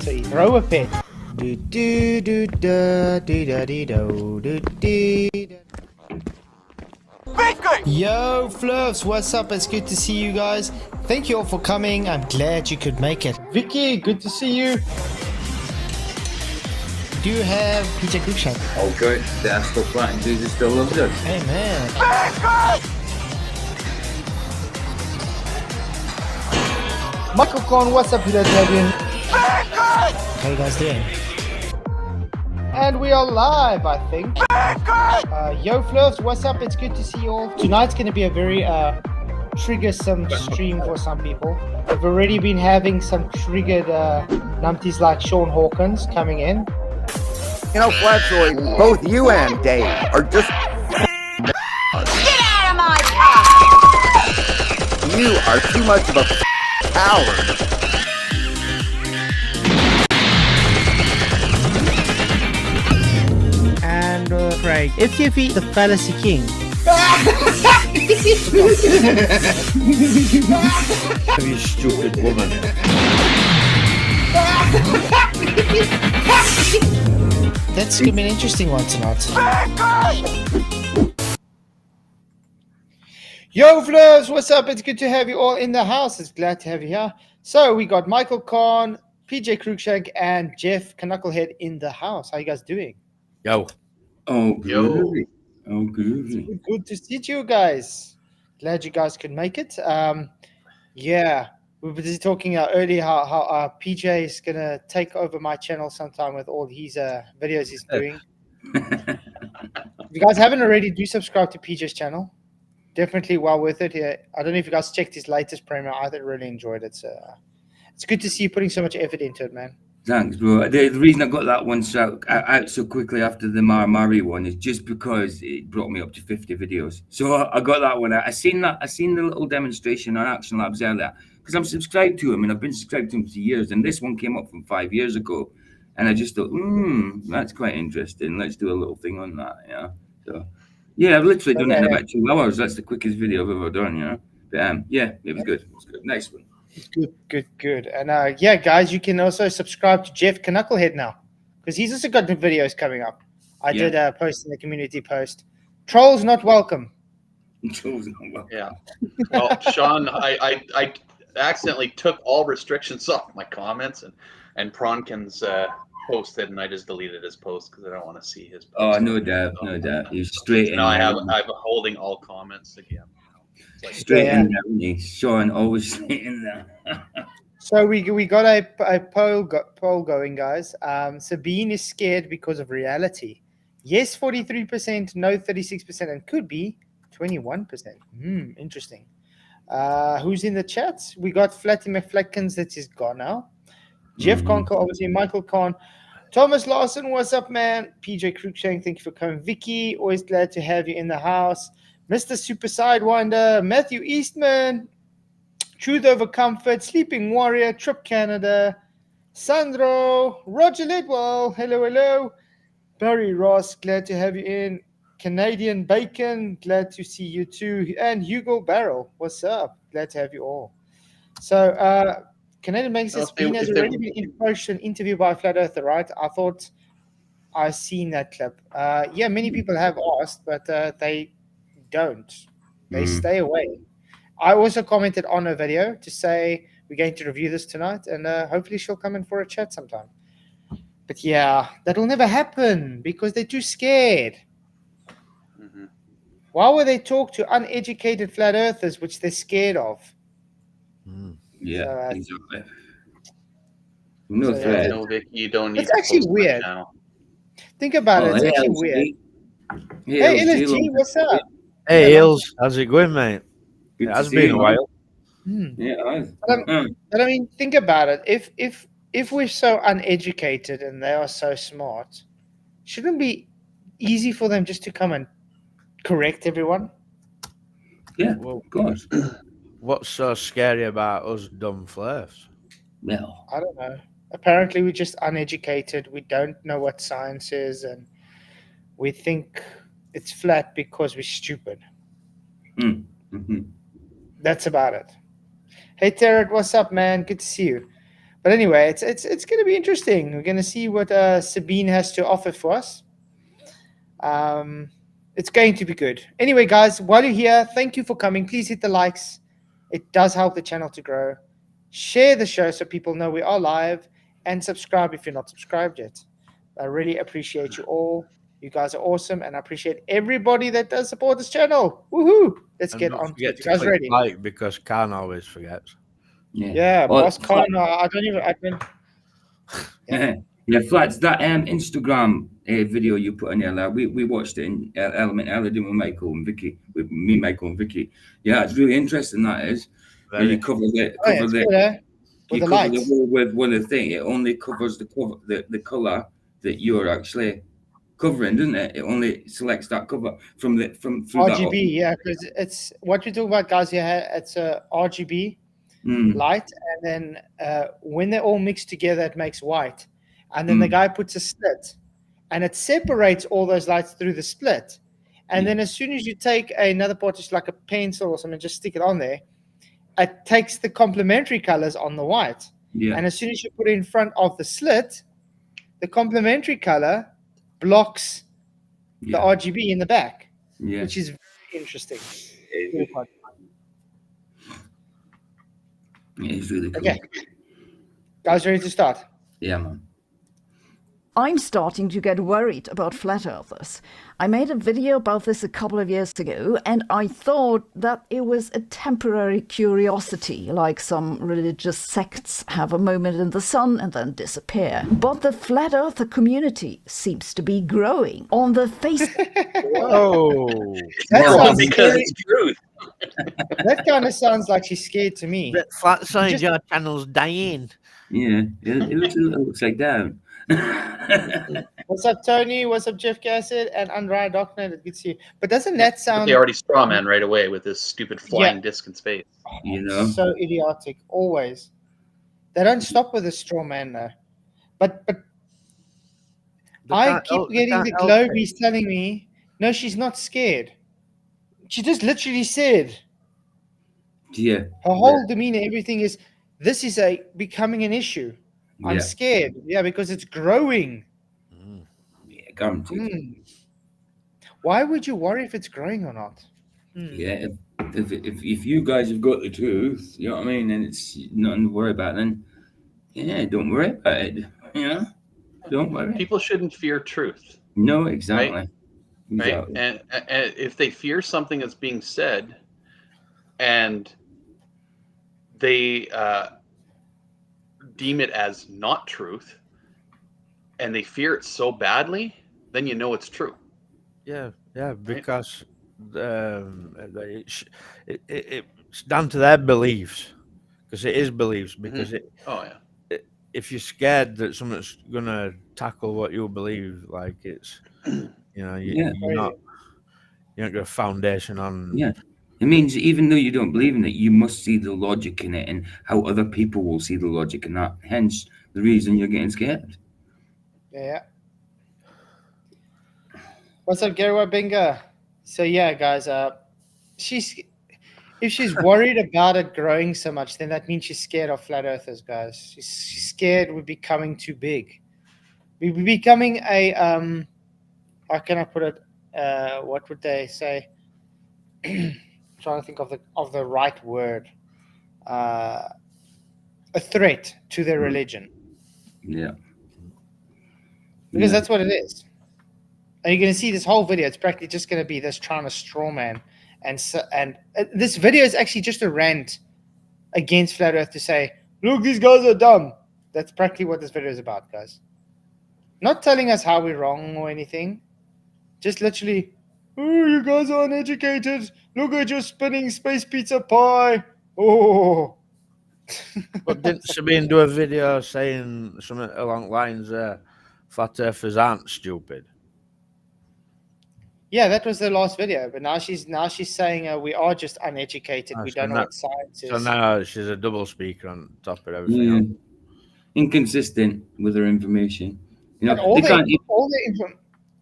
So throw a pet. Do do do da do da dee do do dee. Yo, Fluffs, what's up? It's good to see you guys. Thank you all for coming. I'm glad you could make it. Vicky, good to see you. Do you have PJ Cruikshank? Oh, good. That's still fine. Jesus still loves us. Hey, man. Michael Corn, what's up, Peter Dragon? How you guys doing? And we are live, I think. Yo, Fluffs, what's up? It's good to see you all. Tonight's going to be a very triggersome stream for some people. We've already been having some triggered numpties like Sean Hawkins coming in. You know, Flatsoy, both you and Dave are just... Get out of my house! You are too much of a coward. And Craig, if you beat the Fallacy King. You stupid woman. That's going to be an interesting one tonight. Yo, Fluffs, what's up? It's good to have you all in the house. It's glad to have you here. So we got Michael Kahn, PJ Cruikshank, and Jeff Knucklehead in the house. How you guys doing? Yo. Oh, groovy. Oh, groovy. Good to see you guys. Glad you guys could make it. Yeah, we were busy talking earlier how PJ is going to take over my channel sometime with all his videos he's doing. If you guys haven't already, do subscribe to PJ's channel. Definitely well worth it. I don't know if you guys checked his latest promo. I really enjoyed it. So it's good to see you putting so much effort into it, man. Thanks, bro. The reason I got that one out so quickly after the Mari one is just because it brought me up to 50 videos. So I got that one out. I seen the little demonstration on Action Labs earlier because I'm subscribed to him and I've been subscribed to him for years. And this one came up from 5 years ago, and I just thought, that's quite interesting. Let's do a little thing on that, yeah. So yeah, I've literally done it in about 2 hours. That's the quickest video I've ever done, you know. But yeah, it was good. It was good. Nice one. Good. And yeah, guys, you can also subscribe to Jeff Knucklehead now because he's also got the videos coming up. I did post in the community post. Trolls not welcome. Trolls not welcome. Yeah. Well, Sean, I accidentally took all restrictions off my comments, and Pronkin's posted, and I just deleted his post because I don't want to see his post. Oh, no doubt. He's straight in. No, I have holding all comments again. Like, straight in there, Sean, always straight in there. So we got a poll going, guys. Sabine is scared because of reality. Yes, 43%, no, 36%, and could be 21%. Interesting. Who's in the chat? We got Flatty McFlackins, that is gone now. Jeff Conker, obviously, Michael Kahn. Thomas Larson, what's up, man? PJ Cruikshank, thank you for coming. Vicky, always glad to have you in the house. Mr. Super Sidewinder, Matthew Eastman, Truth Over Comfort, Sleeping Warrior, Trip Canada, Sandro, Roger Lidwell, hello. Barry Ross, glad to have you in. Canadian Bacon, glad to see you too. And Hugo Barrel, what's up? Glad to have you all. So, Canadian Bacon says, Sabine has already been approached an interview by Flat Earther, right? I thought I seen that clip. Yeah, many people have asked, but they don't. They stay away. I also commented on her video to say we're going to review this tonight, and hopefully she'll come in for a chat sometime. But yeah, that'll never happen because they're too scared. Why would they talk to uneducated flat earthers, which they're scared of? Yeah, so, exactly. No threat. No, Vic, you don't need. It's actually weird. Think about it. It's actually weird. Hey, LSG, what's up? Hey, Hills, how's it going, mate? It has been a while. Yeah, but I mean, think about it. If we're so uneducated and they are so smart, shouldn't it be easy for them just to come and correct everyone? Yeah, well, of course. What's so scary about us dumb flares? Well, I don't know. Apparently, we're just uneducated. We don't know what science is, and we think it's flat because we're stupid. That's about it. Hey, Tarot, what's up, man? Good to see you. But anyway, it's going to be interesting. We're going to see what Sabine has to offer for us. It's going to be good. Anyway, guys, while you're here, thank you for coming. Please hit the likes. It does help the channel to grow. Share the show so people know we are live, and subscribe if you're not subscribed yet. I really appreciate you all. You guys are awesome, and I appreciate everybody that does support this channel. Woohoo! Let's And get don't on to forget it. You to guys click ready? like, because Khan always forgets. Yeah, Well, Boss Con. I don't even. Yeah, Flats, that Instagram video you put in there, lad, we watched it in Element earlier, didn't we, Michael and Vicky? With me, Michael and Vicky. Yeah, it's really interesting, that is. Where you cover the Oh, yeah, it's good, eh? With you the cover the lights. whole with one thing. It only covers the color that you're actually covering, doesn't it? It only selects that cover from through RGB, that. yeah, because it's what we're talking about, guys. Yeah, it's a RGB light, and then when they're all mixed together, it makes white. And then the guy puts a slit, and it separates all those lights through the split. And then as soon as you take another part, just like a pencil or something, just stick it on there, it takes the complementary colors on the white. Yeah. And as soon as you put it in front of the slit, the complementary color blocks the RGB in the back, which is very interesting. It's really cool. Okay. Guys, ready to start? Yeah, man. I'm starting to get worried about flat earthers. I made a video about this a couple of years ago, and I thought that it was a temporary curiosity, like some religious sects have a moment in the sun and then disappear. But the flat earther community seems to be growing. On the Facebook Oh, Because it's truth. That kind of sounds like she's scared to me. that flat side your channel's dying. Yeah, it looks a little upside down. What's up, Tony? What's up, Jeff Cassett and Andrea Dockner? Good to see you. But doesn't that sound They already straw man right away with this stupid flying disc in space. You know? so idiotic? Always. They don't stop with the straw man though. But I keep getting the Globies telling me, no, she's not scared. She just literally said, Yeah. her whole demeanor, everything is, this is becoming an issue. I'm scared. Yeah, because it's growing. Yeah, guaranteed. Why would you worry if it's growing or not? Yeah, if you guys have got the truth, you know what I mean, and it's nothing to worry about, then yeah, don't worry about it. You know, don't worry. People shouldn't fear truth. No, exactly. Right? Exactly. And if they fear something that's being said, and they deem it as not truth, and they fear it so badly, then you know it's true. Yeah, because it's down to their beliefs, because it is beliefs. Because if you're scared that someone's gonna tackle what you believe, like it's, you know, you're not got a foundation on. Yeah, it means even though you don't believe in it, you must see the logic in it and how other people will see the logic in that. Hence the reason you're getting scared. Yeah. What's up, Gary Wabinga? So yeah, guys, if she's worried about it growing so much, then that means she's scared of flat earthers, guys. She's scared we're becoming too big. We're becoming a how can I put it? What would they say? Trying to think of the right word. A threat to their religion. Yeah. Because that's what it is. And you're going to see this whole video. It's practically just going to be this trying to straw man. And this video is actually just a rant against Flat Earth to say, look, these guys are dumb. That's practically what this video is about, guys. Not telling us how we're wrong or anything. Just literally, oh, you guys are uneducated. Look at your spinning space pizza pie. Oh. But didn't Sabine do a video saying something along the lines flat earthers aren't stupid? Yeah, that was the last video. But now she's saying we are just uneducated. We don't know what science is. So now she's a double speaker on top of everything else. Inconsistent with her information. You know,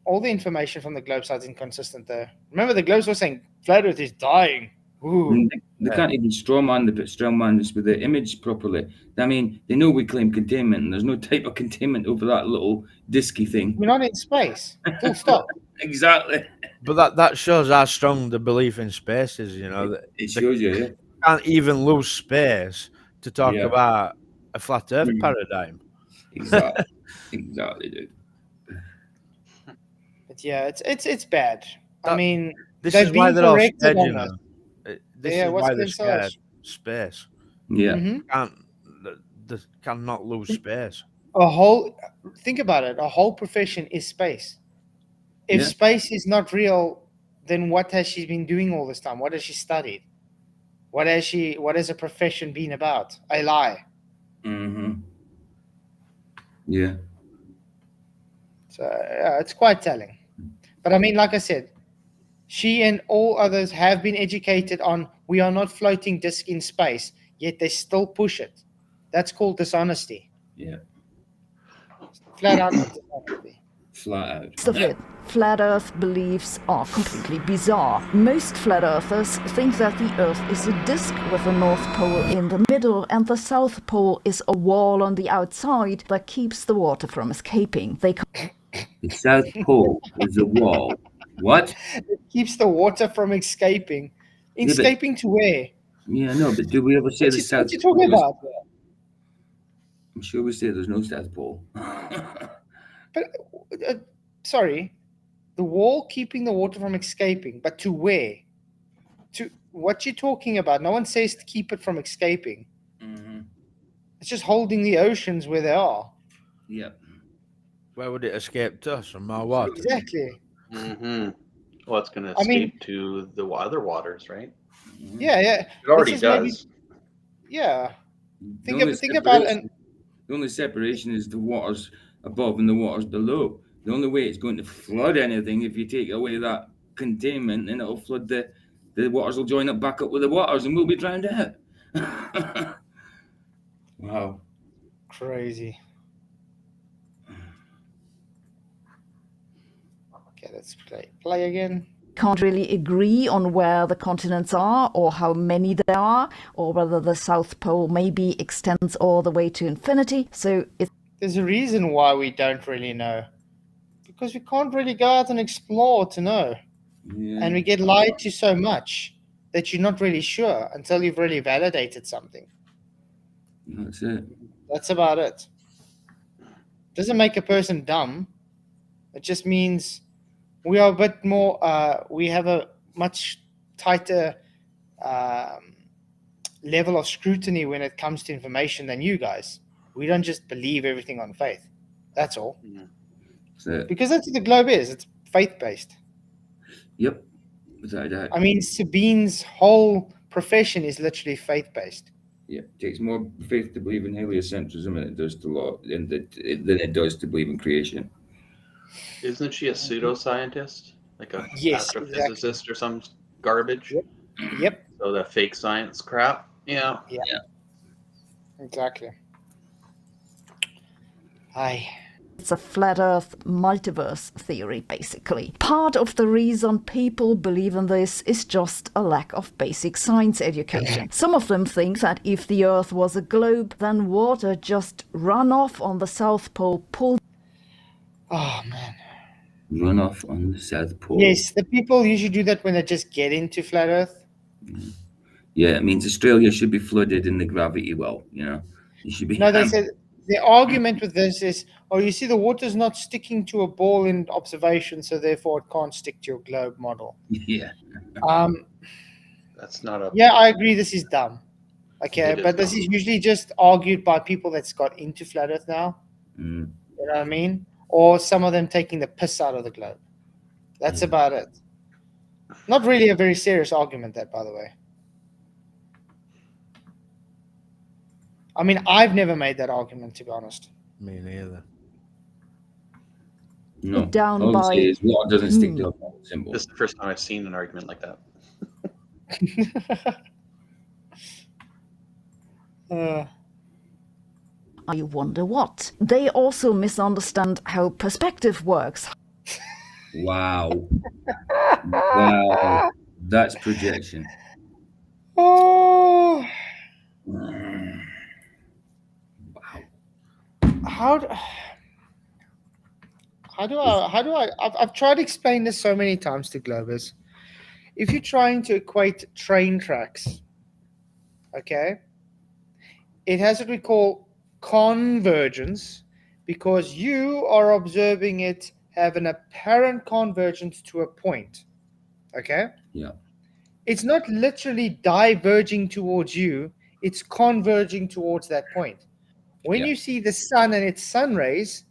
all the information from the globe side's inconsistent there. Remember, the globes were saying flat Earth is dying. Ooh. They can't even strawman this with the image properly. I mean, they know we claim containment, and there's no type of containment over that little disky thing. We're not in space. Full stop. Exactly. But that shows how strong the belief in space is. You know, that It they shows you, yeah. can't even lose space to talk Yeah. about a flat Earth Mm. paradigm. Exactly. Exactly, dude. But yeah, it's bad. I That- mean, This they've is why been they're all corrected scared, you on know. this. This Yeah, is what's why they're been scared. said? Space. Yeah. They cannot lose space. Think about it. A whole profession is space. If Yeah. space is not real, then what has she been doing all this time? What has she studied? What has her profession been about? A lie. Mm-hmm. Yeah. So yeah, it's quite telling. But I mean, like I said, she and all others have been educated on we are not floating disk in space, yet they still push it. That's called dishonesty. Yeah. Flat out dishonesty. Flat out. Most of it, flat Earth beliefs are completely bizarre. Most flat Earthers think that the Earth is a disk with a North Pole in the middle and the South Pole is a wall on the outside that keeps the water from escaping. They The South Pole is a wall. What? It keeps the water from escaping. Yeah, but- Escaping to where? Yeah, no, but do we ever say the South What you talking Pole? about? I'm sure we say there's no South Pole. But sorry, the wall keeping the water from escaping, but to where? To what you talking about? No one says to keep it from escaping. Mm-hmm. It's just holding the oceans where they are. Yep. Where would it escape to? From our water? Exactly. Mm-hmm. Well, it's going to I mean- escape to the other waters, right? Yeah, yeah. It already This is maybe- does. Yeah. The Think only about it. separation- The only separation is the waters above and the waters below. The only way it's going to flood anything if you take away that containment, then it'll flood the waters will join up back up with the waters and we'll be drowned out. Wow. Crazy. Okay, let's play again. can't really agree on where the continents are or how many there are or whether the South Pole maybe extends all the way to infinity. So it's There's a reason why we don't really know. Because we can't really go out and explore to know. Yeah. And we get lied to so much that you're not really sure until you've really validated something. That's it. That's about it. Doesn't make a person dumb. It just means we are a bit more, we have a much tighter level of scrutiny when it comes to information than you guys. We don't just believe everything on faith. That's all. That's it. Because that's what the globe is. It's faith-based. Yep. Without a doubt. I mean, Sabine's whole profession is literally faith-based. Yeah, it takes more faith to believe in heliocentrism than it does to law than it does to believe in creation. Isn't she a pseudoscientist? Like a Yes, astrophysicist or some garbage? Yep, So that fake science crap? Yeah. exactly. It's a flat earth multiverse theory, basically. Part of the reason people believe in this is just a lack of basic science education. Some of them think that if the earth was a globe, then water just run off on the South Pole, pulled Oh, man. Run off on the South Pole. Yes, the people usually do that when they just get into flat earth. Yeah, it means Australia should be flooded in the gravity well, you know. It should be No, they said the argument with this is, oh, you see, the water's not sticking to a ball in observation, so therefore it can't stick to your globe model. Yeah. That's not a. Yeah, I agree. This is dumb. Okay, It is but this dumb. is usually just argued by people that's got into flat earth now. Mm. You know what I mean? Or some of them taking the piss out of the globe. That's about it. Not really a very serious argument, that, by the way. I mean, I've never made that argument, to be honest. Me neither. No. Down All I'm by- saying is water doesn't stick to a symbol. This is the first time I've seen an argument like that. I wonder what. They also misunderstand how perspective works. Wow. Wow. That's projection. Oh, Wow. how do, I've tried to explain this so many times to Globers. If you're trying to equate train tracks, okay, it has what we call convergence because you are observing it have an apparent convergence to a point, okay? Yeah. It's not literally diverging towards you, it's converging towards that point. When Yeah. you see the sun and its sun rays,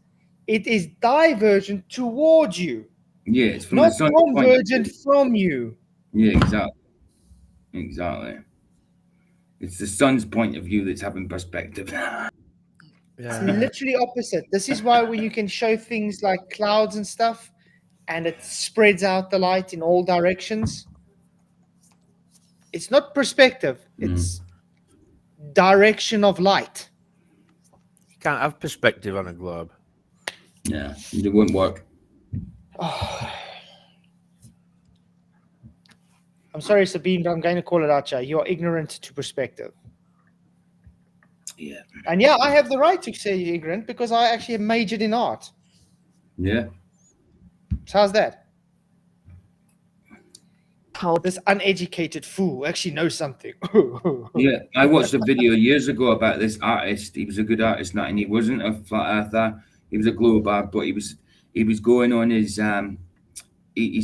it is divergent towards you, Yeah, it's from the not sun's point of convergent view. from you. Yeah, exactly. Exactly. It's the sun's point of view that's having perspective. It's Yeah. literally opposite. This is why when you can show things like clouds and stuff, and it spreads out the light in all directions, it's not perspective, it's direction of light. You can't have perspective on a globe. Yeah, it wouldn't work. Oh. I'm sorry, Sabine, but I'm going to call it out, Jay. You're ignorant to perspective. Yeah. And yeah, I have the right to say you're ignorant because I actually majored in art. Yeah. So how's that? How This uneducated fool actually knows something. Yeah. I watched a video years ago about this artist. He was a good artist, and he wasn't a flat earther. He was a globe, but he was going on his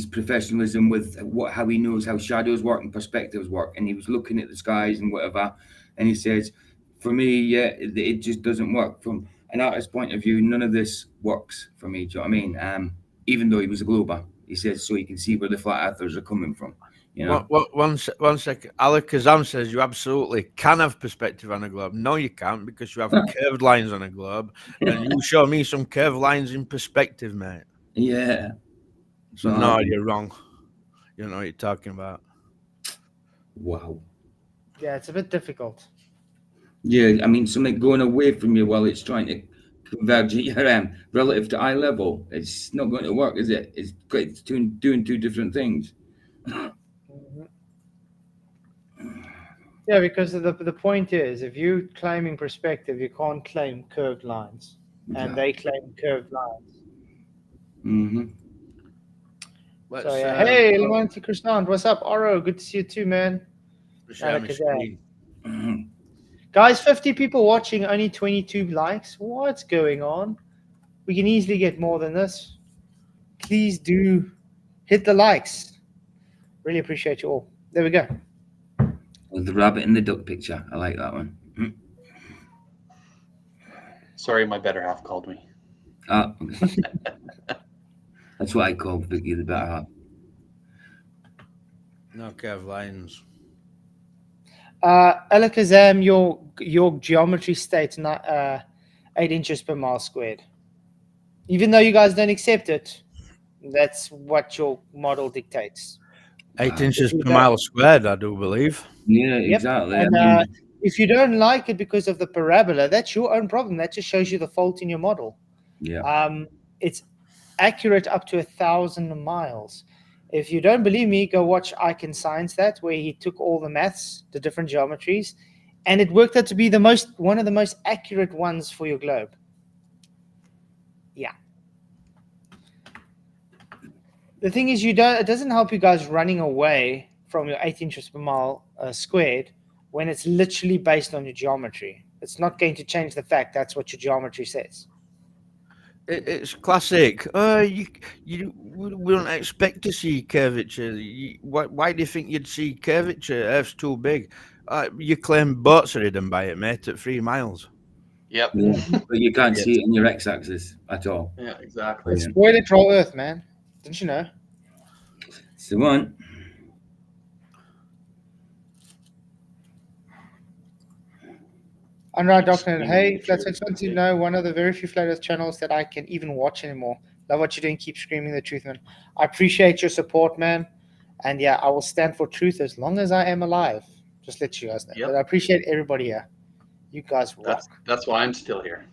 professionalism with how he knows how shadows work and perspectives work, and he was looking at the skies and whatever, and he says, for me, yeah, it just doesn't work from an artist's point of view. None of this works for me. Do you know what I mean? Even though he was a glober, he says so he can see where the flat earthers are coming from. You know. One second. Alakazam says you absolutely can have perspective on a globe. No, you can't because you have curved lines on a globe, and you show me some curved lines in perspective, mate. Yeah. So no, you're wrong. You don't know what you're talking about. Wow. Yeah, it's a bit difficult. Yeah, I mean, something going away from you while it's trying to converge at your relative to eye level. It's not going to work, is it? It's doing two different things. Yeah, because the point is, if you're claiming perspective, you can't claim curved lines. And they claim curved lines. Mm-hmm. So yeah, hey, Lamonti Krishnand, what's up? Oro, good to see you too, man. Mm-hmm. Guys, 50 people watching, only 22 likes. What's going on? We can easily get more than this. Please do hit the likes. Really appreciate you all. There we go. With the rabbit and the duck picture. I like that one. Mm. Sorry, my better half called me. That's what I call Vicky the better half. No curved lines. Alakazam, your geometry states 8 inches per mile squared. Even though you guys don't accept it, that's what your model dictates. 8 inches per mile squared, I do believe. Yeah, Yep. exactly. And I mean, if you don't like it because of the parabola, that's your own problem. That just shows you the fault in your model. yeah. It's accurate up to 1,000 miles. If you don't believe me, go watch I Can Science That, where he took all the maths, the different geometries, and it worked out to be one of the most accurate ones for your globe. Yeah. The thing is, it doesn't help you guys running away from your 8 inches per mile squared when it's literally based on your geometry. It's not going to change the fact that's what your geometry says. It's classic. We don't expect to see curvature. Why do you think you'd see curvature? Earth's too big. You claim boats are hidden by it, mate, at 3 miles. Yep. Yeah. But you can't see it in your x-axis at all. Yeah, exactly. It's where they troll Earth, man. Didn't you know? It's the one. Unright Doctor, hey, Flat Earth, want to know one of the very few Flat Earth channels that I can even watch anymore. Love what you're doing. Keep screaming the truth, man. I appreciate your support, man. And yeah, I will stand for truth as long as I am alive. Just let you guys know. Yep. But I appreciate everybody here. You guys rock. That's why I'm still here.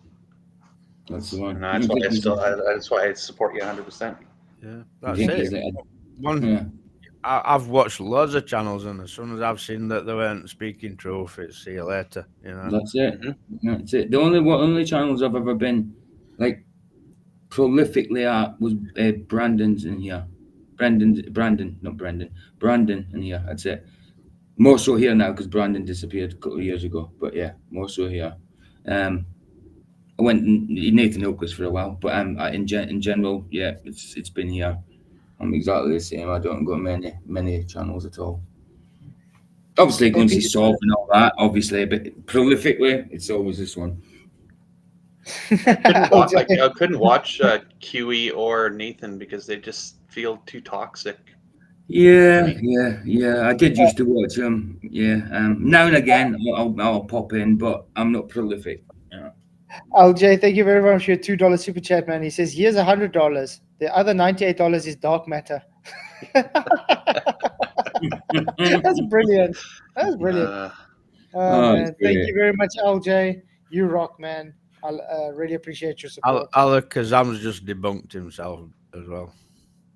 That's the one. And that's why I support you 100%. Yeah, that's it. I've watched loads of channels, and as soon as I've seen that they weren't speaking truth, it's see you later. You know. That's it. That's it. The only channels I've ever been like prolifically at was Brandon's in here. Brandon in here. That's it. More so here now because Brandon disappeared a couple of years ago. But yeah, more so here. I went Nathan Oakless for a while, but in general, yeah, it's been here. I'm exactly the same. I don't go many channels at all. Obviously, go and see Solve and all that. Obviously, but prolifically, it's always this one. I couldn't watch QE or Nathan because they just feel too toxic. Yeah. I did used to watch them. Yeah, now and again I'll pop in, but I'm not prolific. Yeah. LJ, thank you very much for your $2 super chat, man. He says, here's $100. The other $98 is dark matter. That's brilliant. That's brilliant. Man. Thank you very much, LJ. You rock, man. I really appreciate your support. Alakazam's just debunked himself as well.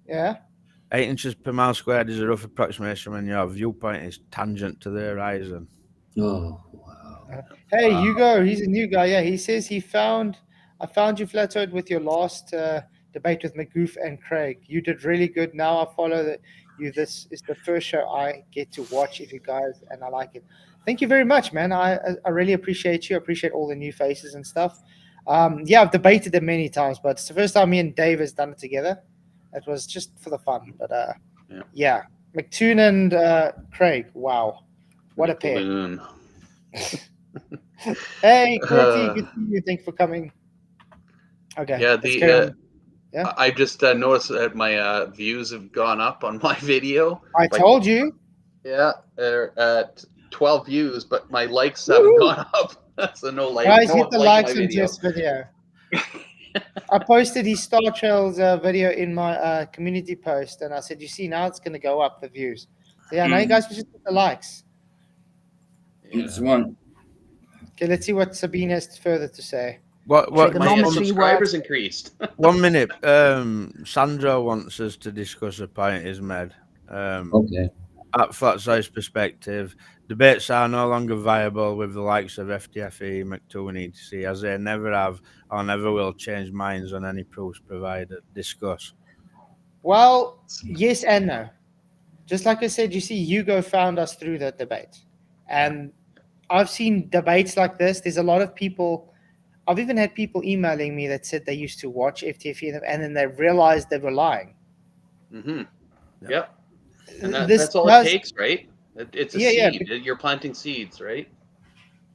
Yeah? 8 inches per mile squared is a rough approximation when your viewpoint is tangent to the horizon. Oh, wow. Hey, Hugo, he's a new guy. Yeah, he says I found you Flat Earth with your last debate with McGoof and Craig. You did really good. Now I follow you. This is the first show I get to watch if you guys, and I like it. Thank you very much, man. I really appreciate you. I appreciate all the new faces and stuff. Yeah, I've debated them many times, but it's the first time me and Dave has done it together. It was just for the fun. But yeah. McToon and Craig, wow. What a pair. Hey, Courtney, good to see you. Thanks for coming. Okay. Yeah, I just noticed that my views have gone up on my video. I told you. Yeah, they're at 12 views, but my likes haven't gone up. So no likes. Guys, hit the likes on Jeff's video. I posted his Star Trails video in my community post, and I said, you see, now it's going to go up, the views. So yeah, now you guys should hit the likes. It's one. Okay, let's see what Sabine has further to say. My subscribers increased. 1 minute. Sandra wants us to discuss a point he's made. Okay. At Flat Size perspective, debates are no longer viable with the likes of FTFE, McTooney, etc., as they never have or never will change minds on any proofs provided. Discuss. Well, yes and no. Just like I said, you see, Hugo found us through that debate. And I've seen debates like this. There's a lot of people. I've even had people emailing me that said they used to watch FTFE and then they realized they were lying. Mm-hmm. Yep. And that's all it takes, right? It's a seed. Yeah. You're planting seeds, right?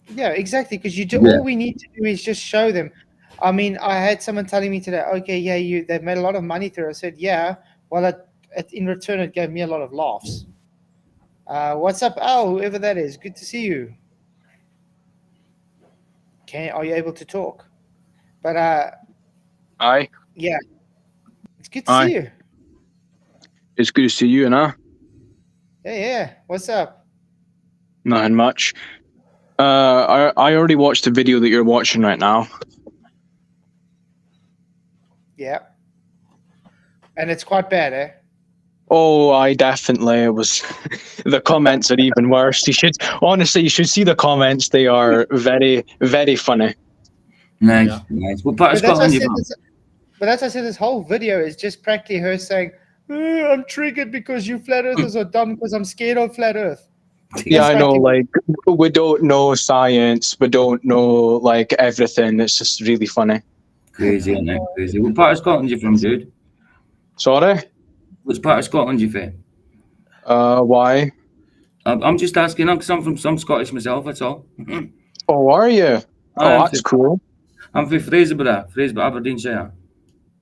Yeah, exactly. Because all we need to do is just show them. I mean, I had someone telling me today, okay, yeah, they've made a lot of money through it. I said, yeah. Well, in return, it gave me a lot of laughs. What's up, Al? Whoever that is, good to see you. Are you able to talk? But aye. Yeah, it's good to see you. It's good to see you, and Yeah. What's up? Nothing much. I already watched the video that you're watching right now. Yeah. And it's quite bad, eh? Oh, I definitely. It was. The comments are even worse. You should see the comments. They are very, very funny. Nice. Well, but that's why I said this whole video is just practically her saying, I'm triggered because you flat earthers are dumb because I'm scared of flat earth. Yeah, I know. Like, we don't know science. We don't know like everything. It's just really funny. Crazy, isn't it? Crazy. What part of Scotland are you from, dude? Sorry? Which part of Scotland are you from? Why? I'm just asking because I'm from Scottish myself, that's all. Oh, are you? Oh, that's cool. I'm from Fraserburgh, Aberdeenshire.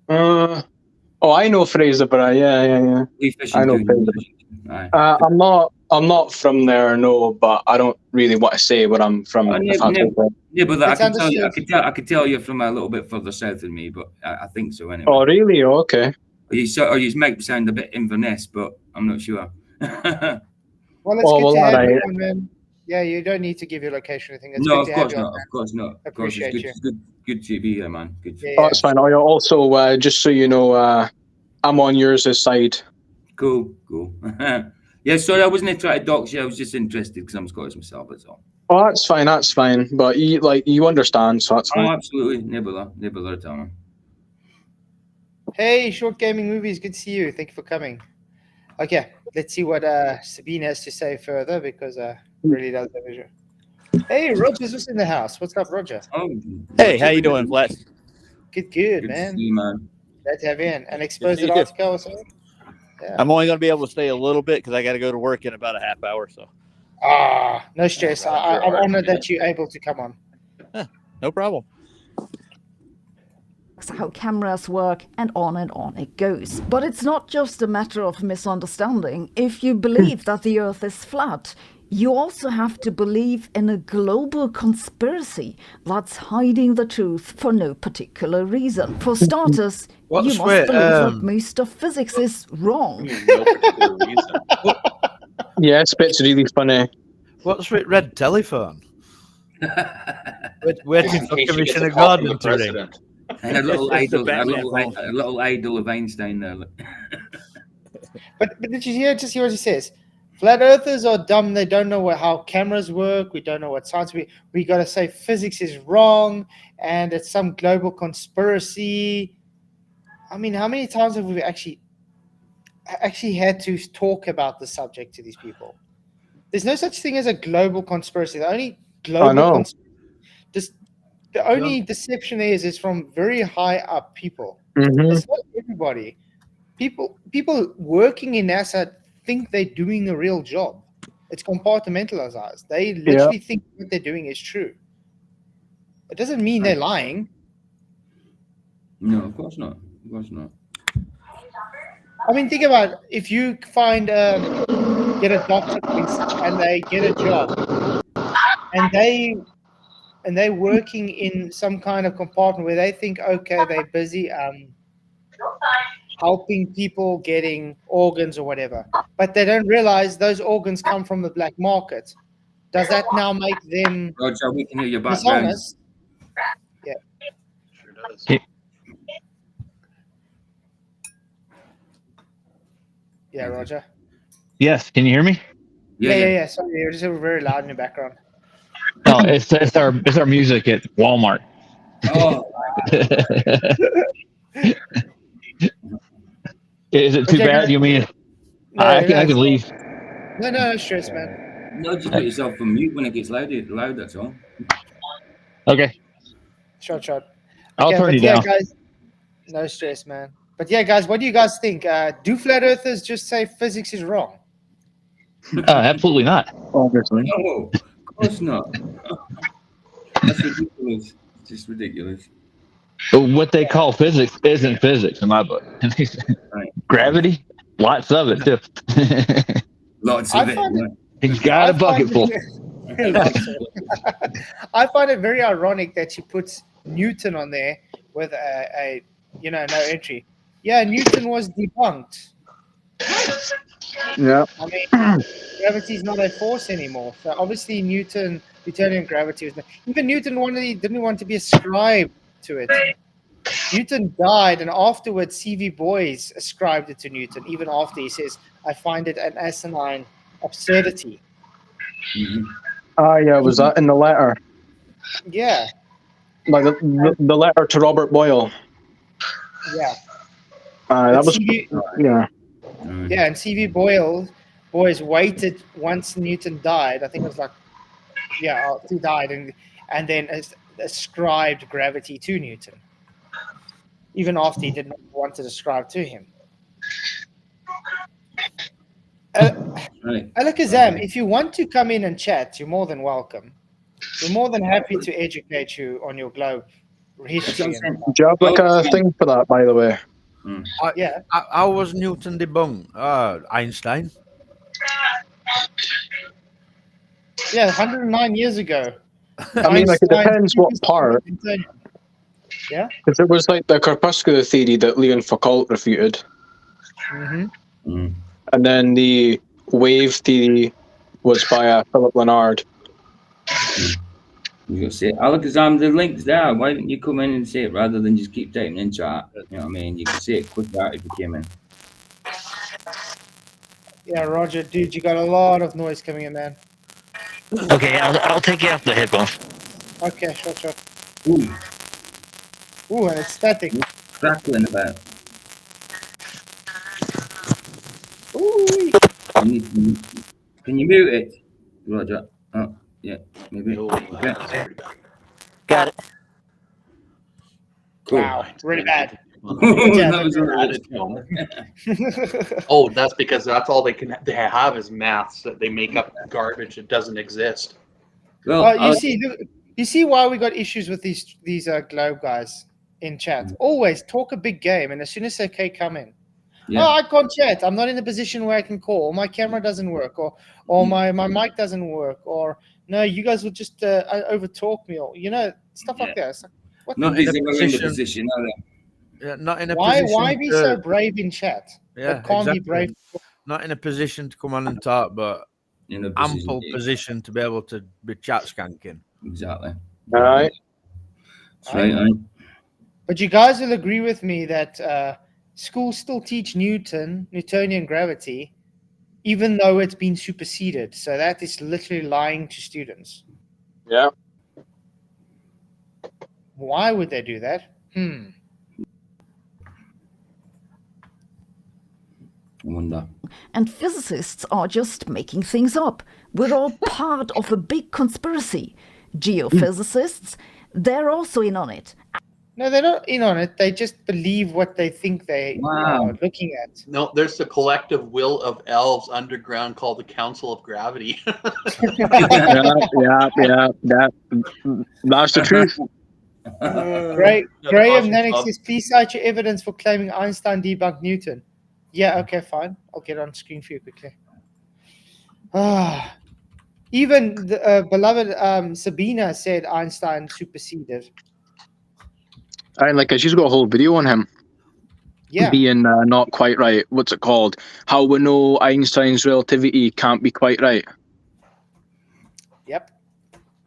Oh, I know Fraserburgh. Yeah. I know Fraserburgh. I'm not from there, no, but I don't really want to say where I'm from. Yeah, but I could tell you're from a little bit further south than me, but I think so anyway. Oh, really? Okay. Or you might sound a bit Inverness, but I'm not sure. Well, it's good to have you on, man. Yeah, you don't need to give your location or anything. It's no, good of to course have you not. on, Of course not. Of course, it's good to be here, man. Good. Yeah. Oh, that's fine. Also, just so you know, I'm on yours side. Cool. Yeah, sorry, I wasn't trying to dox you. I was just interested because I'm Scottish myself. That's all. Oh, that's fine. But you understand, so that's fine. Oh, absolutely. Never at all. Hey, Short Gaming Movies, good to see you. Thank you for coming. Okay, let's see what Sabine has to say further because really does have vision. Hey, Roger's just in the house. What's up, Roger? Oh, hey, how you doing, Flats? Good, Good man. to see you, man. Glad to have you in. An exposed you too. article or something? Yeah. I'm only going to be able to stay a little bit because I got to go to work in about a half hour. So. No stress. I'm honored that you're able to come on. No problem. How cameras work, and on it goes. But it's not just a matter of misunderstanding. If you believe that the Earth is flat, you also have to believe in a global conspiracy that's hiding the truth for no particular reason. For starters, you must believe that most of physics is wrong. No particular reason. Yeah, it's really funny. What's with Red Telephone? Waiting for Commissioner Gordon to ring. And a little idol of Einstein there. But did you hear what he says? Flat earthers are dumb. They don't know how cameras work. We don't know what science. We got to say physics is wrong and it's some global conspiracy. I mean, how many times have we actually had to talk about the subject to these people? There's no such thing as a global conspiracy. The only global the only deception is from very high up people. Mm-hmm. It's not everybody. People working in NASA think they're doing a real job. It's compartmentalized. They literally think what they're doing is true. It doesn't mean they're lying. No, of course not. I mean, think about it. If you find get a doctor and they get a job and they're working in some kind of compartment where they think, okay, they're busy helping people getting organs or whatever, but they don't realize those organs come from the black market. Does that now make them Roger, we can hear your background. dishonest? Yeah. Sure does. Yeah, Roger. Yes, can you hear me? Yeah. Sorry, you're just very loud in the background. No, it's our music at Walmart. Oh. Is it too bad? You mean I can leave? No stress, man. No, just put yourself on mute when it gets loud. That's all. Okay. Shot. I'll turn you down. Guys, no stress, man. But yeah, guys, what do you guys think? Do flat earthers just say physics is wrong? Absolutely not. Obviously. No, of course not. That's ridiculous. It's just ridiculous. What they call physics isn't physics in my book. Right. Gravity, lots of it too. Lots of it. He's got a bucket full. I find it very ironic that she puts Newton on there with a no entry. Yeah, Newton was debunked. Yeah. I mean, gravity is not a force anymore. So obviously Newtonian gravity was even Newton didn't want to be ascribed to it. Newton died, and afterwards C.V. Boyes ascribed it to Newton. Even after he says, "I find it an asinine absurdity." Yeah. Was that in the letter? Yeah. Like the letter to Robert Boyle. Yeah. That was Yeah, and C.V. Boyes waited once Newton died. I think it was he died, and then ascribed gravity to Newton, even after he did not want to ascribe to him. Alakazam, if you want to come in and chat, you're more than welcome. We're more than happy to educate you on your globe history. Do you have like a thing for that, by the way? How was Newton debunked? Einstein. Yeah, 109 years ago. I mean, like, it depends what part. Yeah? Because it was like the corpuscular theory that Leon Foucault refuted. Mm-hmm. And then the wave theory was by Philip Leonard. You can say, Alakazam, the link's there. Why didn't you come in and say it rather than just keep typing in chat? You know what I mean? You can say it quicker if you came in. Yeah, Roger, dude, you got a lot of noise coming in, man. Okay, I'll take you off the headphones. Okay, sure. Ooh, Ooh, and it's static. crackling about. Ooh. Can you mute it, Roger? Oh, yeah, maybe. No, Okay. that's pretty bad. Got it. Cool. Wow, really bad. That was Oh, that's because that's all they have is maths. That they make up garbage that doesn't exist. Well, you see why we got issues with these Globe guys in chat. Always talk a big game, and as soon as okay, come in. yeah. Oh, I can't chat. I'm not in a position where I can call. Or my camera doesn't work, or my mic doesn't work, or no, you guys will just overtalk me, or stuff like that. Like, what Nobody's ever in the position, are they? Yeah, not in a why position. Why be so brave in chat? Yeah, but can't exactly. be brave. Not in a position to come on and talk, but in a ample position to be able to be chat skanking. Exactly. All right. That's right. But you guys will agree with me that schools still teach Newtonian gravity, even though it's been superseded. So that is literally lying to students. Yeah. Why would they do that? I wonder. And physicists are just making things up. We're all part of a big conspiracy. Geophysicists, they're also in on it. No, they're not in on it. They just believe what they think they are looking at. No, there's the collective will of elves underground called the Council of Gravity. yeah. That's the truth. Graham Nannick says, please cite your evidence for claiming Einstein debunked Newton. Yeah, okay, fine. I'll get on screen for you quickly. Even the beloved Sabine said Einstein superseded. Like she's got a whole video on him. Yeah. Being not quite right. What's it called? How we know Einstein's relativity can't be quite right. Yep.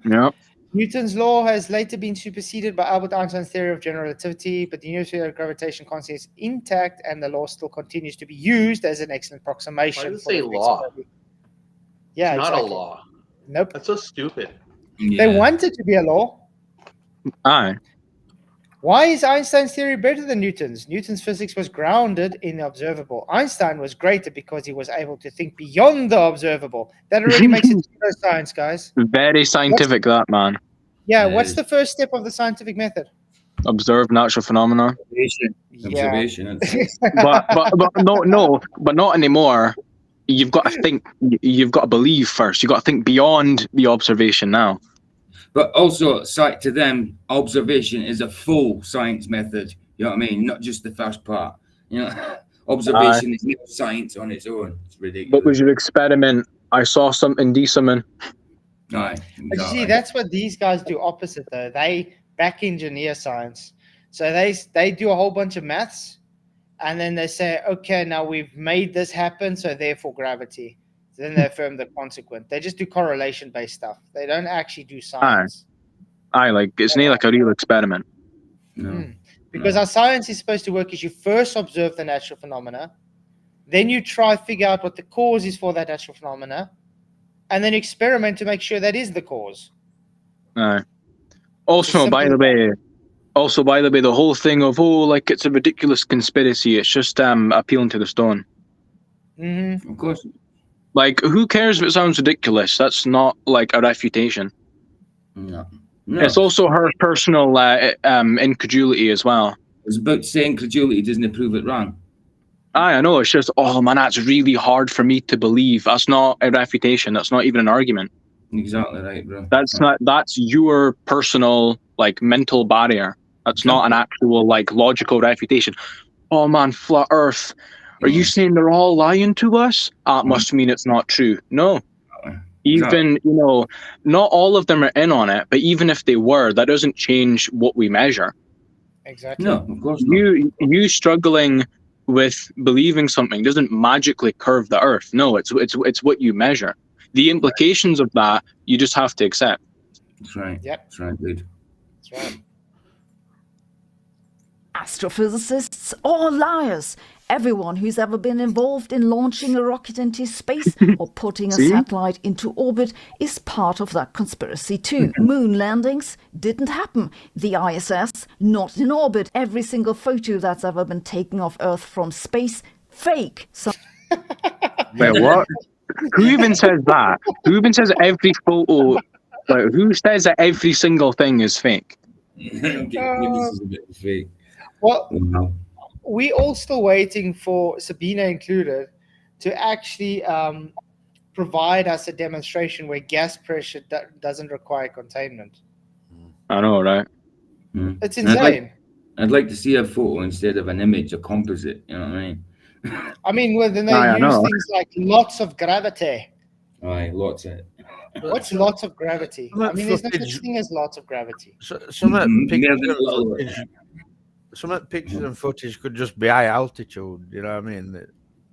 Yeah. Newton's law has later been superseded by Albert Einstein's theory of general relativity, but the universal gravitation constant is intact, and the law still continues to be used as an excellent approximation. Why does it say law? Yeah, it's not exactly. a law. Nope. That's so stupid. They want it to be a law. Aye. Why is Einstein's theory better than Newton's? Newton's physics was grounded in the observable. Einstein was greater because he was able to think beyond the observable. That already makes it pseudoscience, guys. Very scientific, that man. Yeah, what's the first step of the scientific method? Observe natural phenomena. Observation. but not anymore. You've got to think. You've got to believe first. You've got to think beyond the observation now. But also, to them, observation is a full science method. You know what I mean? Not just the first part. Observation is not science on its own. It's ridiculous. What was your experiment? I saw something decent. Aye. But you see, that's what these guys do opposite, though. They back engineer science. So they do a whole bunch of maths, and then they say, okay, now we've made this happen, so therefore gravity. So then they affirm the consequent. They just do correlation-based stuff. They don't actually do science. Aye, like it's not like a real experiment. No. Because how science is supposed to work is you first observe the natural phenomena, then you try to figure out what the cause is for that natural phenomena, and then experiment to make sure that is the cause. Aye. Also, by the way, the whole thing of like it's a ridiculous conspiracy. It's just appealing to the stone. Mm-hmm. Of course. Like, who cares if it sounds ridiculous? That's not like a refutation. No. It's also her personal incredulity as well. I was about to say incredulity doesn't prove it wrong. I know. It's just, oh man, that's really hard for me to believe. That's not a refutation. That's not even an argument. Exactly right, bro. That's your personal like mental barrier. That's not an actual like logical refutation. Oh man, flat Earth. Are you saying they're all lying to us? That must mean it's not true. No. Even, not all of them are in on it, but even if they were, that doesn't change what we measure. Exactly. No, of course not. You struggling with believing something doesn't magically curve the Earth. No, it's what you measure. The implications of that, you just have to accept. That's right. Yep. That's right, dude. That's right. Astrophysicists, all liars. Everyone who's ever been involved in launching a rocket into space or putting a See? satellite into orbit is part of that conspiracy too. Moon landings didn't happen. The ISS, not in orbit. Every single photo that's ever been taken of Earth from space, fake. So Wait, what? Who even says that? Who even says every photo? Like, who says that every single thing is fake? Maybe this is a bit fake. Well, Wow. we all still waiting for Sabine included to actually provide us a demonstration where gas pressure doesn't require containment. I know, right? It's I'd insane. I'd like to see a photo instead of an image, a composite. You know what I mean? I mean, well, then they I use know. things like lots of gravity. Aye, lots of it. What's lots of gravity? I mean, there's no Footage- such thing as lots of gravity. Some of the More pictures than a little bit. some of the pictures and footage could just be high altitude. You know what I mean?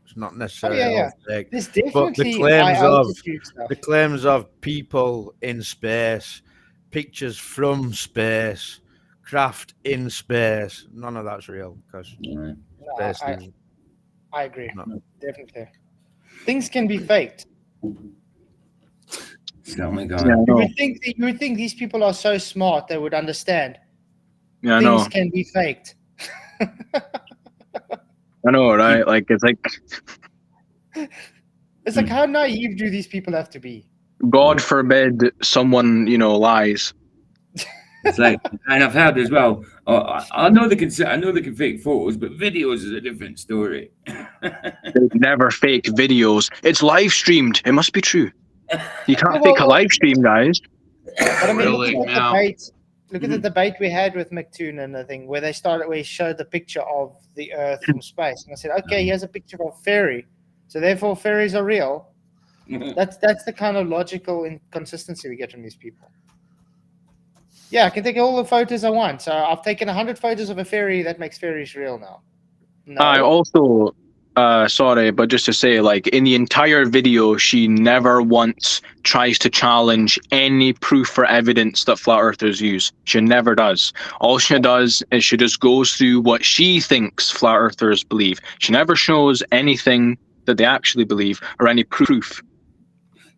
It's not necessarily yeah. all fake. There's But the definitely high altitude stuff. the claims of people in space, pictures from space, craft in space, none of that's real because Right. No, space is I agree. No. Definitely. Things can be faked. Oh my god. Yeah, I You know. would think these people are so smart they would understand. Yeah, I Things know. can be faked. I know, right? Like, it's like It's like, how naive do these people have to be? God forbid someone, lies. It's like, and I've heard as well. I know they can fake photos, but videos is a different story. They never fake videos. It's live streamed. It must be true. You can't Yeah, fake a well- live stream, guys. But I mean, Really? look at the Now- debate. Look at the debate we had with McToon and the thing where we showed the picture of the Earth from space, and I said, okay, here's a picture of a fairy, so therefore fairies are real. That's the kind of logical inconsistency we get from these people. Yeah, I can take all the photos I want. So I've taken 100 photos of a fairy. That makes fairies real now. No. I also, sorry, but just to say, like, in the entire video, she never once tries to challenge any proof or evidence that flat earthers use. She never does. All she does is she just goes through what she thinks flat earthers believe. She never shows anything that they actually believe or any proof.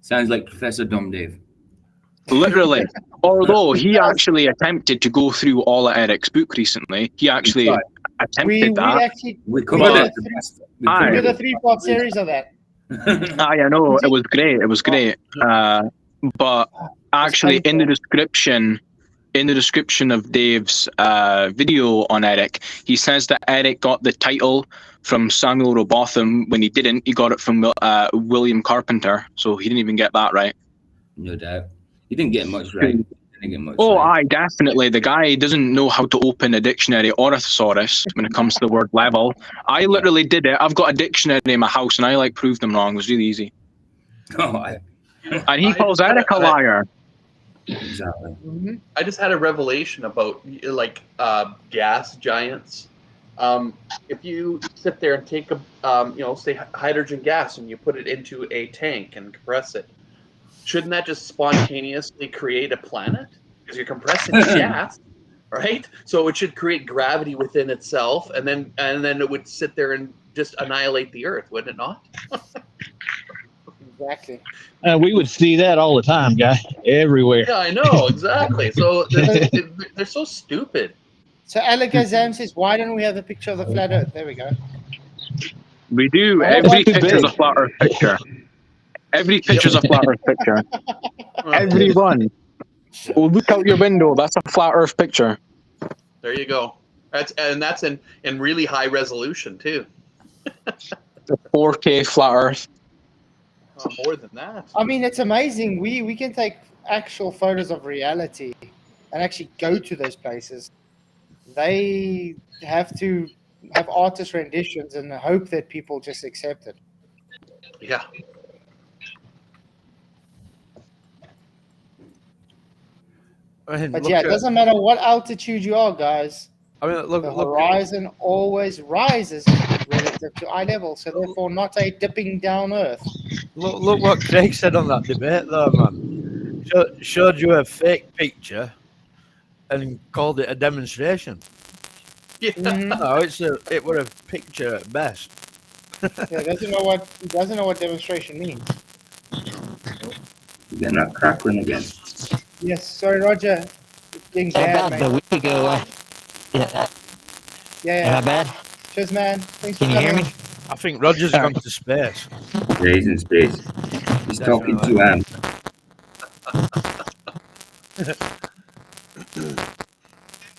Sounds like Professor Dom Dave. Literally. Although he actually attempted to go through all of Eric's book recently. He actually attempted that. We did covered a it. Aye. we did a 3-part series of that. I know it was great. It was great. But actually, in the description of Dave's video on Eric, he says that Eric got the title from Samuel Robotham when he didn't. He got it from William Carpenter, so he didn't even get that right. No doubt. He didn't get much right. Aye, definitely. The guy doesn't know how to open a dictionary or a thesaurus when it comes to the word level. I literally did it. I've got a dictionary in my house, and I proved them wrong. It was really easy. And he calls Eric a liar. Exactly. I just had a revelation about gas giants. If you sit there and take a, say hydrogen gas and you put it into a tank and compress it, shouldn't that just spontaneously create a planet? Because you're compressing gas, right? So it should create gravity within itself, and then it would sit there and just annihilate the Earth, wouldn't it not? Exactly. We would see that all the time, guy. Everywhere. Yeah, I know, exactly. So they're so stupid. So Alakazam says, why don't we have a picture of the flat Earth? There we go. We do. Every picture's a flat Earth picture. Every picture's a flat Earth picture. Every one. Oh, look out your window. That's a flat Earth picture. There you go. That's in really high resolution too. The 4K flat Earth. More than that. I mean, it's amazing. We can take actual photos of reality and actually go to those places. They have to have artist renditions and hope that people just accept it. Yeah. But yeah, it doesn't matter what altitude you are, guys. I mean, look, the horizon always rises relative to eye level, so therefore not a dipping down Earth. Look what Craig said on that debate, though, man. Showed you a fake picture and called it a demonstration. Yeah. No, it were a picture at best. Yeah, doesn't know what demonstration means. Getting that crackling again. Yes, sorry, Roger. It's getting bad, About a mate. week ago, Yeah. am I bad? Cheers, man. Thanks Can for you hear coming. me? I think Roger's gone to space. Yeah, he's in space. He's talking to What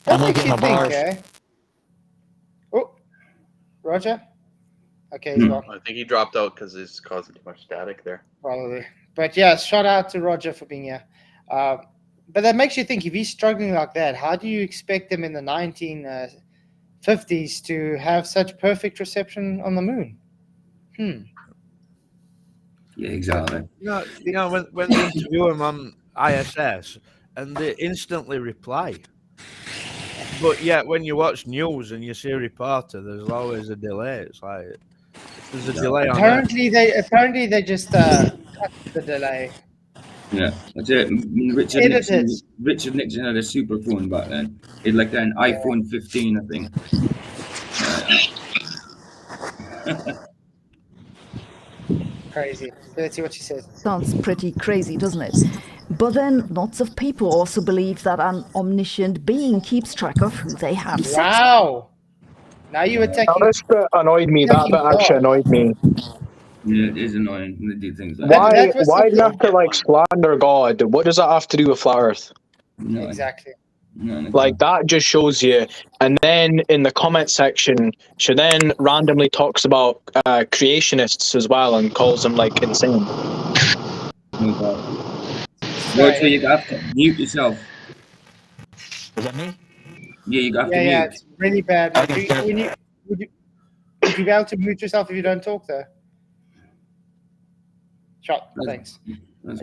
I'm makes looking you at my think, bars. eh? Oh, Roger? Okay, he's gone. I think he dropped out because he's causing too much static there. Probably. But yeah, shout out to Roger for being here. But that makes you think, if he's struggling like that, how do you expect him in the 1950s to have such perfect reception on the moon? Yeah, exactly. You know when they interview him on ISS and they instantly reply. But yet when you watch news and you see a reporter, there's always a delay. It's like if there's a delay on that. Apparently they just cut the delay. Yeah, that's it. Richard Nixon had a super phone back then. He had like an iPhone 15, I think. Crazy. Let's see what she says. Sounds pretty crazy, doesn't it? But then lots of people also believe that an omniscient being keeps track of who they have sex with. Wow. Now you attacking. This bit annoyed me. That bit actually annoyed me. Yeah, it is annoying when they do things like Why? that. Why do you have to like slander God? What does that have to do with flat Earth? No, exactly. Like that just shows you. And then in the comment section, she then randomly talks about creationists as well and calls them like insane. Roger, you have to mute yourself. Is that me? Yeah, you have to mute. Yeah, it's really bad. Would you be able to mute yourself if you don't talk, though? Shot. Thanks.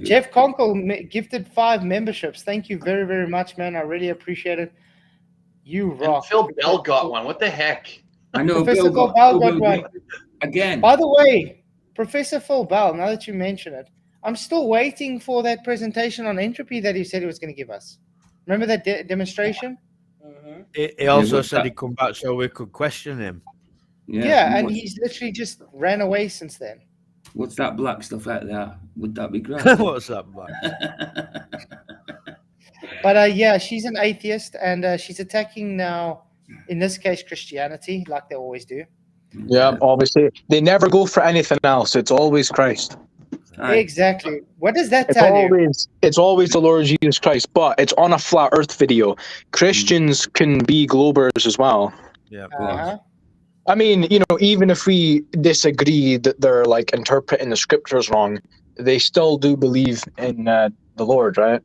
Jeff Conkle gifted 5 memberships. Thank you very, very much, man. I really appreciate it. You rock. And Phil Bell got one. What the heck? I know. Professor Phil Bell got one. Again. By the way, Professor Phil Bell, now that you mention it, I'm still waiting for that presentation on entropy that he said he was going to give us. Remember that demonstration? He also said he'd come back so we could question him. Yeah, and he's literally just ran away since then. What's that black stuff out there? Would that be great? What's that black? But yeah, she's an atheist, and she's attacking now, in this case, Christianity, like they always do. Yeah, obviously. They never go for anything else. It's always Christ. Exactly. What does that tell you? It's always the Lord Jesus Christ, but it's on a flat earth video. Christians can be globers as well. Yeah. I mean, you know, even if we disagree that they're like interpreting the scriptures wrong, they still do believe in the Lord, right?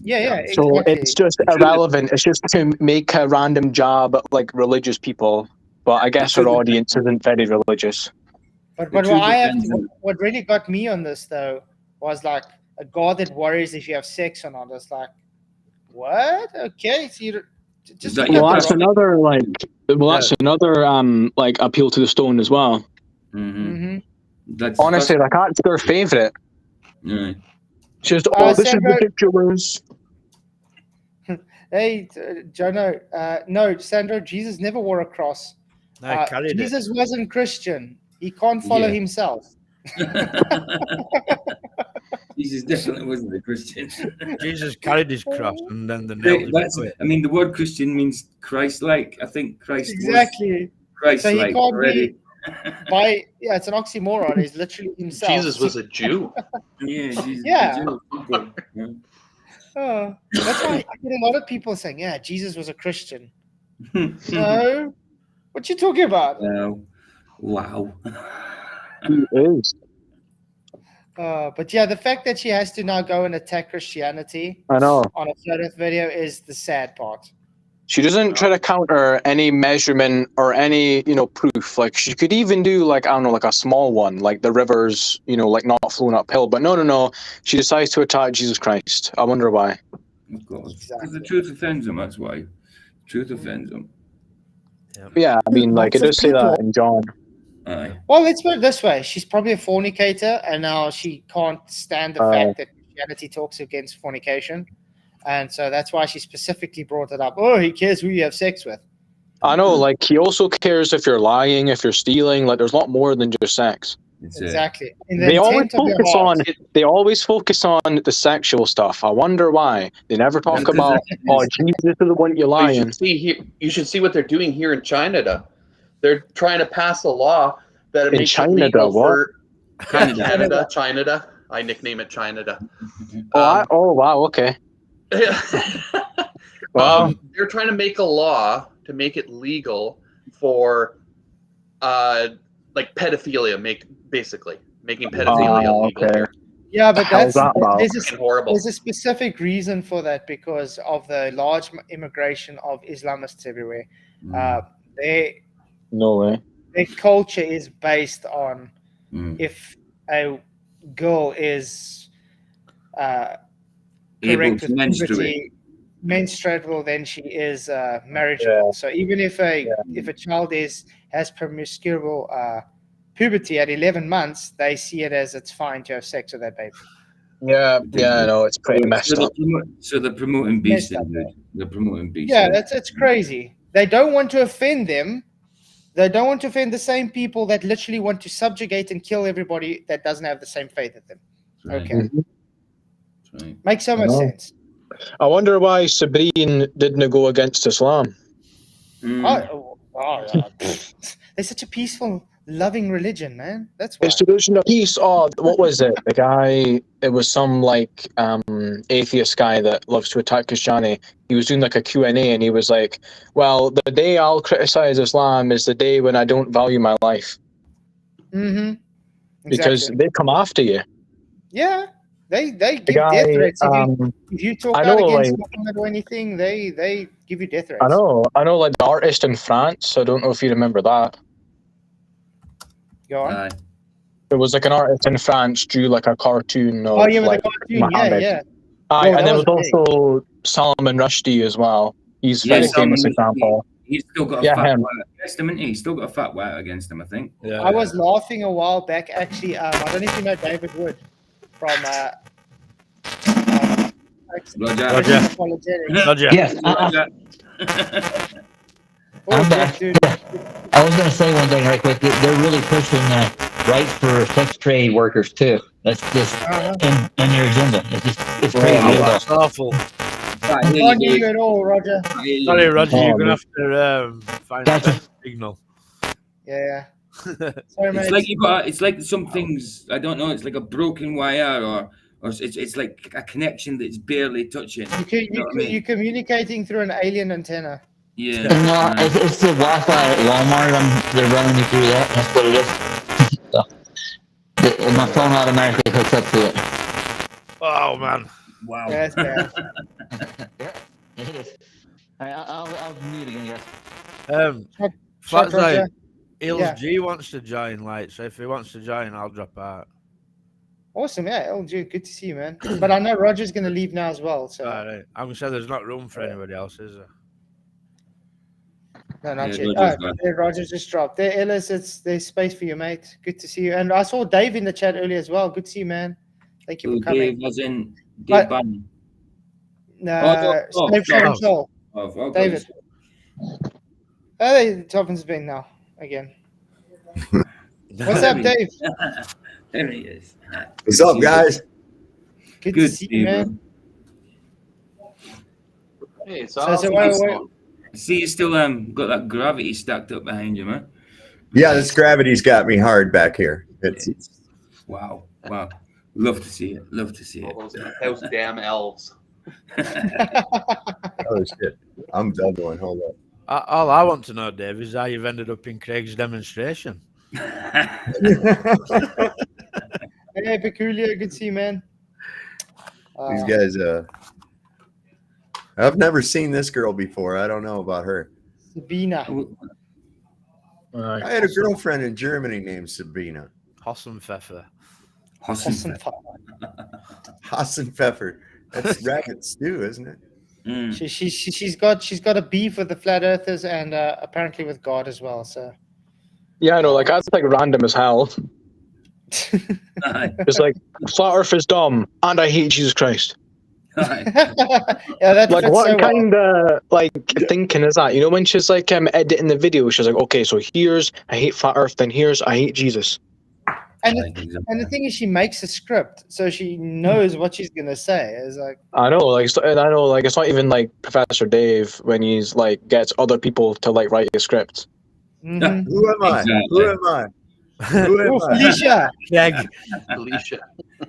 Yeah, So exactly. it's just irrelevant. It's just to make a random jab at like religious people. But I guess our audience isn't very religious. But what really got me on this though was like a God that worries if you have sex or not. It's like, what? Okay, so you just that's another like appeal to the stone as well. That's honestly like that's their favorite. Yeah. Just this is ridiculous. Hey, Jono, no, Sandro, Jesus never wore a cross. Jesus wasn't Christian. He can't follow himself. Jesus definitely wasn't a Christian. Jesus carried his cross and then the nail. I mean, the word Christian means Christ-like. I think Christ exactly. Was Christ-like. So he can't be it's an oxymoron. He's literally himself. Jesus was a Jew. Yeah, Jesus yeah. was a Jew. That's why I get a lot of people saying, "Yeah, Jesus was a Christian." No, what you talking about? Wow. He is. But yeah, the fact that she has to now go and attack Christianity I know. on a flat earth video is the sad part. She doesn't try to counter any measurement or any, proof. Like she could even do like, I don't know, like a small one, like the rivers, like not flowing uphill. But no. She decides to attack Jesus Christ. I wonder why. Of course. Because the truth offends him, that's why. Truth offends him. Yeah, I mean, like it does say that in John. Well, let's put it this way. She's probably a fornicator, and now she can't stand the fact that Christianity talks against fornication. And so that's why she specifically brought it up. Oh, he cares who you have sex with. I know, like, he also cares if you're lying, if you're stealing. Like, there's a lot more than just sex. Exactly. In the They always intent of your focus heart. on. They always focus on the sexual stuff. I wonder why. They never talk Because about. Oh, Jesus doesn't want you Well, lying. you should see what they're doing here in China. They're trying to pass a law that In makes it China, legal what? for Canada. China. I nickname it China. Oh, wow. Okay. Wow. They're trying to make a law to make it legal for, like pedophilia, making pedophilia legal here. Yeah, but How's that about? there's Horrible. a specific reason for that because of the large immigration of Islamists everywhere. No way. Their culture is based on if a girl is correct with puberty, menstruable, then she is marriageable. So even if a child has promiscuous puberty at 11 months, they see it as it's fine to have sex with that baby. Yeah, I know, it's pretty messed up. So they're promoting beasting, dude. They're promoting beasting. Yeah, it's crazy. They don't want to offend them. They don't want to offend the same people that literally want to subjugate and kill everybody that doesn't have the same faith as them. Okay. Right. Makes so much sense. I wonder why Sabine didn't go against Islam. They're such a peaceful, loving religion, man. That's why. It's tradition of peace. Oh, what was it? The guy, it was some like atheist guy that loves to attack Christianity. He was doing like a Q&A and he was like, well, the day I'll criticize Islam is the day when I don't value my life. Mm-hmm. Because they come after you. Yeah. They give death threats. If you talk out against Muhammad or anything, they give you death threats. I know, like the artist in France. I don't know if you remember that. Go on. There was like an artist in France drew like a cartoon of with like the cartoon, Muhammad. yeah. And there was also Salman Rushdie as well. He's a very famous example. He's still got a fat wire against him, isn't he? He's still got a fat wire against him, I think. Yeah, I was laughing a while back, actually. I don't know if you know David Wood from Roger. Yes. I'm back. I was going to say one thing right quick. They're really pushing rights for sex trade workers too. That's just in their agenda. It's crazy. That's awful. Can't hear you at all, Roger. Sorry, Roger. You're gonna have to find a signal. Yeah. Sorry, mate. It's like you got. It's like some things. I don't know. It's like a broken wire, or it's like a connection that's barely touching. You're communicating through an alien antenna. Yeah. No, it's the Wi-Fi at Walmart. They're running me through that. That's what it is. So, my phone automatically hooks up to it. Oh man. Wow. Yeah, that's bad. Yeah, it is. All right, I'll mute again, guys. Flatside, LG wants to join, so if he wants to join, I'll drop out. Awesome, yeah, LG, good to see you, man. But I know Roger's going to leave now as well. So right. I'm going to say there's not room for anybody else, is there? No, not yet. Roger just dropped. There, Ellis, there's space for you, mate. Good to see you. And I saw Dave in the chat earlier as well. Good to see you, man. Thank you for coming. Dave was in Dave Bunn. Dave Soul. David. Toppin's been now again. What's up, Dave? There he is. What's up, guys? Good to see you, man. Hey, it's See, you still got that gravity stacked up behind you, man. Yeah, this gravity's got me hard back here. Wow. Love to see it. Those damn elves. Oh shit! I'm done one. Hold up. All I want to know, Dave, is how you've ended up in Craig's demonstration. Hey, Peculiar, good to see you, man. These guys, I've never seen this girl before. I don't know about her. Sabine. I had a girlfriend in Germany named Sabine. Hossenfelder. Hossenfelder. That's rabbit stew, isn't it? She's got a beef with the flat earthers and apparently with God as well. So yeah, I know. Like that's like random as hell. It's like flat Earth is dumb, and I hate Jesus Christ. That Like, fits what so well. kind of like thinking is that? You know, when she's like editing the video, she's like, okay, so here's I hate flat Earth, then here's I hate Jesus. And the thing is, she makes a script, so she knows what she's gonna say. It's like, I know, like, it's not even like Professor Dave when he's like gets other people to like write a script. mhm. Who am I? Exactly. Who am I? Who am Oh, I? Felicia. Felicia.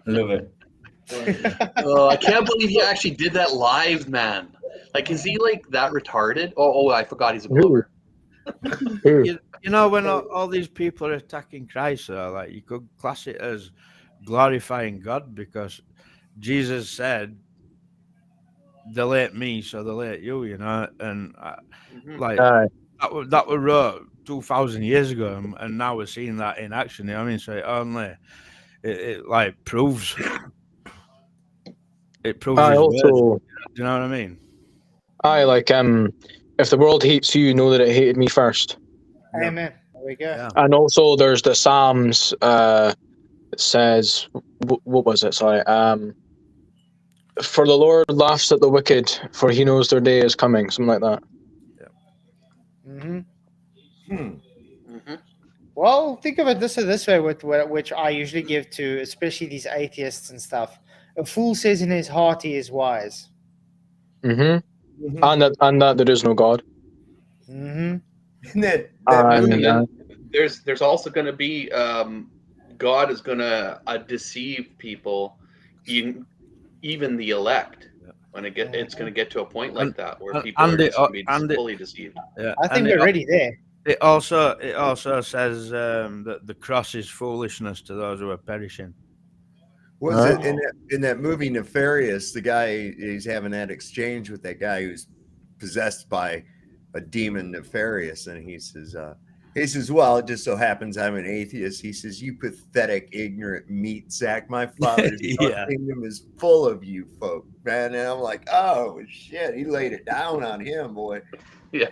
Love it. Oh, I can't believe he actually did that live, man. Like, is he like that retarded? Oh, I forgot he's a blower. You know, when all these people are attacking Christ, like, you could class it as glorifying God, because Jesus said, "They'll hate me, so they'll hate you." You know, and like that was wrote 2,000 years ago, and now we're seeing that in action. You know what I mean? So it like proves his I words. also, Do you know what I mean? like if the world hates you, know that it hated me first. Amen. There we go. Yeah. And also, there's the Psalms. It says, what was it? Sorry. For the Lord laughs at the wicked, for He knows their day is coming. Something like that. Well, think of it this way, which I usually give to, especially these atheists and stuff. A fool says in his heart he is wise. And that there is no God. Mm-hmm. that And then there's also going to be God is going to deceive people, even the elect. When it's going to get to a point like that where people are just going to be fully deceived. Yeah, I think we're already there. It also says that the cross is foolishness to those who are perishing. Was it in that movie Nefarious? The guy, he's having that exchange with that guy who's possessed by a demon Nefarious, and he says, "Well, it just so happens I'm an atheist." He says, "You pathetic, ignorant meat sack! My father's kingdom is full of you folk, man." And I'm like, "Oh shit!" He laid it down on him, boy. Yeah.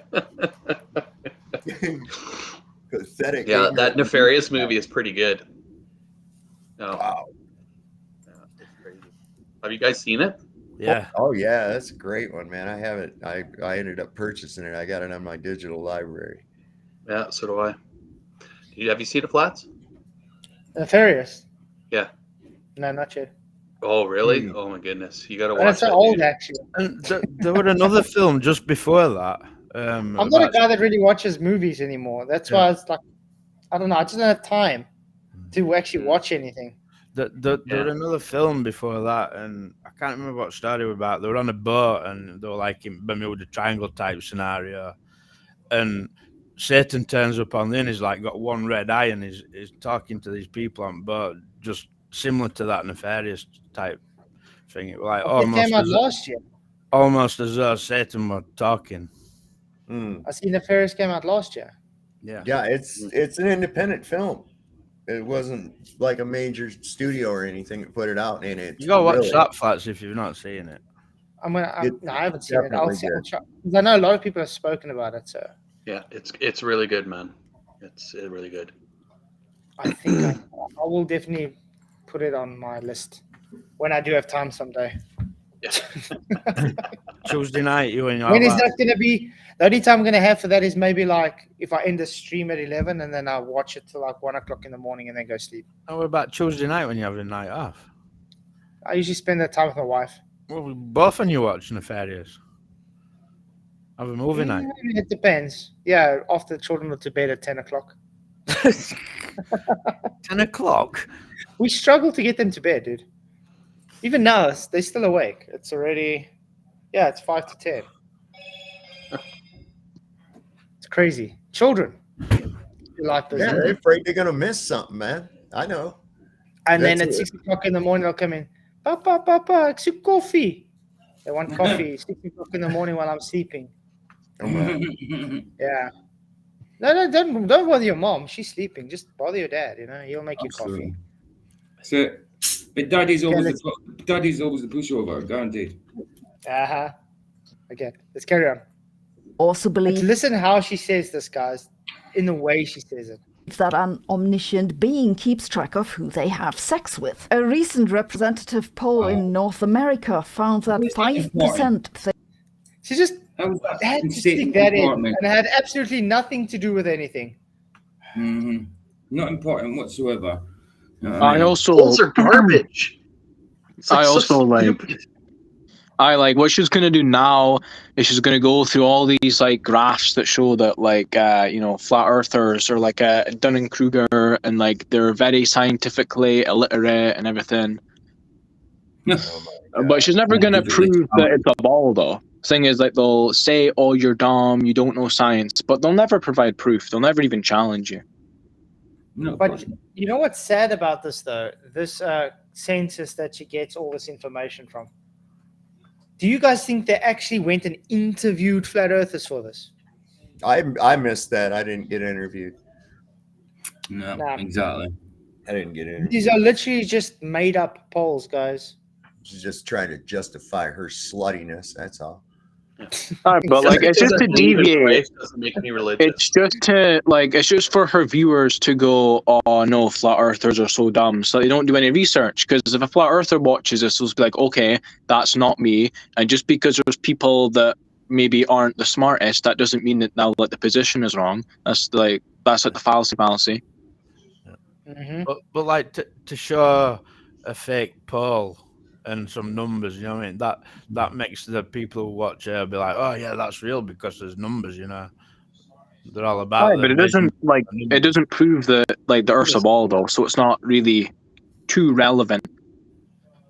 Pathetic. Yeah, that Nefarious movie is pretty good. Oh. Wow. Yeah, it's crazy. Have you guys seen it? Yeah. Oh yeah, that's a great one, man. I haven't. I ended up purchasing it. I got it on my digital library. Yeah, so do I. Have you seen the Flats? Nefarious? Yeah. No, not yet. Oh really? Oh my goodness, you got to watch That's that. old, dude. actually. And there were another film just before that. I'm not a guy that really watches movies anymore. That's why it's like, I don't know. I just don't have time to actually watch anything. There were another film before that, and I can't remember what story was about. They were on a boat, and they were like in Bermuda Triangle type scenario, and Satan turns up on the end. He's like got one red eye, and is talking to these people on boat, just similar to that Nefarious type thing. It was like It came out last year. almost as though Satan were talking. I seen Nefarious came out last year. Yeah, it's an independent film. It wasn't like a major studio or anything that put it out, and it. You gotta watch that, Flats, if you've not seen it. No, I haven't seen it. I'll try. I know a lot of people have spoken about it, so. Yeah, it's really good, man. It's really good. I think I will definitely put it on my list when I do have time someday. Yeah. Tuesday night, you and your When is that going to be? The only time I'm going to have for that is maybe like if I end the stream at 11 and then I watch it till like 1 o'clock in the morning and then go sleep. How about Tuesday night when you have a night off? I usually spend that time with my wife. Well, both of you watch Nefarious. Have a movie night. It depends. Yeah, after the children are to bed at 10 o'clock. 10 o'clock? We struggle to get them to bed, dude. Even now, they're still awake. It's already, it's 5 to 10. It's crazy. Children. Like this. Yeah, they're afraid they're going to miss something, man. I know. And then at 6 o'clock in the morning, they'll come in. Papa, it's coffee. They want coffee 6 o'clock in the morning while I'm sleeping. Yeah. No, don't bother your mom. She's sleeping. Just bother your dad. He'll make you coffee. So, but Daddy's always the pushover, guaranteed. Okay, let's carry on. Also believe. Listen how she says this, guys. In the way she says it. that an omniscient being keeps track of who they have sex with. A recent representative poll in North America found that 5% think. She just had to stick that in, and it had absolutely nothing to do with anything. Mm-hmm. Not important whatsoever. You know what I mean? also Polls are garbage. It's like I so also like stupid. I like what she's gonna do now is she's gonna go through all these like graphs that show that like you know, flat earthers are like Dunning-Kruger, and like they're very scientifically illiterate and everything. But she's never gonna prove that it's a ball though. Thing is, like, they'll say, "Oh, you're dumb, you don't know science," but they'll never provide proof. They'll never even challenge you. No, But you know what's sad about this, though? This census that she gets all this information from. Do you guys think they actually went and interviewed flat earthers for this? I missed that. I didn't get interviewed. No, Nah. exactly. I didn't get interviewed. These are literally just made up polls, guys. She's just trying to justify her sluttiness. That's all. But like, it's just to deviate. Doesn't make me religious. It's just to like, it's just for her viewers to go, "Oh no, flat earthers are so dumb," so they don't do any research. Because if a flat earther watches this, they'll be like, "Okay, that's not me." And just because there's people that maybe aren't the smartest, that doesn't mean that now like the position is wrong. That's like the fallacy. Mm-hmm. But like to show a fake poll and some numbers, you know what I mean? That makes the people who watch it be like, "Oh yeah, that's real because there's numbers," you know. They're all about. Right, but it doesn't prove that like the Earth's a ball though, so it's not really too relevant.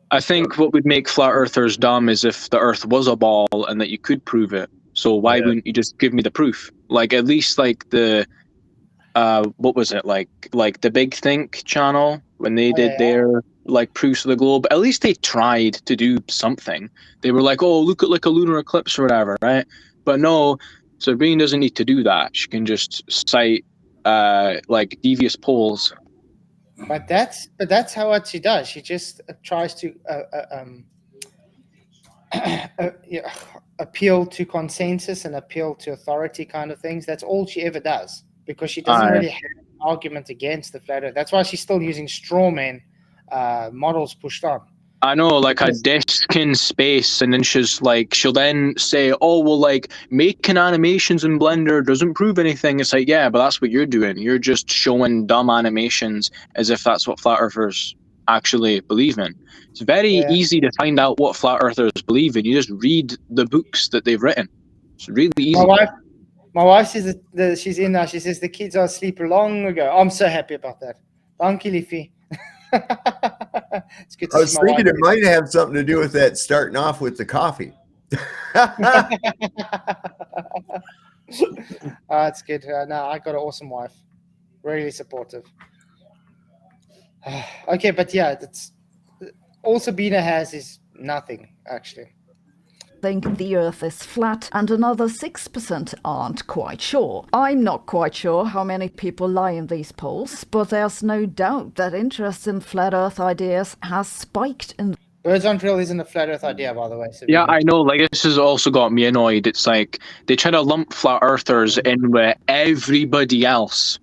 I think what would make flat earthers dumb is if the Earth was a ball and that you could prove it. So why wouldn't you just give me the proof? Like at least like the what was it like the Big Think channel when they did their like proofs of the globe, at least they tried to do something. They were like, "Oh, look at like a lunar eclipse or whatever," right? But no, Sabine doesn't need to do that. She can just cite like devious polls. But that's how what she does. She just tries to appeal to consensus and appeal to authority kind of things. That's all she ever does, because she doesn't really have an argument against the flat earth. That's why she's still using straw man models pushed on. I know, like a disk in space, and then she'll then say, "Oh, well, like making animations in Blender doesn't prove anything." It's like, yeah, but that's what you're doing. You're just showing dumb animations as if that's what flat earthers actually believe in. It's very easy to find out what flat earthers believe in. You just read the books that they've written. It's really easy. My wife says that she's in now. She says the kids are asleep long ago. I'm so happy about that. Thank you, Liffy. It's good to I was see my thinking wife. it might have something to do with that starting off with the coffee. It's good. No, I got an awesome wife. Really supportive. Okay, but yeah, that's all Sabina has is nothing, actually. Think the Earth is flat, and another 6% aren't quite sure. I'm not quite sure how many people lie in these polls, but there's no doubt that interest in flat Earth ideas has spiked in. Birds on Drill isn't a flat Earth idea, by the way. Sabina. Yeah, I know. Like, this has also got me annoyed. It's like they try to lump flat earthers in with everybody else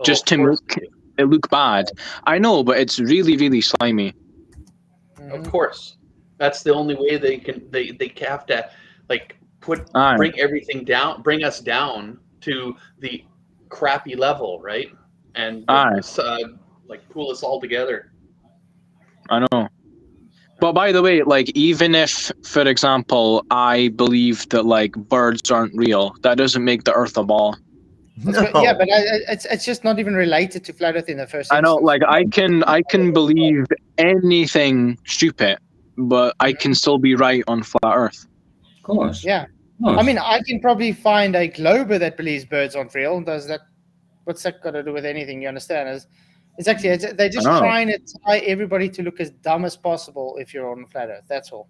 just to make it look bad. I know, but it's really, really slimy. Of course. That's the only way they have to like bring everything down, bring us down to the crappy level, right? And like pull us all together. I know. But by the way, like, even if, for example, I believe that like birds aren't real, that doesn't make the Earth a ball. Yeah, but it's just not even related to flat Earth in the first instance. I know, like I can believe anything stupid, but I can still be right on flat Earth. Of course. Yeah. I mean, I can probably find a glober that believes birds aren't real. Does that? What's that got to do with anything? You understand? It's actually they're just trying to tie everybody to look as dumb as possible if you're on flat Earth. That's all.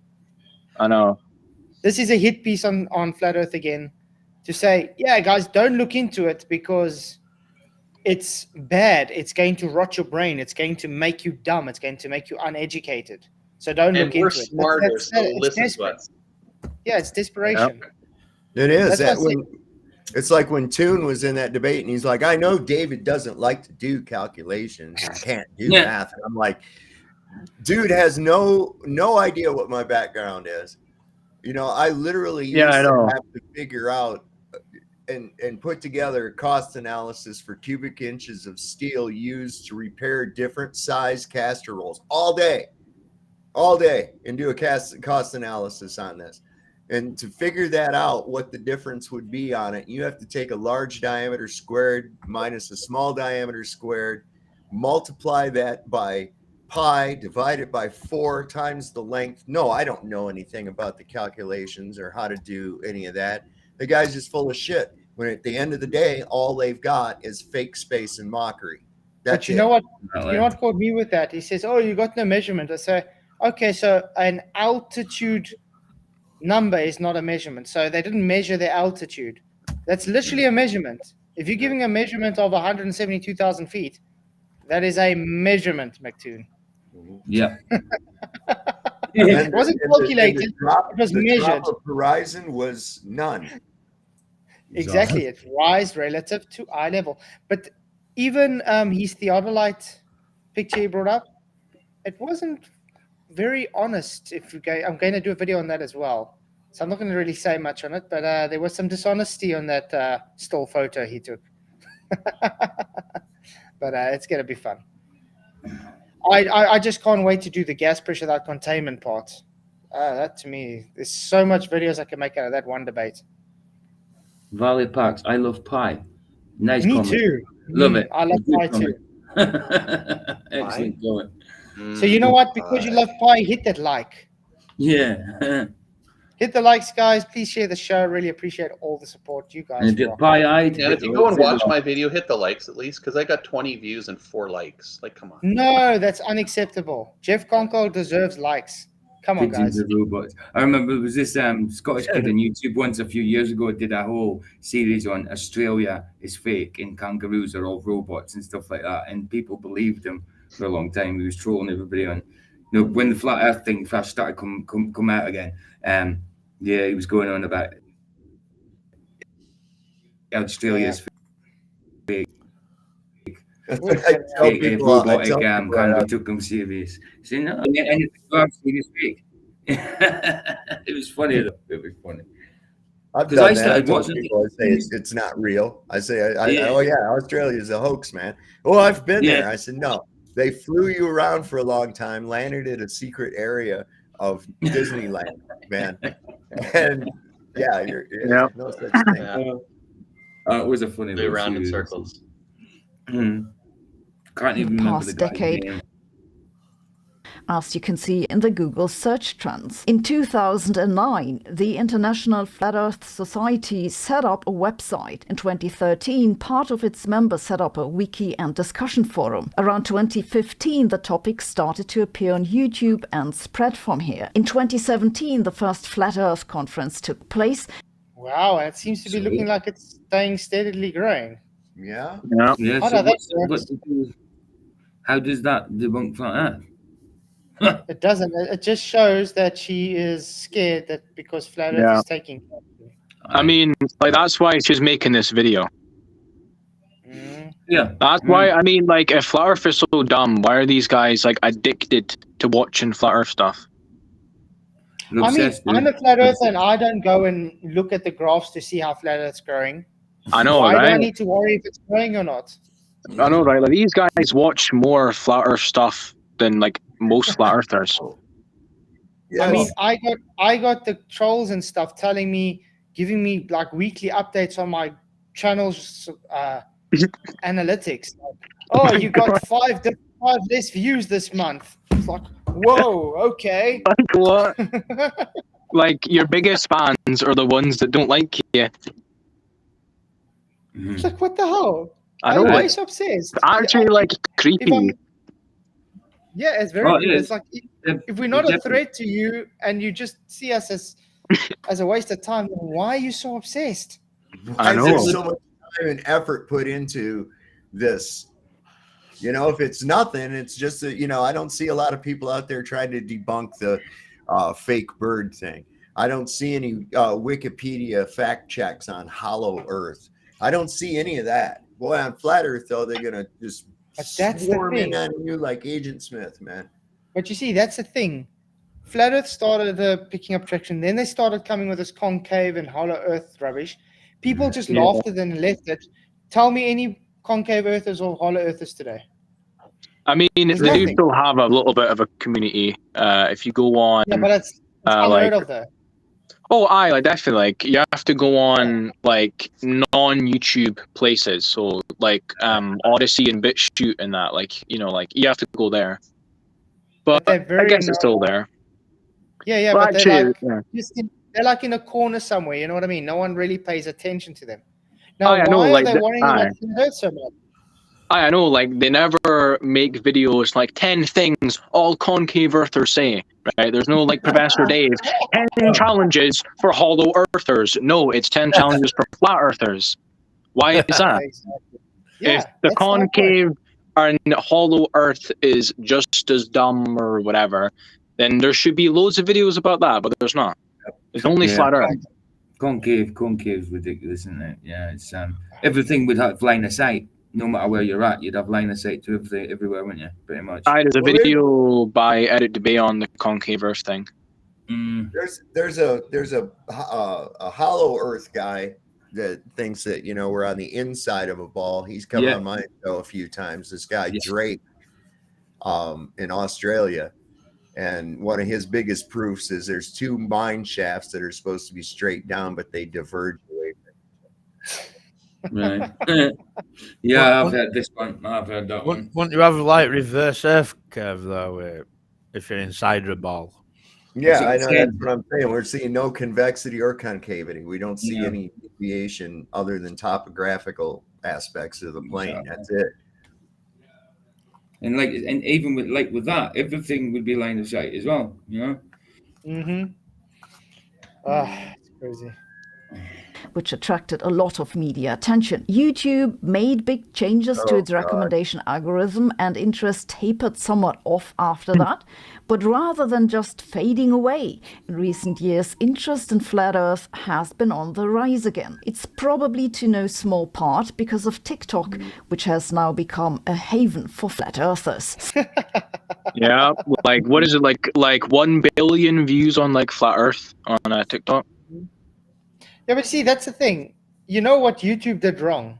I know. This is a hit piece on flat Earth again, to say, yeah, guys, don't look into it because it's bad. It's going to rot your brain. It's going to make you dumb. It's going to make you uneducated. So don't look into it. Smarter, so listen to us. Yeah, it's desperation. It is. It's like when Toon was in that debate and he's like, I know David doesn't like to do calculations and can't do math. And I'm like, dude has no idea what my background is. You know, I literally used to have to figure out and put together a cost analysis for cubic inches of steel used to repair different size caster rolls all day, and do a cost analysis on this. And to figure that out, what the difference would be on it, you have to take a large diameter squared minus a small diameter squared, multiply that by pi, divide it by 4 times the length. No, I don't know anything about the calculations or how to do any of that. The guy's just full of shit. When at the end of the day, all they've got is fake space and mockery. But you know what? You know what caught me with that? He says, "Oh, you got no measurement." I say, "Okay, so an altitude number is not a measurement. So they didn't measure the altitude. That's literally a measurement. If you're giving a measurement of 172,000 feet, that is a measurement, McToon." Yeah. It wasn't calculated. It was measured. The drop of horizon was none. Exactly. It rise relative to eye level. But even his theodolite picture he brought up, it wasn't very honest. I'm going to do a video on that as well. So I'm not going to really say much on it, but there was some dishonesty on that still photo he took. But it's going to be fun. I just can't wait to do the gas pressure, that containment part. That to me, there's so much videos I can make out of that one debate. Valley Parks, I love pie. Nice Me comment. too. Love it. I love pie too. Excellent comment. So you know what? Because you love pie, hit that like. Yeah. Hit the likes, guys. Please share the show. Really appreciate all the support you guys. And get pie-eyed. And if you go and watch my video, hit the likes at least, because I got 20 views and 4 likes. Like, come on. No, that's unacceptable. Jeff Conkle deserves likes. Come on, guys. Robots. I remember there was this Scottish kid on YouTube once a few years ago did a whole series on Australia is fake and kangaroos are all robots and stuff like that, and people believed him for a long time. He was trolling everybody on, you know, when the flat Earth thing first started come out again. Yeah, he was going on about Australia's fake. Robotic kangaroo took him serious. See, no, and it's fake. It was funny though. It was funny. I've done that. I told people, I say it's not real. I say, oh yeah, Australia is a hoax, man. Oh, I've been there. I said, no, they flew you around for a long time, landed at a secret area of Disneyland, man. And yeah, no such thing. It was a funny. They around in circles. Can't even remember the guy's decade. name. As you can see in the Google search trends. In 2009, the International Flat Earth Society set up a website. In 2013, part of its members set up a wiki and discussion forum. Around 2015, the topic started to appear on YouTube and spread from here. In 2017, the first Flat Earth conference took place. Wow, it seems to be looking like it's staying steadily growing. Yeah. Yeah. How does that debunk flat Earth? It doesn't. It just shows that she is scared that because Flat Earth is taking. I mean, like that's why she's making this video. Yeah. That's why. I mean, like, if Flat Earth is so dumb, why are these guys like addicted to watching Flat Earth stuff? I mean, I'm a Flat Earther and I don't go and look at the graphs to see how Flat Earth's growing. I know, Why right? do I need to worry if it's growing or not? I know, right? Like these guys watch more Flat Earth stuff than like most Flat Earthers. I mean, I got the trolls and stuff telling me, giving me like weekly updates on my channel's analytics. Like, oh, you got five less views this month. It's like, whoa, okay. Like what? Like your biggest fans are the ones that don't like you. It's like, what the hell? I know. Why are you so obsessed? It's actually like creepy. Yeah, it's very good. It's like if we're not a threat to you and you just see us as a waste of time, then why are you so obsessed? I know. There's so much time and effort put into this. You know, if it's nothing, it's just that, you know, I don't see a lot of people out there trying to debunk the fake bird thing. I don't see any Wikipedia fact checks on hollow Earth. I don't see any of that. Boy, on flat Earth though, they're gonna just that's the swarm in thing. on you like Agent Smith, man. But you see, that's the thing. Flat Earth started picking up traction. Then they started coming with this concave and hollow Earth rubbish. People just laughed at it and left it. Tell me any concave Earthers or hollow Earthers today. I mean, There's they do nothing. still have a little bit of a community. If you go on, Yeah, but it's unheard of though. Oh, like definitely. Like you have to go on like non-YouTube places, so like Odyssey and BitChute and that. Like like you have to go there. But they're very I guess it's still there. Yeah, Well, but actually, they're like in a corner somewhere. You know what I mean? No one really pays attention to them. Now, I know, why are like they worrying about Flat Earth so much? I know, like they never make videos like 10 things all concave earthers say, right? There's no like Professor Dave 10 challenges for hollow earthers. No, it's 10 challenges for flat earthers. Why is that? Exactly. Yeah, If the concave and hollow earth is just as dumb or whatever, then there should be loads of videos about that, but there's not. There's only flat earth. Concave's ridiculous, isn't it? Yeah, it's everything would have line of sight. No matter where you're at, you'd have line of sight to everything everywhere, wouldn't you? Pretty much. There's a video by Eric Dubay on the concave Earth thing. There's a hollow Earth guy that thinks that we're on the inside of a ball. He's come on my show a few times. This guy Drake, in Australia, and one of his biggest proofs is there's two mine shafts that are supposed to be straight down, but they diverge away. Right. Yeah, I've heard this one. I've heard that one. Wouldn't you have like reverse Earth curve though, if you're inside a ball? Yeah, I know. That's what I'm saying. We're seeing no convexity or concavity. We don't see any deviation other than topographical aspects of the plane. That's it. And even with that, everything would be line of sight as well. Mm-hmm. It's crazy. Which attracted a lot of media attention. YouTube made big changes to its recommendation algorithm, and interest tapered somewhat off after that. But rather than just fading away, in recent years, interest in Flat Earth has been on the rise again. It's probably to no small part because of TikTok, which has now become a haven for Flat Earthers. Yeah, like what is it, like 1 billion views on like Flat Earth on TikTok? Yeah, but see, that's the thing. You know what YouTube did wrong?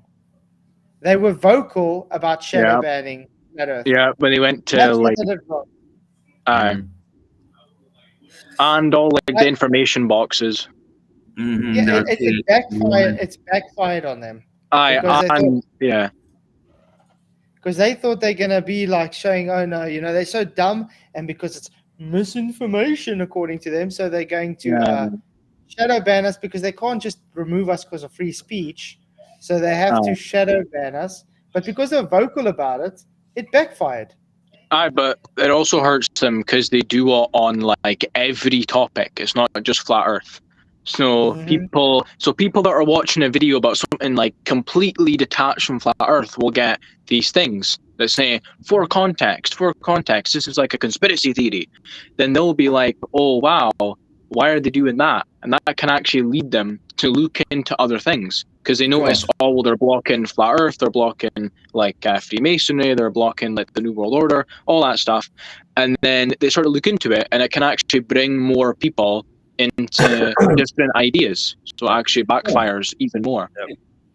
They were vocal about shadow banning Flat Earth. Yeah, when they went to That's what they did wrong. And all like the information boxes. Yeah, it backfired. It's backfired on them. Because they thought they're gonna be like showing, oh no, they're so dumb, and because it's misinformation according to them, so they're going to shadow ban us because they can't just remove us because of free speech, so they have to shadow ban us. But because they're vocal about it, it backfired. But it also hurts them because they do it on like every topic. It's not just flat Earth. So people that are watching a video about something like completely detached from flat Earth will get these things that say for context, this is like a conspiracy theory. Then they'll be like, oh wow, why are they doing that? And that can actually lead them to look into other things because they notice, they're blocking flat Earth, they're blocking like Freemasonry, they're blocking like the New World Order, all that stuff. And then they sort of look into it, and it can actually bring more people into different ideas. So it actually backfires even more.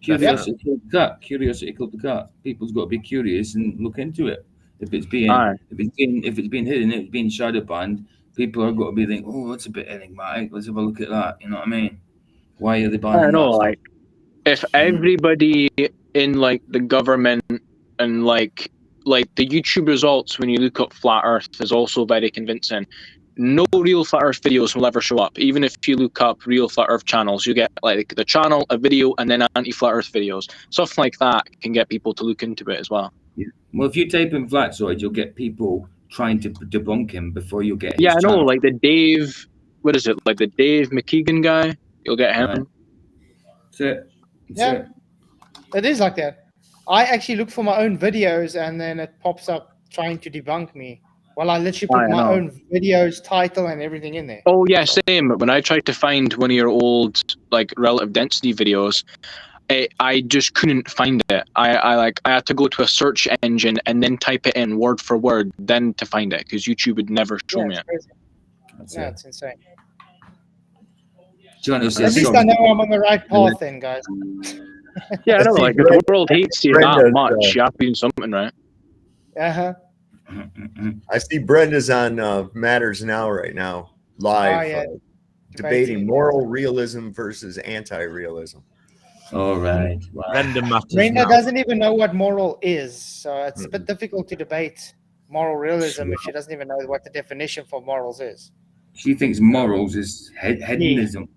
Curiosity killed the cat. Curiosity killed the cat. People's got to be curious and look into it. If it's being hidden, if it's being shadow banned, people are got to be thinking, oh, that's a bit enigmatic. Let's have a look at that. You know what I mean? Why are they banning? I know, like if everybody in like the government and like the YouTube results when you look up flat Earth is also very convincing. No real flat Earth videos will ever show up. Even if you look up real flat Earth channels, you get like the channel, a video, and then anti-flat Earth videos. Stuff like that can get people to look into it as well. Yeah. Well, if you type in Flatzoid, you'll get people trying to debunk him before you get his I know, channel. like the Dave, what is it, like the Dave McKeegan guy? You'll get him. Right. That's it. It is like that. I actually look for my own videos, and then it pops up trying to debunk me. Well, I literally put I my know. own videos, title, and everything in there. Oh yeah, same. But when I tried to find one of your old like relative density videos, I just couldn't find it. I had to go to a search engine and then type it in word for word, then to find it, because YouTube would never show Yeah, me it's it. crazy. That's No, it. it's insane. Johnny At says, least I know I'm on the right path then, guys. Yeah, I know. See, Like if the world hates you that Brenda's, much, you have to be doing something right. Uh-huh. I see Brenda's on Matters Now right now, live, Oh, yeah. debating moral realism versus anti-realism. All right. Wow. Brenda matters Brenda now. doesn't even know what moral is, so it's a bit difficult to debate moral realism if she doesn't even know what the definition for morals is. She thinks morals is hedonism.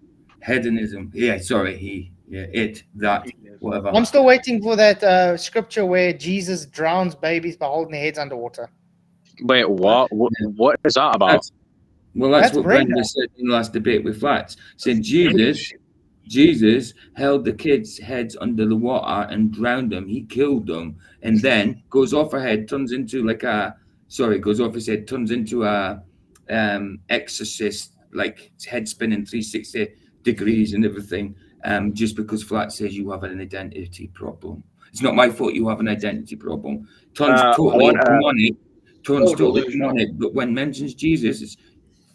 Hedonism. Yeah, sorry, that, whatever. I'm still waiting for that scripture where Jesus drowns babies by holding their heads underwater. Wait, what? What is that about? That's That's what Brenda. Brenda said in the last debate with Flats. Said Jesus held the kids' heads under the water and drowned them. He killed them, and then goes off her head, turns into goes off his head, turns into a exorcist, like head spinning 360 degrees and everything. Just because Flat says you have an identity problem. It's not my fault you have an identity problem. Turns totally demonic. Turns totally demonic. But when mentions Jesus, it's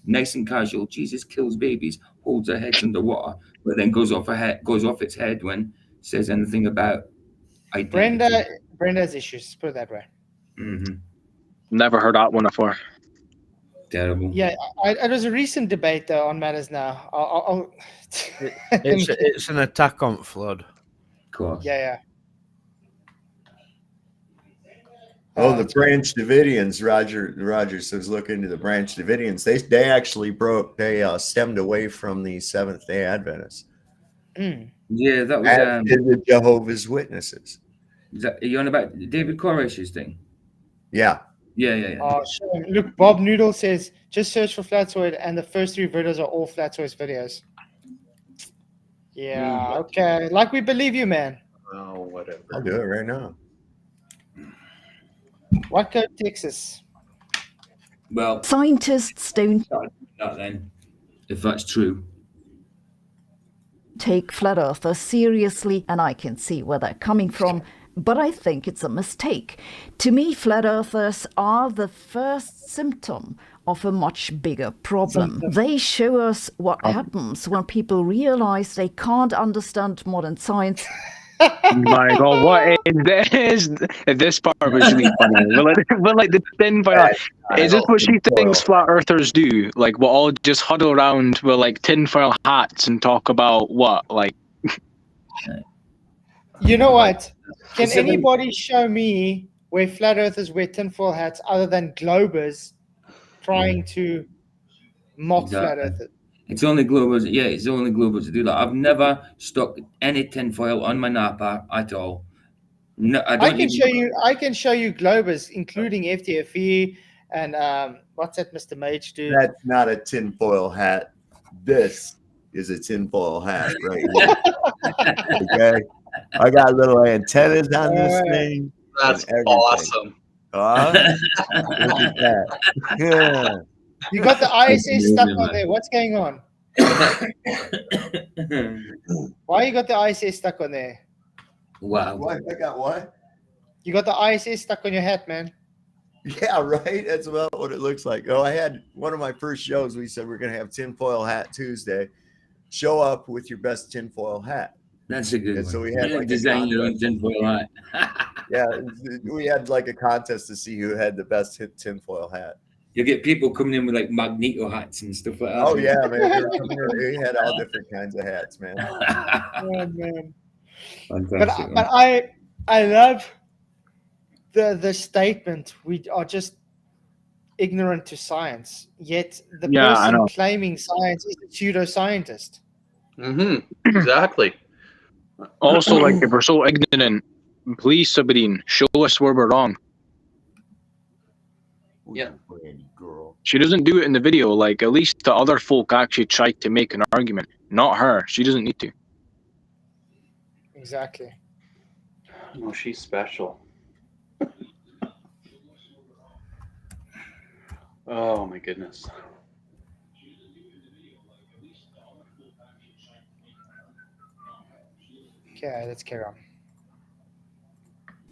nice and casual. Jesus kills babies, holds their heads underwater, but then goes off its head when says anything about identity. Brenda's issues, put it that way. Mm-hmm. Never heard that one before. Terrible. Yeah, it was a recent debate though on Matters Now. It's an attack on Flood. Of course. Yeah. Oh, the Branch Davidians. Roger says, look into the Branch Davidians. They actually stemmed away from the Seventh-day Adventists. Yeah, that was as did the Jehovah's Witnesses. Are you on about David Koresh's thing? Yeah. Yeah. Oh, sure. Look, Bob Noodle says just search for Flatsoid, and the first 3 videos are all Flatsoid's videos. Yeah, okay. Like we believe you, man. Oh, whatever. I'll do it right now. What code, Texas? Well, scientists don't that then, if that's true. take flat earthers seriously, and I can see where they're coming from, but I think it's a mistake. To me, flat earthers are the first symptom of a much bigger problem. They show us what happens when people realize they can't understand modern science. My God, what is this part was really funny. But like the tinfoil, is this what she thinks flat earthers do? Like we'll all just huddle around with like tinfoil hats and talk about what? Like You know what? Can anybody show me where flat earthers wear tinfoil hats other than globers trying to mock flat earthers? It's only globers. Yeah, it's only globers to do that. I've never stuck any tinfoil on my Napa at all. No, I can show you globers, including FTFE and what's that, Mr. Mage do? That's not a tinfoil hat. This is a tinfoil hat right here. Okay, I got little antennas on this thing. That's awesome. Look at that. Yeah. You got the ISS stuck on there. What's going on? Why you got the ISS stuck on there? Wow. What? I got what? You got the ISS stuck on your hat, man. Yeah, right. That's about what it looks like. Oh, I had one of my first shows. We said we're going to have tinfoil hat Tuesday. Show up with your best tinfoil hat. That's a good one. So we had like design your own tinfoil hat. Yeah, we had like a contest to see who had the best tinfoil hat. You get people coming in with like Magneto hats and stuff like that. Oh yeah, man. They had all different kinds of hats, man. Oh man. Fantastic. But I love the statement, we are just ignorant to science, yet the person claiming science is a pseudoscientist. Exactly. Also, like if we're so ignorant, please, Sabine, show us where we're wrong. Yeah. She doesn't do it in the video. Like at least the other folk actually tried to make an argument. Not her. She doesn't need to. Exactly. Oh, she's special. Oh my goodness. Okay, let's carry on.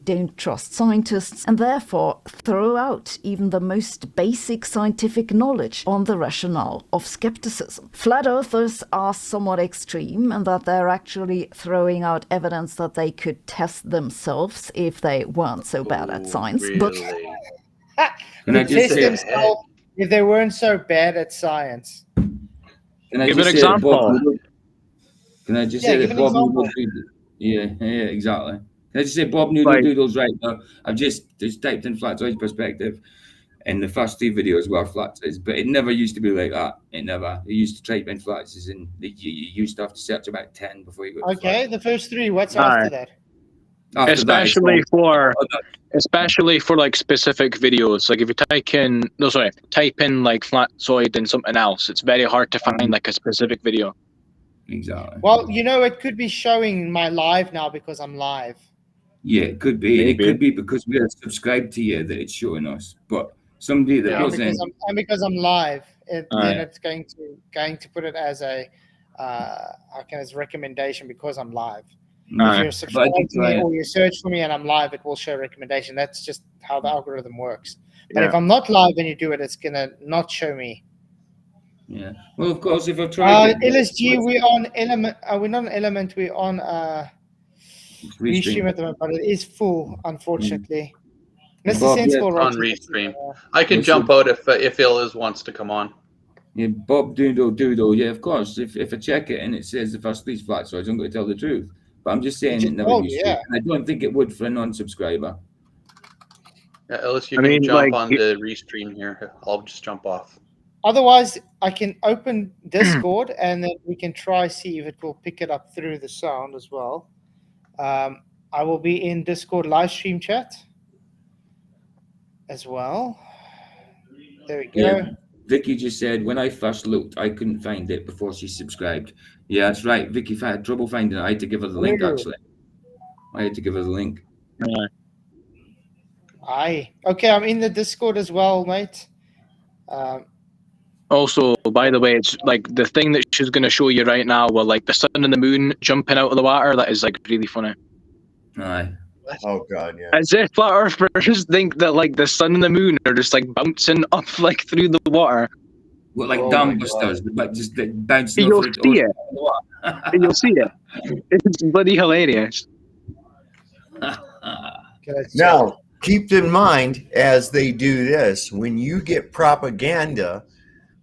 Don't trust scientists and therefore throw out even the most basic scientific knowledge on the rationale of skepticism. Flat earthers are somewhat extreme in that they're actually throwing out evidence that they could test themselves if they weren't so bad at science. Really? Can I just Test say, themselves if they weren't so bad at science. can I Give just an say that Bob example. Noodle, can I just Yeah, say give that an Bob example. Noodle Doodle, yeah, exactly. Can I just say Bob Noodle Like- Doodle's right though? I've just typed in Flatzoid's perspective, and the first 3 videos were Flatzoids, but it never used to be like that. It never. You used to type in Flatzoids, and you used to have to search about 10 before you got to Okay, Flatzoids. the first 3. What's Aye. after that? After that, it's especially for like specific videos. Like if you type in like Flatzoid and something else, it's very hard to find like a specific video. Exactly. Well, you know, it could be showing my live now because I'm live. Yeah, it could be. And it Maybe. could be because we are subscribed to you that it's showing us. But somebody that Yeah. wasn't. Because I'm live, then Aye. it's going to put it as a as recommendation because I'm live. Aye. If you're But I subscribed did to me try it. or you search for me and I'm live, it will show recommendation. That's just how the algorithm works. But Yeah. if I'm not live and you do it, it's gonna not show me. Yeah. Well, of course, if I tried it. LSG, we're on Element. We're not on Element. We're on Restream. Restream at the moment, but it is full, unfortunately. Mr. Bob, yeah, Sensible On writes Restream. I can Yes, jump sir. out if Illiz wants to come on. Yeah, Bob Doodle. Yeah, of course. If I check it and it says the first 3's Flatzoids, I'm going to tell the truth. But I'm just saying just it never told used you, to. yeah. And I don't think it would for a non-subscriber. Yeah, Illiz, you I can mean, jump like, on the Restream here. I'll just jump off. Otherwise, I can open Discord and then we can try see if it will pick it up through the sound as well. I will be in Discord live stream chat as well. There we go. Yeah, Vicky just said, when I first looked, I couldn't find it before she subscribed. Yeah, that's right. Vicky had trouble finding it. I had to give her the link, Ooh. actually. I had to give her the link. Aye. Okay, I'm in the Discord as well, mate. Also, by the way, it's like the thing that she's going to show you right now, where like the sun and the moon jumping out of the water. That is like really funny. Aye. Oh God, yeah. As if flat earthers think that like the sun and the moon are just like bouncing up like through the water. What, like Oh dam my busters, but just like, bouncing You'll off the see it. You'll see it. It's bloody hilarious. Now, keep in mind as they do this, when you get propaganda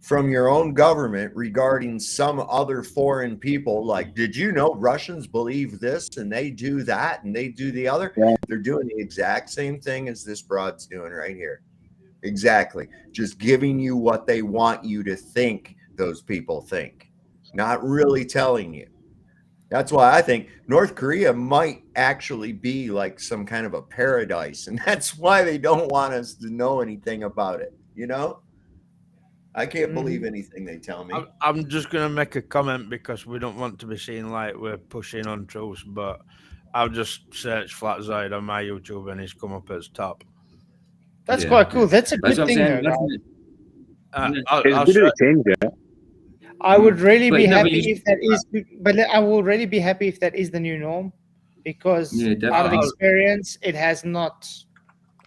from your own government regarding some other foreign people, like, did you know Russians believe this and they do that and they do the other? Yeah. They're doing the exact same thing as this broad's doing right here. Exactly. Just giving you what they want you to think those people think, not really telling you. That's why I think North Korea might actually be like some kind of a paradise. And that's why they don't want us to know anything about it. You know, I can't believe anything they tell me. I'm just going to make a comment because we don't want to be seen like we're pushing on truths, but I've just searched Flatzoid on my YouTube and he's come up as top. That's quite cool. That's a good thing, though, guys. I'll show, I would really But be it never happy used if that is, but I will really be happy if that is the new norm, because Yeah, out of definitely. experience, it has not.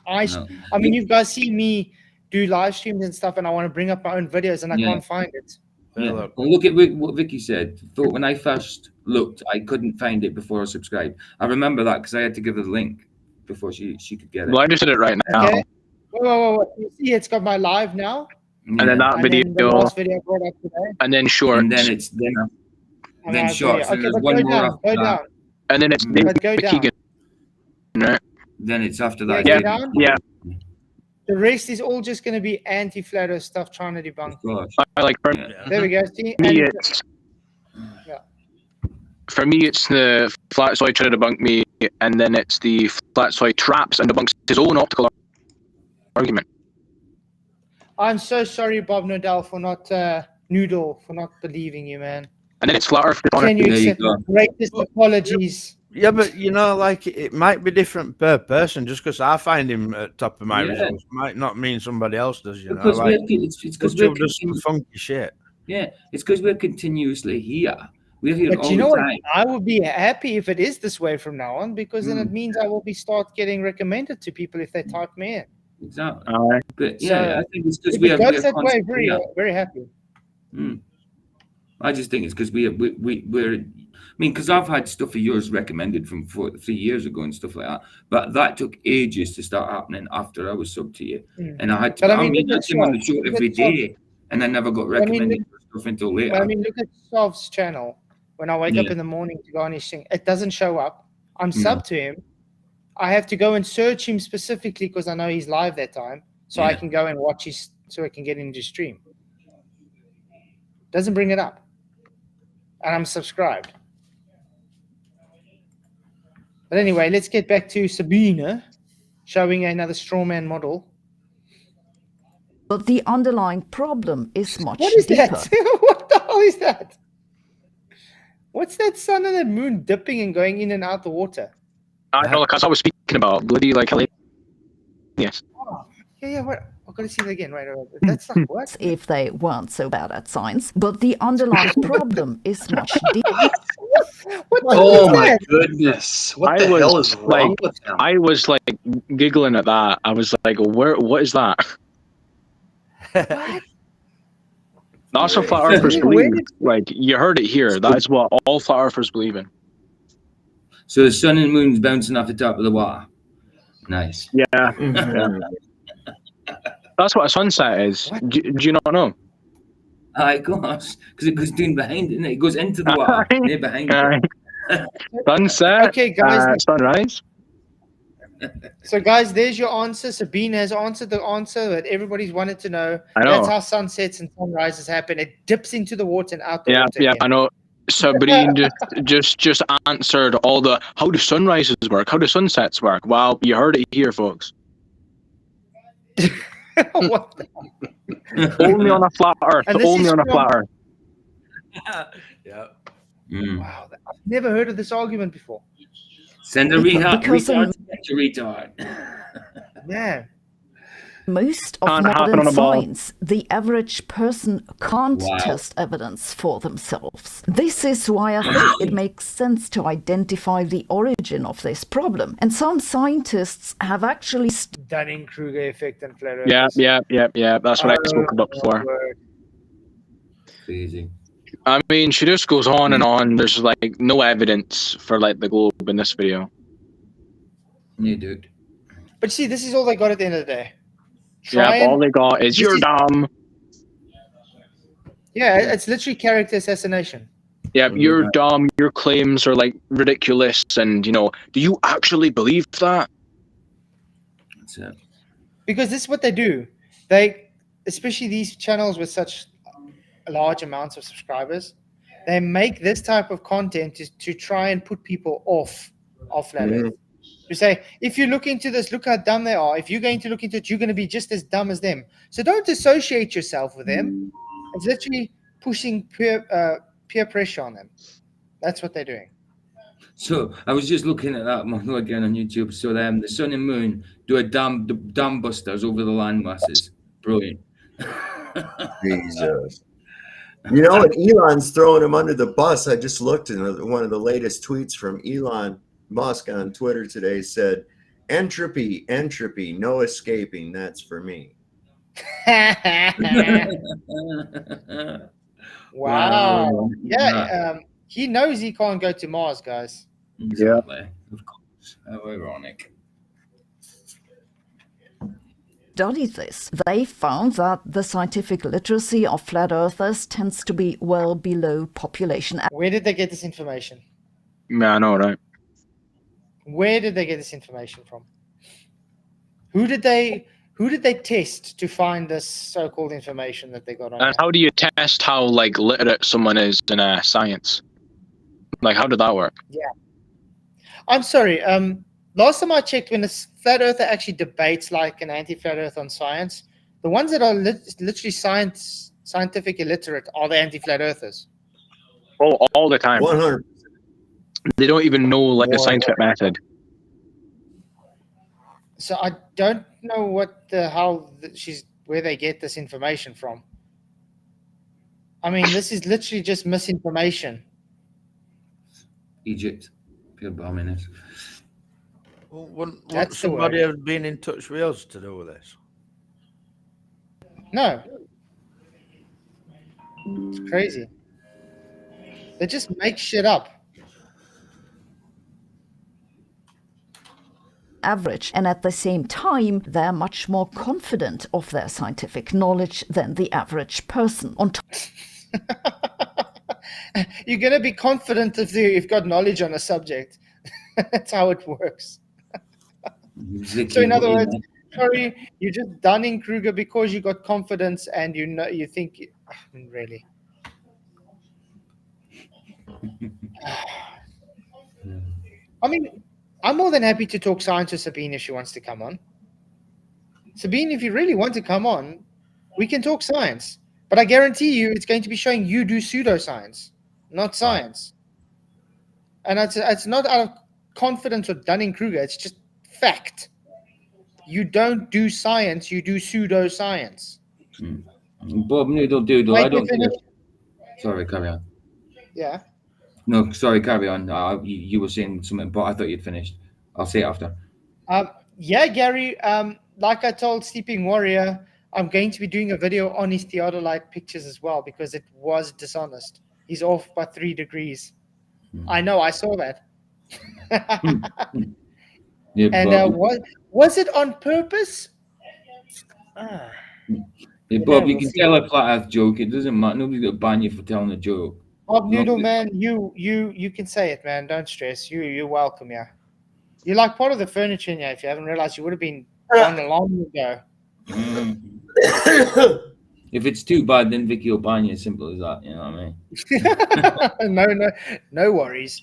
No. I mean, you guys see me do live streams and stuff, and I want to bring up my own videos, and I Yeah. can't find it. Yeah. Well, look at what Vicky said. Thought when I first looked, I couldn't find it before I subscribed. I remember that because I had to give her the link before she could get it. Well, I just did it right now. Okay. Whoa. You see, it's got my live now. Yeah. And then that And video, then the last video I brought up today. and then shorts, And then it's And then my shorts. video. And Okay, there's but one go more down. after Go that. down. and then it's But go down. Keegan, right? Then it's after Yeah, that. go it's down. Yeah, The rest is all just going to be anti-flat earth stuff trying to debunk. Of course. I like for There we go. See, me, and it's yeah. for me, it's the Flatzoid trying to debunk me, and then it's the Flatzoid traps and debunks his own optical argument. I'm so sorry, Bob Nodal, for not Noodle for not believing you, man. And then it's flat Earth. Can you There you accept go. my greatest apologies? Yeah, but like it might be different per person. Just because I find him at top of my Yeah. results might not mean somebody else does. Because Like it's because we're YouTube does some funky shit. Yeah, it's because we're continuously here. We're here But all you know the what? time. I would be happy if it is this way from now on, because then it means I will be start getting recommended to people if they type me in. Exactly. But yeah, So I think it's because if we're it goes that way, constantly here. very happy. I just think it's because we're. I mean, because I've had stuff of yours recommended from 3 years ago and stuff like that, but that took ages to start happening after I was subbed to you, and I had to. But I mean, I came on the show look at every Sov. day, and I never got recommended for stuff until later. I mean, look at Sov's channel. When I wake up in the morning to go on his thing, it doesn't show up. I'm subbed to him. I have to go and search him specifically because I know he's live that time, so I can go and watch his, so I can get into stream. Doesn't bring it up, and I'm subscribed. But anyway, let's get back to Sabine showing another strawman model. But the underlying problem is much What is deeper. that? What the hell is that? What's that sun and that moon dipping and going in and out the water? I know, because I was speaking about bloody like yes. Oh, yeah. What? I've got to see it again. Right. That's not what. If they weren't so bad at science, but the underlying problem is much deeper. Oh my goodness! What the hell is wrong with him? I was like giggling at that. I was like, What is that?" What? That's what flat earthers believe. Like, you heard it here. That is what all flat earthers believe in. So the sun and moon's bouncing off the top of the water. Nice. Yeah. That's what a sunset is. Do you not know? Of course, because it goes down behind it, and it goes into the water. Behind it. Sunset. Okay, guys. Sunrise. So, guys, there's your answer. Sabine has answered the answer that everybody's wanted to know. I know. That's how sunsets and sunrises happen. It dips into the water and out the water. Yeah, again. I know. Sabine just answered all the how do sunrises work, how do sunsets work. Well, you heard it here, folks. What the? Only on a flat Earth. Only on a flat Earth. Yeah. Wow, I've never heard of this argument before. Send a retard to retard. Yeah. Most of modern science, the average person can't test evidence for themselves. This is why I think it makes sense to identify the origin of this problem. And some scientists have actually Dunning-Kruger effect and flat earthers. Yeah. That's what I spoke about before. Crazy. I mean, she just goes on and on. There's like no evidence for like the globe in this video. Yeah, dude. But see, this is all they got at the end of the day. All they got is you're dumb. Yeah, it's literally character assassination. Yeah, you're dumb. Your claims are like ridiculous, and do you actually believe that? That's it. Because this is what they do. They, especially these channels with such large amounts of subscribers, they make this type of content to try and put people off flat earth. To say, if you look into this, look how dumb they are. If you're going to look into it, you're going to be just as dumb as them. So don't associate yourself with them. It's literally pushing peer pressure on them. That's what they're doing. So I was just looking at that model again on YouTube. So the sun and moon do a dam busters over the land masses. Brilliant. Jesus. And Elon's throwing him under the bus. I just looked in one of the latest tweets from Elon Musk on Twitter today said, entropy, no escaping. That's for me. Wow. Yeah. He knows he can't go to Mars, guys. Exactly. Of course. How ironic. Studied this. They found that the scientific literacy of flat earthers tends to be well below population. Where did they get this information? Yeah, I know, right? Where did they get this information from? Who did they test to find this so-called information that they got on? And how do you test how like literate someone is in science? Like, how did that work? Yeah, I'm sorry. Last time I checked, when a flat earther actually debates like an anti-flat earth on science, the ones that are literally scientific illiterate are the anti-flat earthers. Oh, all the time. 100. They don't even know like the scientific method. So I don't know where they get this information from. I mean, this is literally just misinformation. Egypt, pure balminess. Well, wouldn't That's the somebody word. have been in touch with us to do this? No. It's crazy. They just make shit up. Average, and at the same time they're much more confident of their scientific knowledge than the average person. On top You're going to be confident if you've got knowledge on a subject. That's how it works. So in other words, sorry, you're just Dunning-Kruger because you got confidence and you think, I mean, really. I mean, I'm more than happy to talk science with Sabine if she wants to come on. Sabine, if you really want to come on, we can talk science. But I guarantee you it's going to be showing you do pseudoscience, not science. And it's not out of confidence or Dunning-Kruger. It's just fact. You don't do science. You do pseudoscience. Bob Noodle Doodle, I don't care. Sorry, carry on. Yeah. No, sorry, carry on. You were saying something, but I thought you'd finished. I'll say it after. Yeah, Gary, like I told Sleeping Warrior, I'm going to be doing a video on his theodolite pictures as well because it was dishonest. He's off by 3 degrees. I know, I saw that. Yeah, And Bob, was it on purpose? yeah, Bob, you can tell a flat earth joke. It doesn't matter. Nobody's going to ban you for telling a joke. Bob Noodle, man, you can say it, man. Don't stress. You're welcome, yeah. You're like part of the furniture, yeah. If you haven't realized, you would have been on a long ago. If it's too bad, then Vicky will ban you. As simple as that. You know what I mean? No worries.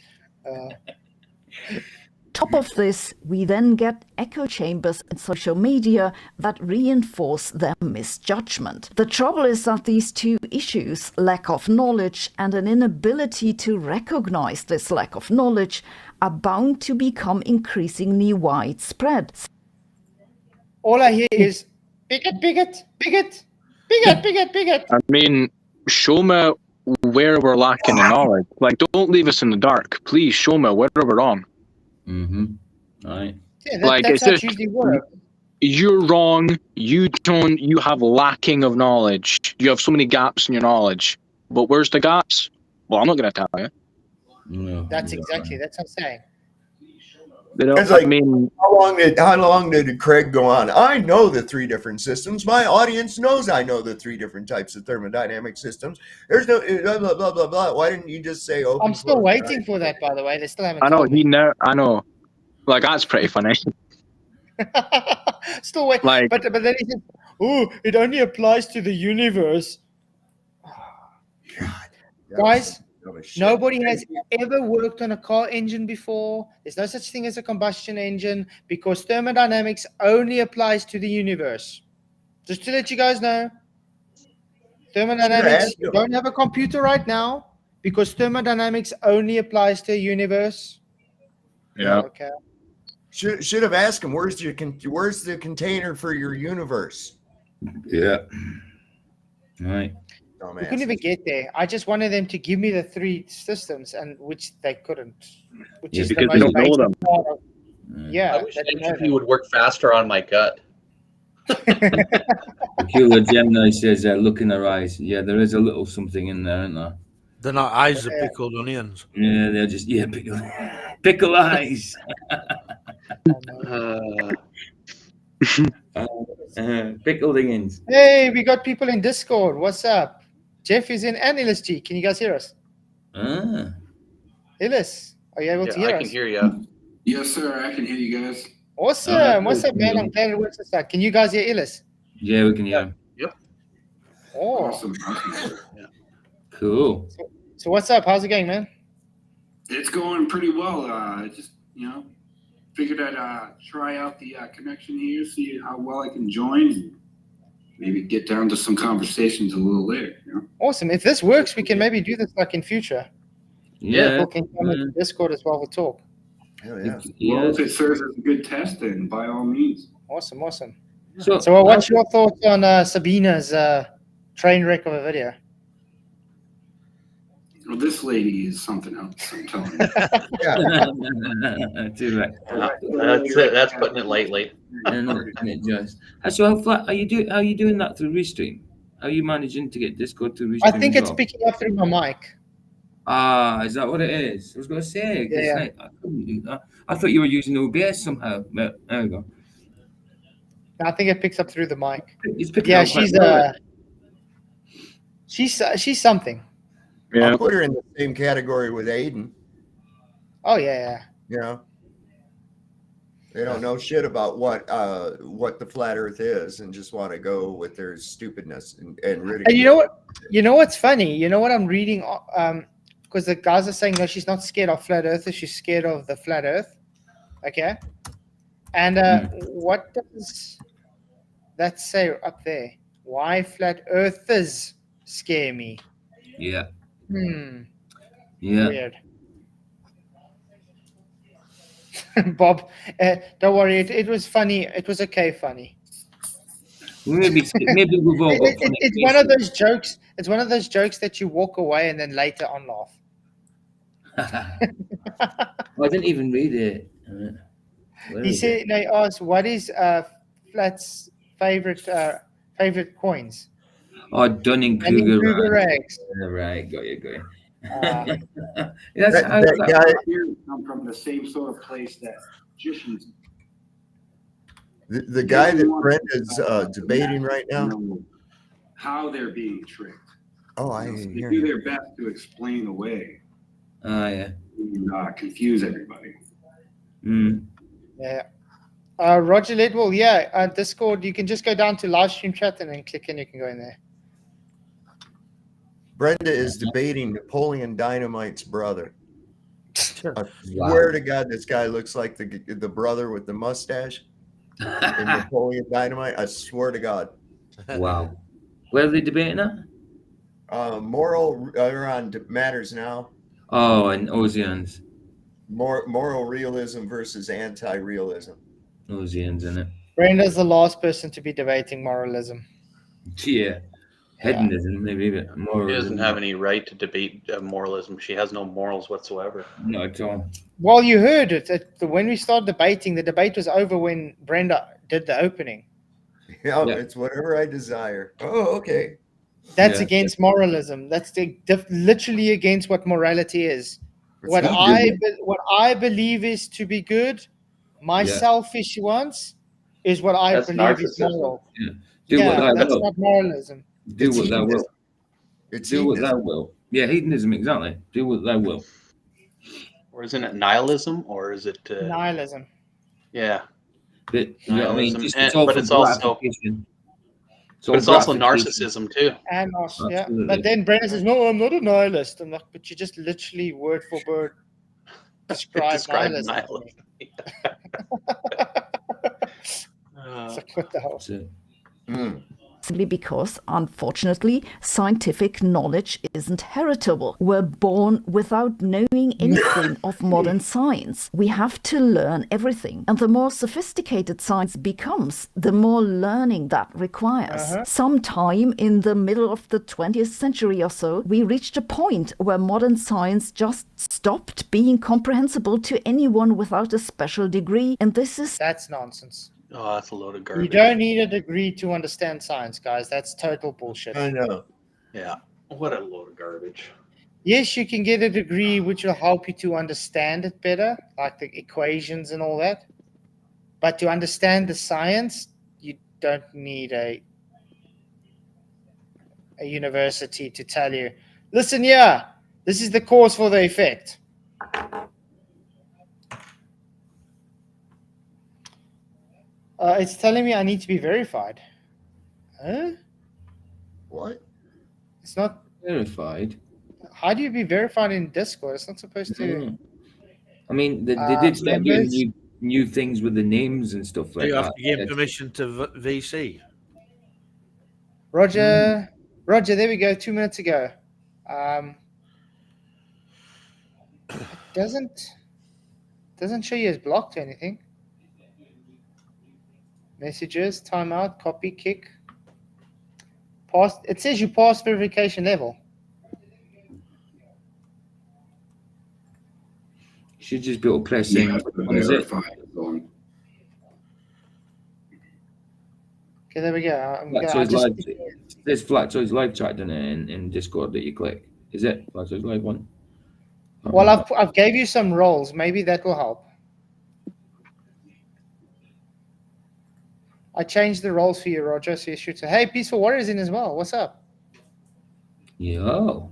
top of this, we then get echo chambers in social media that reinforce their misjudgment. The trouble is that these two issues, lack of knowledge and an inability to recognize this lack of knowledge, are bound to become increasingly widespread. All I hear is bigot, bigot, bigot, bigot, bigot, bigot. I mean, show me where we're lacking in knowledge. Like, don't leave us in the dark. Please show me where we're wrong. Mm-hmm. Right. Yeah, like, that's it's how just, it usually works. You're wrong. You have lacking of knowledge. You have so many gaps in your knowledge. But where's the gaps? Well, I'm not going to tell you. No, that's what I'm saying. It's like, how long did Craig go on? I know the 3 different systems. My audience knows I know the 3 different types of thermodynamic systems. There's no blah, blah, blah, blah, blah. Why didn't you just say open? I'm still waiting for that, by the way. They still haven't I know, told me. I know. Like, that's pretty funny. Still waiting. Like, but then he said, oh, it only applies to the universe. God. Guys, nobody has ever worked on a car engine before. There's no such thing as a combustion engine because thermodynamics only applies to the universe. Just to let you guys know, thermodynamics, you don't have a computer right now because thermodynamics only applies to a universe. Yeah. Okay. Should have asked him, where's the container for your universe? Yeah. Right. We couldn't even get there. I just wanted them to give me the 3 systems, and which they couldn't. Which is because the they most don't know them. part of, yeah. I wish entropy would work faster on my gut. Peculiar Gemini says, look in their eyes. Yeah, there is a little something in there, isn't there? They're not eyes, they're pickled onions. Yeah, they're just, pickle eyes. Pickled onions. Hey, we got people in Discord. What's up? Jeff is in and Illis G. Can you guys hear us? Illis, are you able to hear us? I can hear you. Yes, sir. I can hear you guys. Awesome. What's up, man? I'm glad it works this out. Can you guys hear Illis? Yeah, we can hear him. Yep. Oh. Awesome. Yeah. Cool. So what's up? How's it going, man? It's going pretty well. I just, figured I'd try out the connection here, see how well I can join, and maybe get down to some conversations a little later. Awesome. If this works, we can maybe do this like in future. People can come into Discord as well for talk. Hell yeah. Well, if it serves as a good test, then by all means. Awesome. So, So what's your thoughts on Sabina's train wreck of a video? Well, this lady is something else, I'm telling you. Too right. That's it. That's putting it lightly. So how are you doing that through Restream? How are you managing to get Discord through Restream? I think as it's well? picking up through my mic. Ah, is that what it is? I was going to say, 'cause Yeah. like, I couldn't do that. I thought you were using OBS somehow. But there we go. I think it picks up through the mic. It's picking Yeah, up quite well. she's something. Yeah. I'll put her in the same category with Aiden. Oh yeah. You know, they don't know shit about what the flat Earth is, and just want to go with their stupidness and ridicule. And you know what? You know what's funny? You know what I'm reading? Because the guys are saying no, she's not scared of flat earthers. She's scared of the flat Earth. Okay. And what does that say up there? Why flat earthers scare me? Yeah. Yeah. Weird. Bob, don't worry. It was funny. It was okay funny. Maybe we've all got funny It's one of those jokes. It's one of those jokes that you walk away and then later on laugh. I didn't even read it. He said they asked, "What is Flat's favorite coins?" Oh, Dunning-Kruger. Kruger rags. Right, got you. That's how that guy come from the same sort of place that magicians. The guy that Brenda's debating right now. How they're being tricked. Oh, I They hear do you. their best to explain away. Yeah. And, confuse everybody. Yeah. Roger Lidwell, yeah. Discord, you can just go down to live stream chat and then click in. You can go in there. Brenda is debating Napoleon Dynamite's brother. I swear to God, this guy looks like the brother with the mustache in Napoleon Dynamite. I swear to God. Wow. Where are they debating at? Moral are on Matters Now. Oh, and Oceans. Moral realism versus anti-realism. Oceans, isn't it? Brenda's the last person to be debating moralism. Yeah. Hedonism, maybe, but moralism. She doesn't have any right to debate moralism. She has no morals whatsoever. Not at all. Well, you heard it. When we started debating, the debate was over when Brenda did the opening. Yeah, it's whatever I desire. Oh, okay. That's against moralism. That's literally against what morality is. What I believe is to be good, my selfish wants, is what I believe is moral. Yeah. Do what thou that's will. not moralism. Do what thou will. It's do what thou will. Yeah, hedonism, exactly. Do what thou will. Or isn't it nihilism, or is it nihilism? Yeah. But you know what I mean? Just, it's but it's also narcissism too. And yeah. But then Brenda says, "No, I'm not a nihilist." I'm like, but you just literally word for word describe nihilism. It's like, what the hell? Simply because, unfortunately, scientific knowledge isn't heritable. We're born without knowing anything of modern science. We have to learn everything. And the more sophisticated science becomes, the more learning that requires. Sometime in the middle of the 20th century or so, we reached a point where modern science just stopped being comprehensible to anyone without a special degree. And this is... That's nonsense. Oh, that's a load of garbage. You don't need a degree to understand science, guys. That's total bullshit. I know. Yeah. What a load of garbage. Yes, you can get a degree which will help you to understand it better, like the equations and all that. But to understand the science, you don't need a university to tell you, listen, this is the cause for the effect. It's telling me I need to be verified. Huh? What? It's not verified. How do you be verified in Discord? It's not supposed to. I mean, they did start doing new things with the names and stuff like that. You have to give permission to VC. Roger, there we go. 2 minutes ago. Doesn't show you as blocked or anything. Messages, timeout, copy, kick. Pass. It says you passed verification level. Should just be able to press in. Is it? Okay, there we go. Flat Choice Live. There's Flat Choice Live chat in Discord that you click. Is it Flat Choice Live one? Well, I've gave you some roles. Maybe that will help. I changed the roles for you, Roger. So you should say, "Hey, Peaceful Warriors in as well. What's up?" Yo.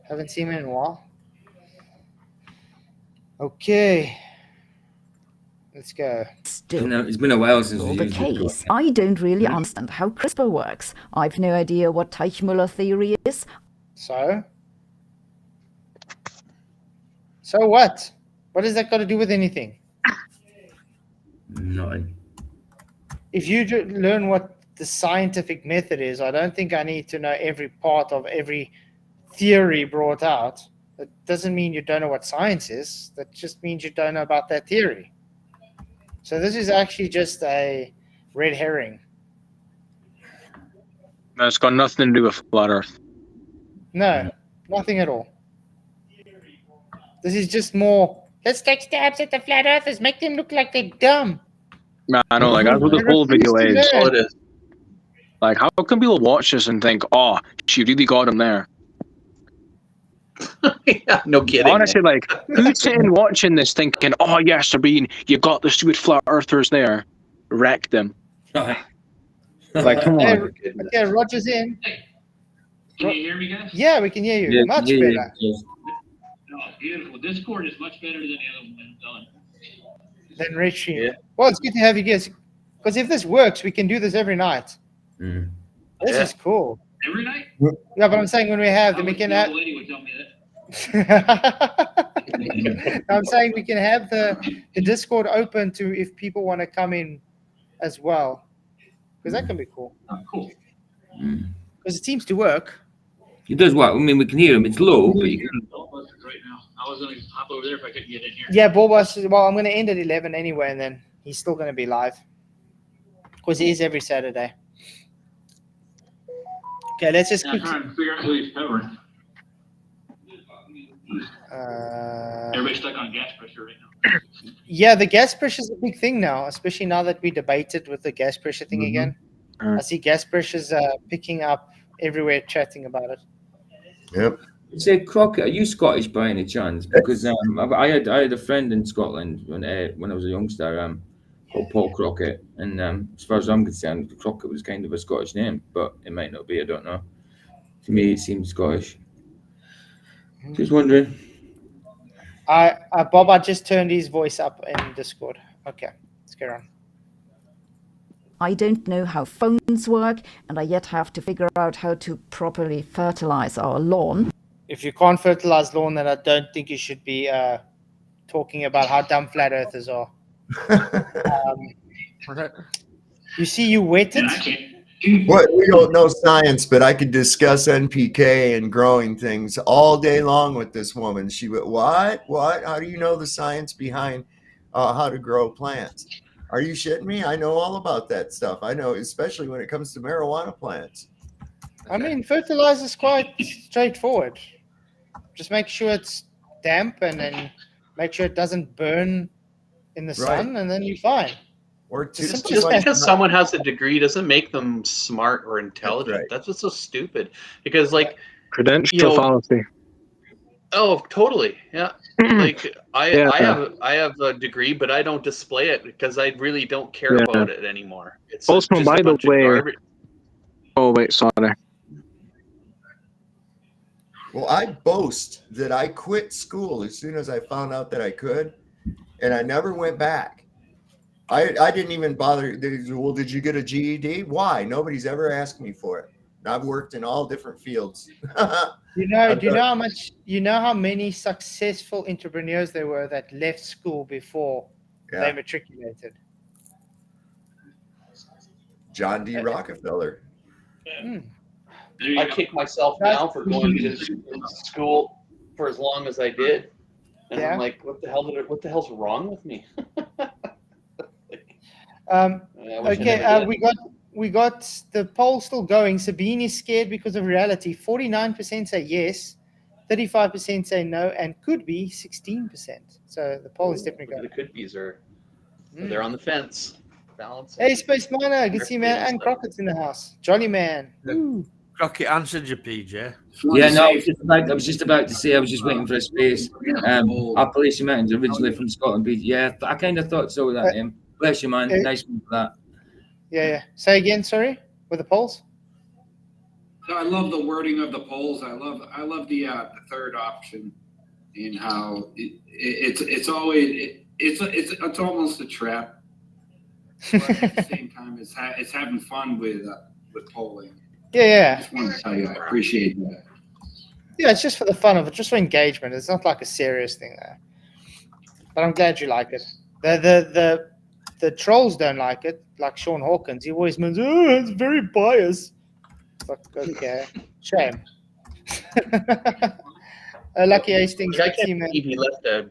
Haven't seen him in a while. Okay. Let's go. It's been a while since we the used case. I don't really understand how CRISPR works. I've no idea what Teichmuller theory is. So what? What has that got to do with anything? Nothing. If you learn what the scientific method is, I don't think I need to know every part of every theory brought out. That doesn't mean you don't know what science is. That just means you don't know about that theory. So this is actually just a red herring. No, it's got nothing to do with flat Earth. No, nothing at all. This is just more, let's take stabs at the flat earthers, make them look like they're dumb. Man, I know, like that's what the whole video is. Oh, it is. Like, how can people watch this and think, "Oh, she really got him there"? Yeah, no kidding. Honestly, like, who's sitting watching this thinking, "Oh yes, Sabine, you got the stupid flat earthers there, wreck them." Like, come Hey, on. okay, Roger's in. Can you hear me, guys? Yeah, we can hear you. Much better. Oh, beautiful. Discord is much better than the other one. Done. Then Richie. Yeah. Well, it's good to have you guys. Because if this works, we can do this every night. This is cool. Every night? Yeah, but I'm saying when we have, then we can have. lady would tell me that. I'm saying we can have the Discord open to if people want to come in as well. Because that can be cool. Oh, cool. Because it seems to work. It does what? I mean, we can hear him. It's low, but you can. Right now. I was going to hop over there if I couldn't get in here. Yeah, Bulbas. Well, I'm going to end at 11 anyway, and then he's still going to be live. Because he is every Saturday. Okay, let's just quickly. I'm trying to figure out who he's covering. Everybody's stuck on gas pressure right now. Yeah, the gas pressure is a big thing now, especially now that we debated with the gas pressure thing again. I see gas pressures picking up everywhere, chatting about it. Yep. Say, Crockett, are you Scottish by any chance? Because I had a friend in Scotland when I was a youngster, called Paul Crockett, and as far as I'm concerned, Crockett was kind of a Scottish name, but it might not be. I don't know. To me, it seems Scottish. Just wondering. Bob, I just turned his voice up in Discord. Okay, let's get on. I don't know how phones work, and I yet have to figure out how to properly fertilize our lawn. If you can't fertilize lawn, then I don't think you should be talking about how dumb flat earthers are. You see, you wet it. What, we don't know science, but I could discuss NPK and growing things all day long with this woman. She went, what? How do you know the science behind how to grow plants? Are you shitting me? I know all about that stuff. I know, especially when it comes to marijuana plants. I mean, fertilizer is quite straightforward. Just make sure it's damp and then make sure it doesn't burn in the sun, and then you're fine. Or just because someone has a degree doesn't make them smart or intelligent. That's what's so stupid. Because, like, credential fallacy. Oh, totally. Yeah. Like I have a degree, but I don't display it because I really don't care about it anymore. It's also, just by a bunch the way, of garbage. Oh wait, sorry. Well, I boast that I quit school as soon as I found out that I could, and I never went back. I didn't even bother. Well, did you get a GED? Why? Nobody's ever asked me for it. I've worked in all different fields. Do you know how many successful entrepreneurs there were that left school before they matriculated? John D. Rockefeller. I kick myself now for going to school for as long as I did, and I'm like, what the hell's wrong with me? Okay, we got the poll still going. Sabine is scared because of reality. 49% say yes, 35% say no, and could be 16%. So the poll is definitely going. The could be's they're on the fence. Balancing. Hey, Space Miner, good to see you, man. And Crockett's in the house. Jolly man. Crockett answered you, PJ. Yeah, no, I was just about to say, I was just waiting for a space. Appalachian Mountains, originally from Scotland. Yeah, I kind of thought so with that name. Bless you, man. Nice one for that. Yeah. Say again, sorry, with the polls. So I love the wording of the polls. I love the third option, and how it's almost a trap, but at the same time it's having fun with polling. Yeah. I just wanted to tell you I appreciate that. Yeah, it's just for the fun of it, just for engagement. It's not like a serious thing there. But I'm glad you like it. The trolls don't like it, like Sean Hawkins. He always means, oh, it's very biased. It's like, okay, shame. Lucky Hastings. I can't believe he left a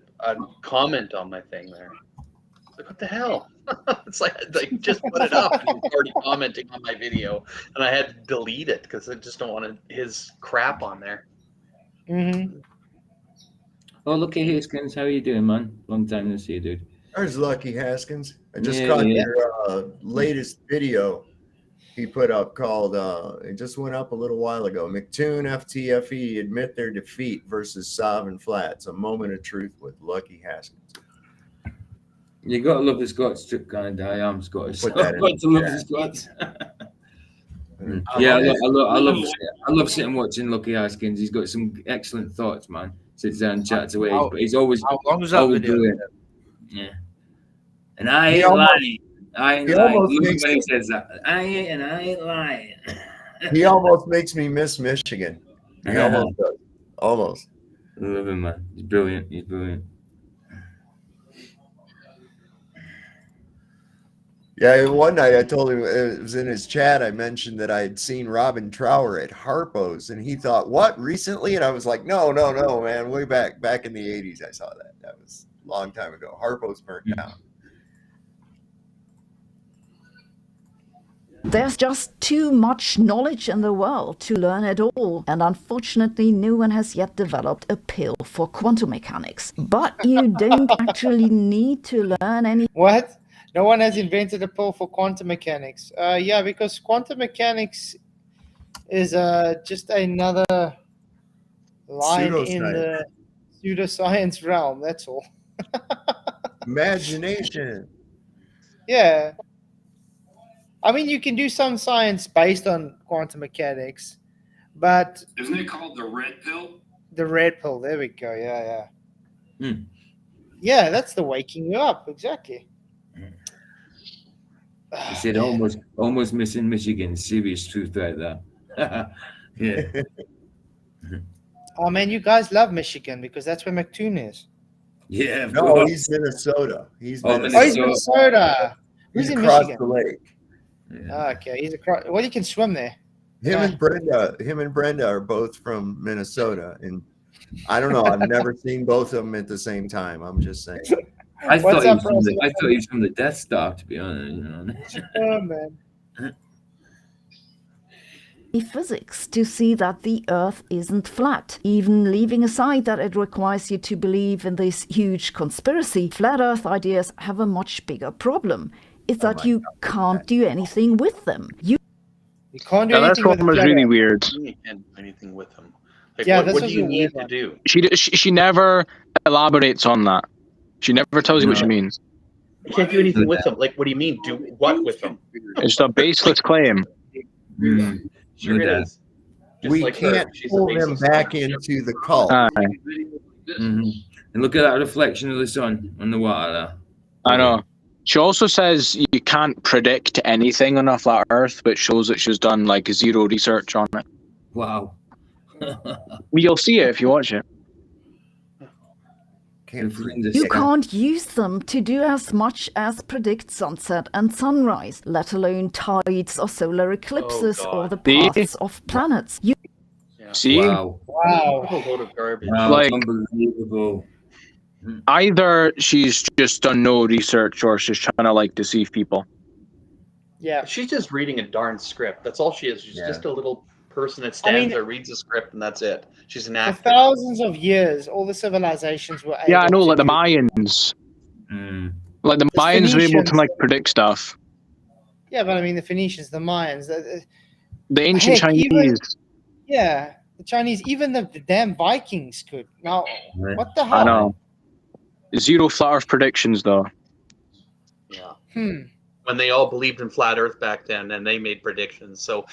comment on my thing there. Like, what the hell? It's like just put it up. And he's already commenting on my video, and I had to delete it because I just don't want his crap on there. Oh, Lucky Haskins, how are you doing, man? Long time no see you, dude. There's Lucky Haskins. I just caught your latest video he put up called, it just went up a little while ago. McToon, FTFE admit their defeat versus Sovereign Flats. A moment of truth with Lucky Haskins. You got to love the Scots, kind of. I am Scottish. Put that I've got to love the Scots. Yeah, I love sitting watching Lucky Haskins. He's got some excellent thoughts, man. Sits down and chats away, but he's always how long was that video? Brilliant. Yeah, and I ain't lying. I ain't lying. Look when he says that. I ain't lying. He almost makes me miss Michigan. He almost does. Almost. I love him, man. He's brilliant. He's brilliant. Yeah, one night I told him, it was in his chat, I mentioned that I had seen Robin Trower at Harpo's, and he thought, what, recently? And I was like, no, man, way back in the 80s I saw that. That was a long time ago. Harpo's burnt down. There's just too much knowledge in the world to learn it all, and unfortunately no one has yet developed a pill for quantum mechanics. But you don't actually need to learn any... What? No one has invented a pill for quantum mechanics. Yeah, because quantum mechanics is just another line in the pseudoscience realm, that's all. Imagination. Yeah. I mean, you can do some science based on quantum mechanics, but... Isn't it called the red pill? The red pill, there we go, yeah. Yeah, that's the waking you up, exactly. He said almost missing Michigan. Serious truth right there. Yeah. Oh, man, you guys love Michigan because that's where McToon is. Yeah, no, he's Minnesota. He's Minnesota. Oh, he's Minnesota. He's in across Michigan? the lake. Yeah. Okay, he's across. Well, you can swim there. Him and Brenda are both from Minnesota, and I don't know. I've never seen both of them at the same time. I'm just saying. I thought he was from the Death Star, to be honest. Oh man. Physics to see that the Earth isn't flat. Even leaving aside that it requires you to believe in this huge conspiracy, flat Earth ideas have a much bigger problem. It's that you can't do anything with them. You can't do anything that's what was really weird. You can't do anything with them. Like, yeah, what do you need to do? She never elaborates on that. She never tells you what she means. You can't do anything with them. Like, what do you mean? Do what with them? It's a baseless claim. Sure it is. We can't pull them back into the cult. And look at that reflection of the sun on the water there. I know. She also says you can't predict anything on a flat Earth, which shows that she's done like zero research on it. Wow. You'll see it if you watch it. Can't You can't use them to do as much as predict sunset and sunrise, let alone tides or solar eclipses or the paths of planets. You See? Wow. Wow. What a load of garbage. Wow, Like- unbelievable. Either she's just done no research or she's trying to like deceive people. Yeah. She's just reading a darn script. That's all she is. She's Yeah. just a little person that stands mean- there, reads a script, and that's it. She's an For actor. thousands of years, all the civilizations were able Yeah, I know, to like the do- Mayans. Mm. Like the The Mayans were able to Phoenicians. like predict stuff. Yeah, but I mean the Phoenicians, the Mayans, The ancient heck, Chinese. even- yeah, the Chinese, even the damn Vikings could. Now, Right. what the hell? I know. Zero flat Earth predictions though. Yeah. Hmm. When they all believed in flat Earth back then, and they made predictions, so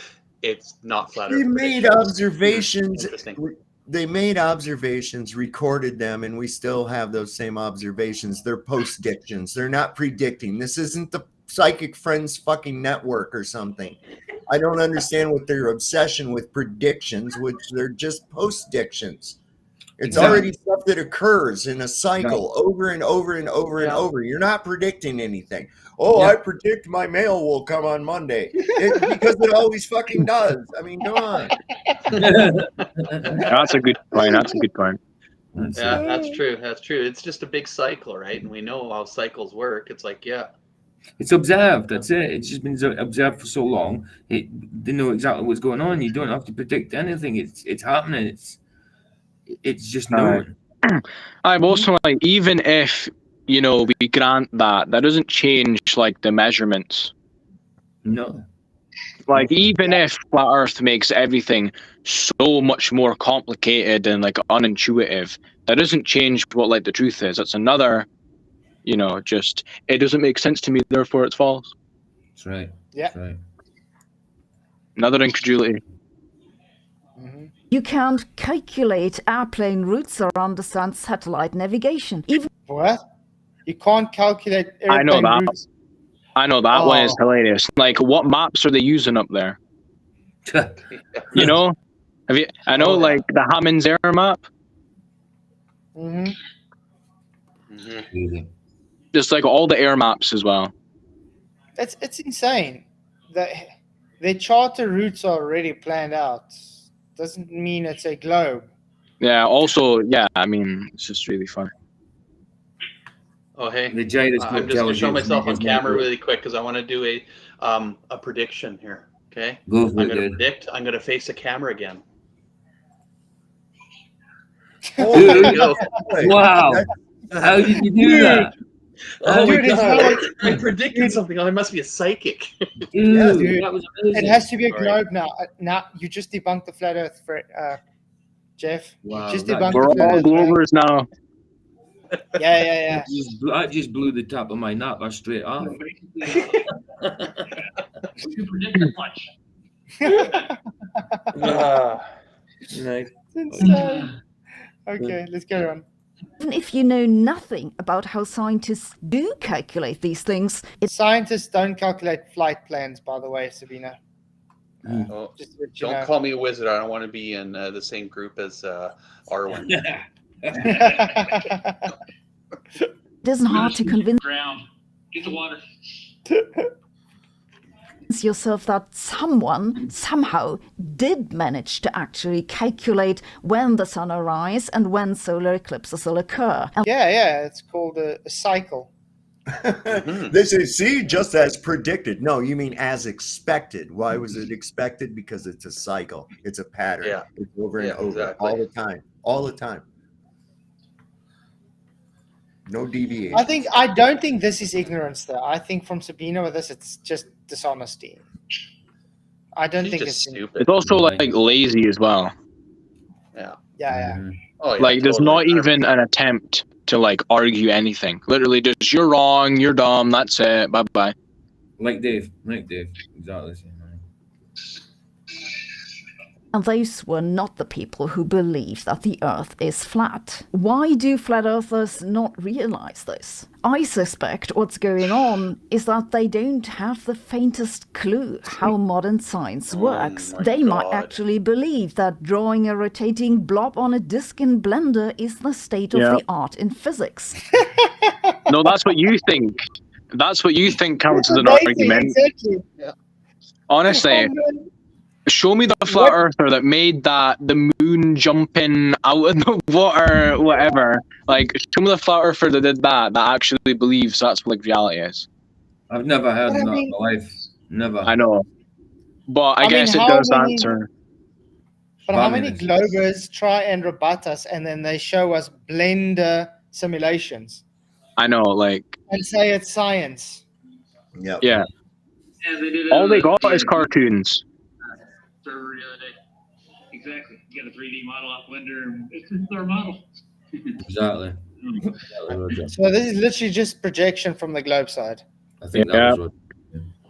it's not flat Earth. They made predictions. observations. Interesting. They made observations, recorded them, and we still have those same observations. They're post-dictions. They're not predicting. This isn't the Psychic Friends fucking network or something. I don't understand what their obsession with predictions, which they're just post-dictions. It's Exactly. already stuff that occurs in a cycle over and over and over and Yeah. over. You're not predicting anything. Oh, Yeah. I predict my mail will come on Monday. Because it always fucking does. I mean, come on. That's a good point. That's a good point. Yeah, that's true. That's true. It's just a big cycle, right? And we know how cycles work. It's like, yeah. It's observed. That's it. It's just been observed for so long. They know exactly what's going on. You don't have to predict anything. It's happening. It's just known. I'm also like, even if you know we grant that, that doesn't change like the measurements. No. Like even if flat Earth makes everything so much more complicated and like unintuitive, that doesn't change what like the truth is. That's another, you know, just it doesn't make sense to me, therefore it's false. That's right. Yeah. That's right. Another incredulity. You can't calculate airplane routes or understand satellite navigation. Even What? You can't calculate I know airplane that. routes. I know that one is Oh. hilarious. Like, what maps are they using up there? You know, have you? I know, like the Hammond's air map. Mm-hmm. Easy. Just like all the air maps as well. It's insane. Their charter routes are already planned out. Doesn't mean it's a globe. Yeah. Also, yeah. I mean, it's just really funny. Oh, hey. The gyroscope I'm just going to show tells you myself on it's camera not- really quick because I want to do a prediction here. Okay. Go for I'm it, going to dude. predict. I'm going to face the camera again. Oh, There you go. Wow. How did you do that? Oh Dude, my it's God. not- I predicted something. Oh, I must be a psychic. Yeah, Dude, dude. that was It amazing. has to be a Sorry. globe now. Now you just debunked the flat Earth, Jeff. Wow, You just that- debunked We're the flat all Earth. man. Globers now. Yeah. I just blew the top of my napper straight off. You predicted much. Nice. It's insane. Okay, let's go on. Even if you know nothing about how scientists do calculate these things, Scientists don't calculate flight plans, by the way, Sabina. Oh, Just to let you don't know. call me a wizard. I don't want to be in the same group as Arwen. it isn't hard to convince Ground. Get the water. yourself that someone somehow did manage to actually calculate when the sun will rise and when solar eclipses will occur. And yeah, it's called a cycle. They say, see, just as predicted. No, you mean as expected. Why was it expected? Because it's a cycle. It's a pattern. Yeah. It's over and Yeah, over exactly. all the time. All the time. No deviation. I don't think this is ignorance, though. I think from Sabina with this, it's just dishonesty. I don't She's think just it's stupid. It's also like lazy as well. Yeah. Yeah. Oh, yeah. Like, there's totally. not even an attempt to like argue anything. Literally, just you're wrong, you're dumb. That's it. Bye bye. Like Dave. Exactly the same. And those were not the people who believe that the Earth is flat. Why do flat earthers not realize this? I suspect what's going on is that they don't have the faintest clue how modern science works. They might actually believe that drawing a rotating blob on a disk in Blender is the state of the art in physics. No, that's what you think. That's what you think counts as an Amazing, argument. exactly. Honestly, show me the flat earther that made the moon jumping out of the water, whatever. Like, show me the flat earther that did that actually believes that's what like reality is. I've never heard But I that mean- in my life. Never. I know, but I I mean, guess it how does many- answer. But how many Globers try and rebut us and then they show us Blender simulations I know, like, and say it's science? Yep. yeah. Yeah, they did it. All they got is cartoons. Server the other day. Exactly. You get a 3D model off Blender. It's just their model. Exactly. Roger. So this is literally just projection from the globe side. I think that was what.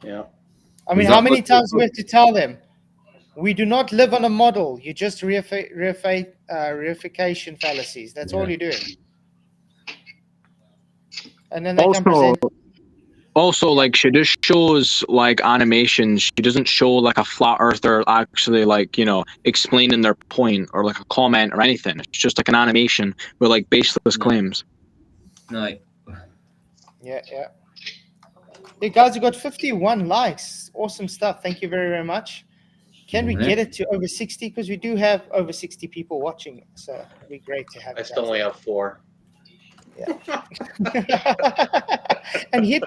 Yeah. I mean, Was how that many what- times do we have to tell them? We do not live on a model. You just reification fallacies. That's all you're doing. And then they can present. Also, like, she just shows like animations. She doesn't show like a flat earther actually like, you know, explaining their point or like a comment or anything. It's just like an animation with like baseless claims. Like, Yeah. Hey guys, we got 51 likes. Awesome stuff. Thank you very, very much. Can we get it to over 60? Because we do have over 60 people watching. So it'd be great to have. I still only have 4. And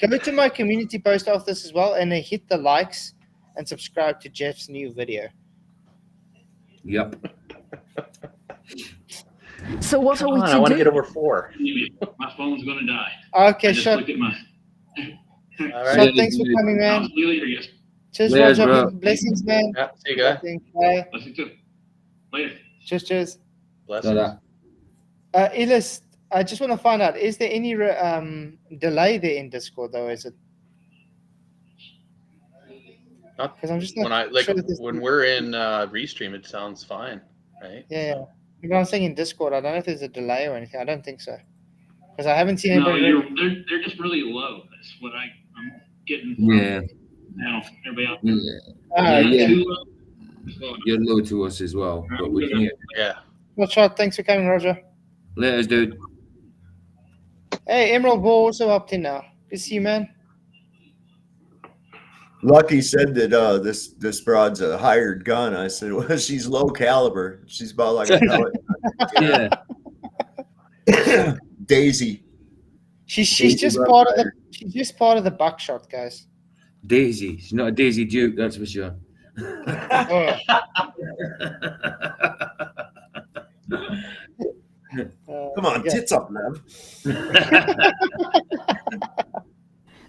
go to my community post after this as well and hit the likes and subscribe to Jeff's new video. Yep. So what are we I to want to do? get over 4. My phone's gonna die. Okay, I just sure. looked at my. All So right. thanks for coming, man. See you later, yes. Cheers, Later, Roger. bro. Blessings, man. Yeah, see you guys. Blessings. Bye. Listen to. Later. Cheers. Blessings. Elis, I just want to find out, is there any delay there in Discord, though? Is it? Not Because I'm just not when I like sure that this- when we're in Restream, it sounds fine, right? Yeah. But I'm saying in Discord, I don't know if there's a delay or anything. I don't think so. Because I haven't seen No, anybody. they're just really low. That's what I'm getting. Yeah. Now everybody else. Yeah. Too low. It's low enough. You're low to us as well, but we can hear. Yeah. Well, shot. Thanks for coming, Roger. Later, dude. Hey, Emerald Ball also opted in now. Good to see you, man. Lucky said that this broad's a hired gun. I said, well, she's low caliber. She's about like a pellet. Yeah. Daisy. She's Daisy just Rough part of Rider. the buckshot, guys. Daisy. She's not a Daisy Duke, that's for sure. Oh. Come on, yeah. tits up, man.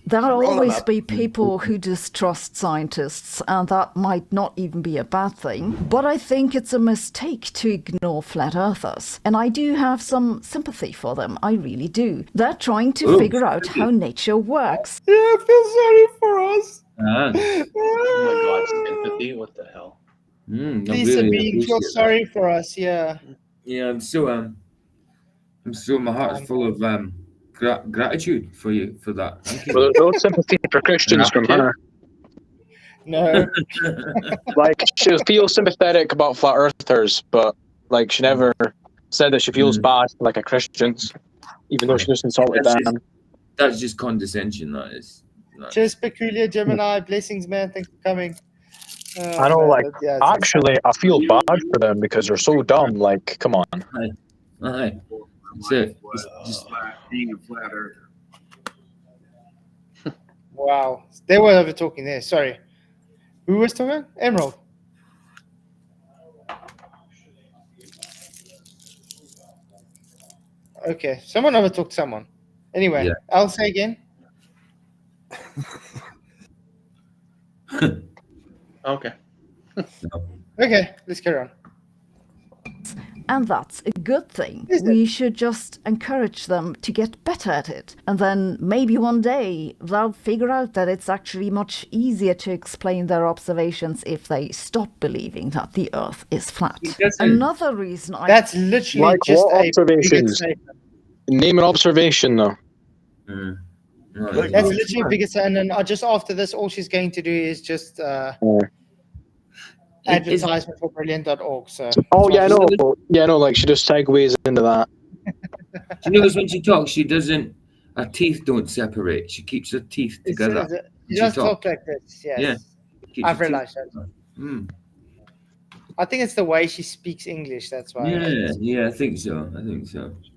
There'll Roll 'em always up. be people who distrust scientists, and that might not even be a bad thing. But I think it's a mistake to ignore flat earthers. And I do have some sympathy for them. I really do. They're trying to figure out how nature works. Yeah, I feel sorry for us. Oh my God, sympathy! What the hell? Please, Sabine, feel sorry for us. Yeah. Yeah, I'm so my heart's full of gratitude for you for that. Thank you. Well, there's no sympathy for Christians from her. No. Like, she feels sympathetic about flat earthers, but like she never said that she feels bad for like a Christians, even though she just insulted them. That's just condescension. That is. Cheers, Peculiar Gemini. Blessings, man. Thanks for coming. I know, like, actually, I feel bad for them because they're so dumb. Like, come on. Aye. That's it. Just being a flat earther. Wow. They were over talking there. Sorry. Who was talking? Emerald. Okay. Someone overtalked someone. Anyway, Yeah. I'll say again. Okay. Okay, let's carry on. And that's a good thing. We should just encourage them to get better at it. And then maybe one day they'll figure out that it's actually much easier to explain their observations if they stop believing that the Earth is flat. Another reason That's literally Like just what a observations? statement. Name an observation, though. That's literally a biggest, and then just after this, all she's going to do is just advertisement for brilliant.org. So yeah, I know. Like she just segues into that. She knows when she talks, she doesn't. Her teeth don't separate. She keeps her teeth together. She does talk like this. Yes. Yeah. I've realized that. I think it's the way she speaks English. That's why. Yeah, I think so.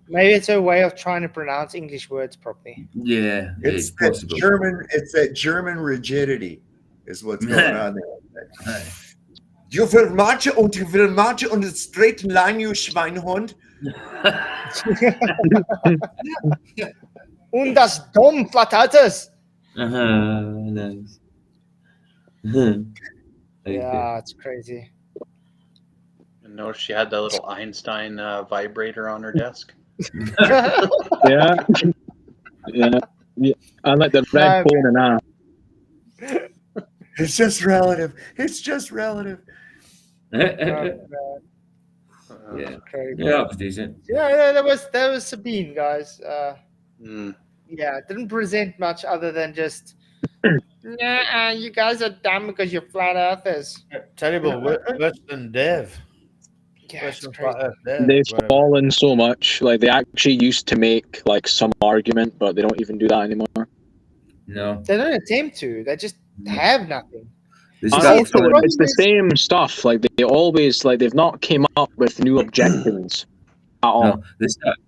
Maybe it's her way of trying to pronounce English words properly. Yeah, it's possible. It's that German rigidity is what's going on there. You will march und you will march on the straight line, you Schweinhund. Und das dumm Flattatus. Nice. Yeah, it's crazy. And notice she had that little Einstein vibrator on her desk. Yeah. I like the red phone and that. It's just relative. It's just relative. Yeah, decent. Yeah, that was Sabine, guys. Yeah, it didn't present much other than just you guys are dumb because you're flat earthers. Terrible. Worse than Dave. Yeah, it's They've fallen so much. Like they actually used to make like some argument, but they don't even do that anymore. No, they don't attempt to. They just have nothing. Also, it's the same stuff. Like they always they've not came up with new objections at all. No,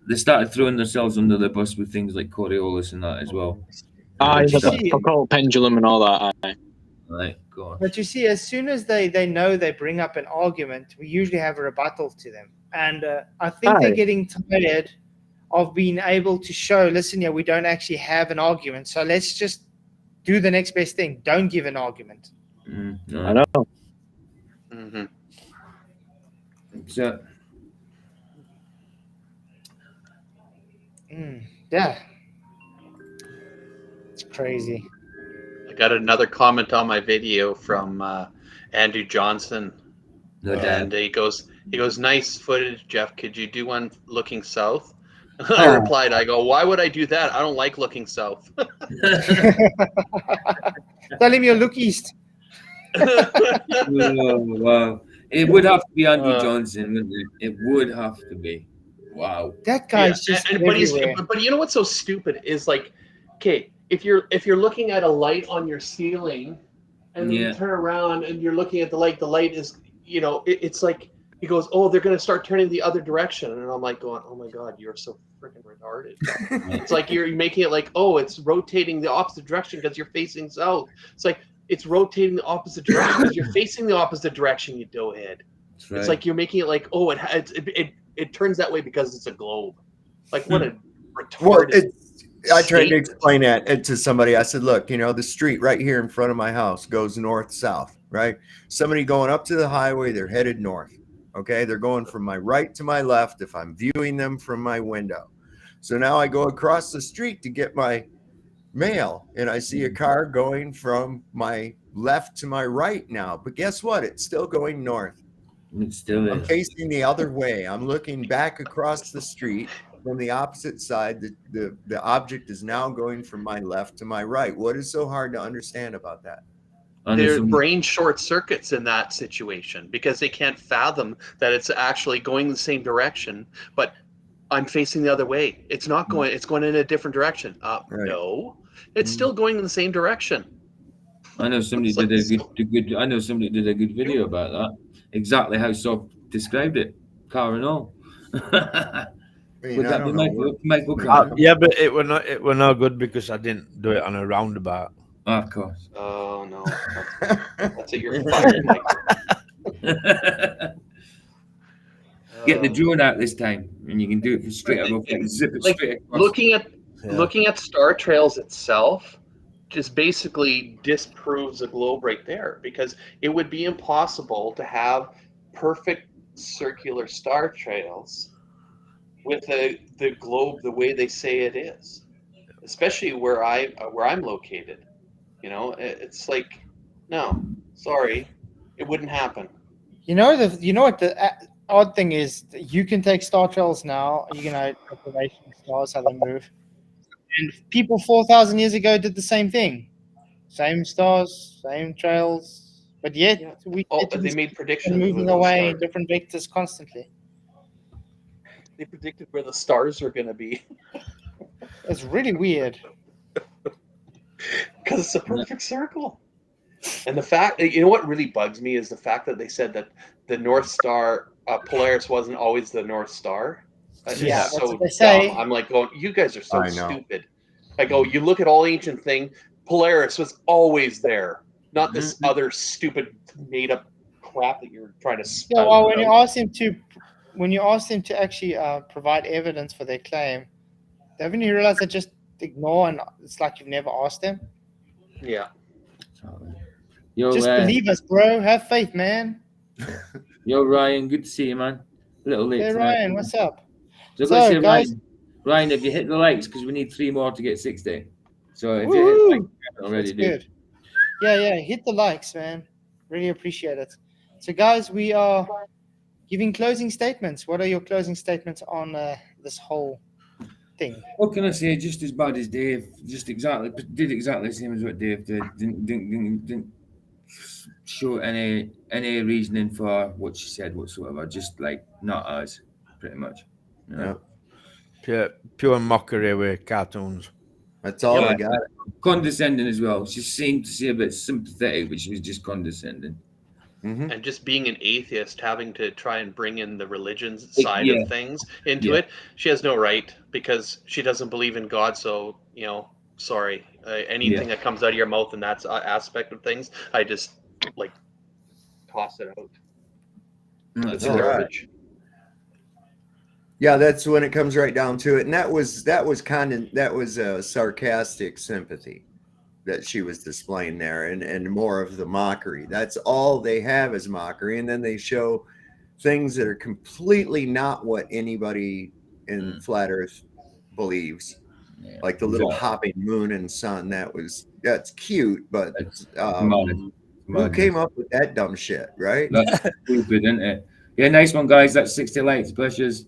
they started throwing themselves under the bus with things like Coriolis and that as well. The occult pendulum and all that. Right, go on. But you see, as soon as they know they bring up an argument, we usually have a rebuttal to them. And I think they're getting tired of being able to show, listen, we don't actually have an argument. So let's just do the next best thing. Don't give an argument. I know. So, yeah. It's crazy. I got another comment on my video from Andrew Johnson. And he goes, nice footage, Jeff. Could you do one looking south? I replied, I go, why would I do that? I don't like looking south. Tell him you look east. Wow. It would have to be Andrew Johnson, wouldn't it? It would have to be. Wow. That guy's just everywhere. But you know what's so stupid is like, okay, if you're looking at a light on your ceiling and then you turn around and you're looking at the light is, it's like, he goes, oh, they're going to start turning the other direction. And I'm like going, oh my God, you're so freaking retarded. It's like you're making it like, oh, it's rotating the opposite direction because you're facing south. It's like, it's rotating the opposite direction because you're facing the opposite direction, you doughhead. Right. It's like you're making it like, oh, it turns that way because it's a globe. Like, what a retarded. I tried to explain that to somebody. I said, look, the street right here in front of my house goes north-south, right? Somebody going up to the highway, they're headed north. Okay, they're going from my right to my left if I'm viewing them from my window. So now I go across the street to get my mail and I see a car going from my left to my right now. But guess what? It's still going north. It still is. I'm facing the other way. I'm looking back across the street from the opposite side. The object is now going from my left to my right. What is so hard to understand about that? Their brain short circuits in that situation because they can't fathom that it's actually going the same direction, but I'm facing the other way. It's not going, it's going in a different direction. No, it's still going in the same direction. I know somebody did a good video about that. Exactly how Sob described it, car and all. Would that be Michael Carr? Yeah, but it were not good because I didn't do it on a roundabout. Of course. Oh no, that's it. You're fired, Get the drone out this time, and you can do it straight up. Zip it straight across. Looking at star trails itself just basically disproves a globe right there, because it would be impossible to have perfect circular star trails with the globe the way they say it is, especially where I'm located. You know, it's like, no, sorry, it wouldn't happen. You know what the odd thing is? You can take star trails now. You can have observation stars, how they move, and people 4,000 years ago did the same thing. Same stars, same trails, but yet we they made predictions moving with those away stars. in different vectors constantly. They predicted where the stars are going to be. It's really weird. Because it's a perfect circle. And the fact, you know what really bugs me is the fact that they said that the North Star, Polaris wasn't always the North Star. It's Yeah, that's so what they say. dumb. I'm like going, you guys are so I know. stupid. I go, you look at all ancient thing, Polaris was always there, not this other stupid made up crap that you're trying to spout. Yeah, well, when you ask them to actually provide evidence for their claim, haven't you realized they just ignore and it's like you've never asked them? Yeah. Just believe us, bro. Have faith, man. Yo, Ryan, good to see you, man. A little late Hey, tonight. Ryan, what's up? So, So, say, guys, Ryan, if you hit the likes, because we need 3 more to get 60. So if you hit the likes, already that's good. Yeah, hit the likes, man. Really appreciate it. So, guys, we are giving closing statements. What are your closing statements on this whole thing? What can I say? Just as bad as Dave. Did exactly the same as what Dave did. Didn't show any reasoning for what she said whatsoever. Just like not us, pretty much. You know? Pure mockery with cartoons. That's all I got. Condescending as well. She seemed to say a bit sympathetic, but she was just condescending. Mm-hmm. And just being an atheist, having to try and bring in the religion side of things into it, she has no right because she doesn't believe in God. So, you know, sorry, anything that comes out of your mouth in that aspect of things, I just like toss it out. That's garbage. Yeah, that's when it comes right down to it, and that was a sarcastic sympathy that she was displaying there, and more of the mockery. That's all they have is mockery, and then they show things that are completely not what anybody in flat Earth believes, like the little hopping moon and sun. That's cute, but who came up with that dumb shit, right? That's stupid, isn't it? Yeah, nice one, guys. That's 60 likes. Pleasures.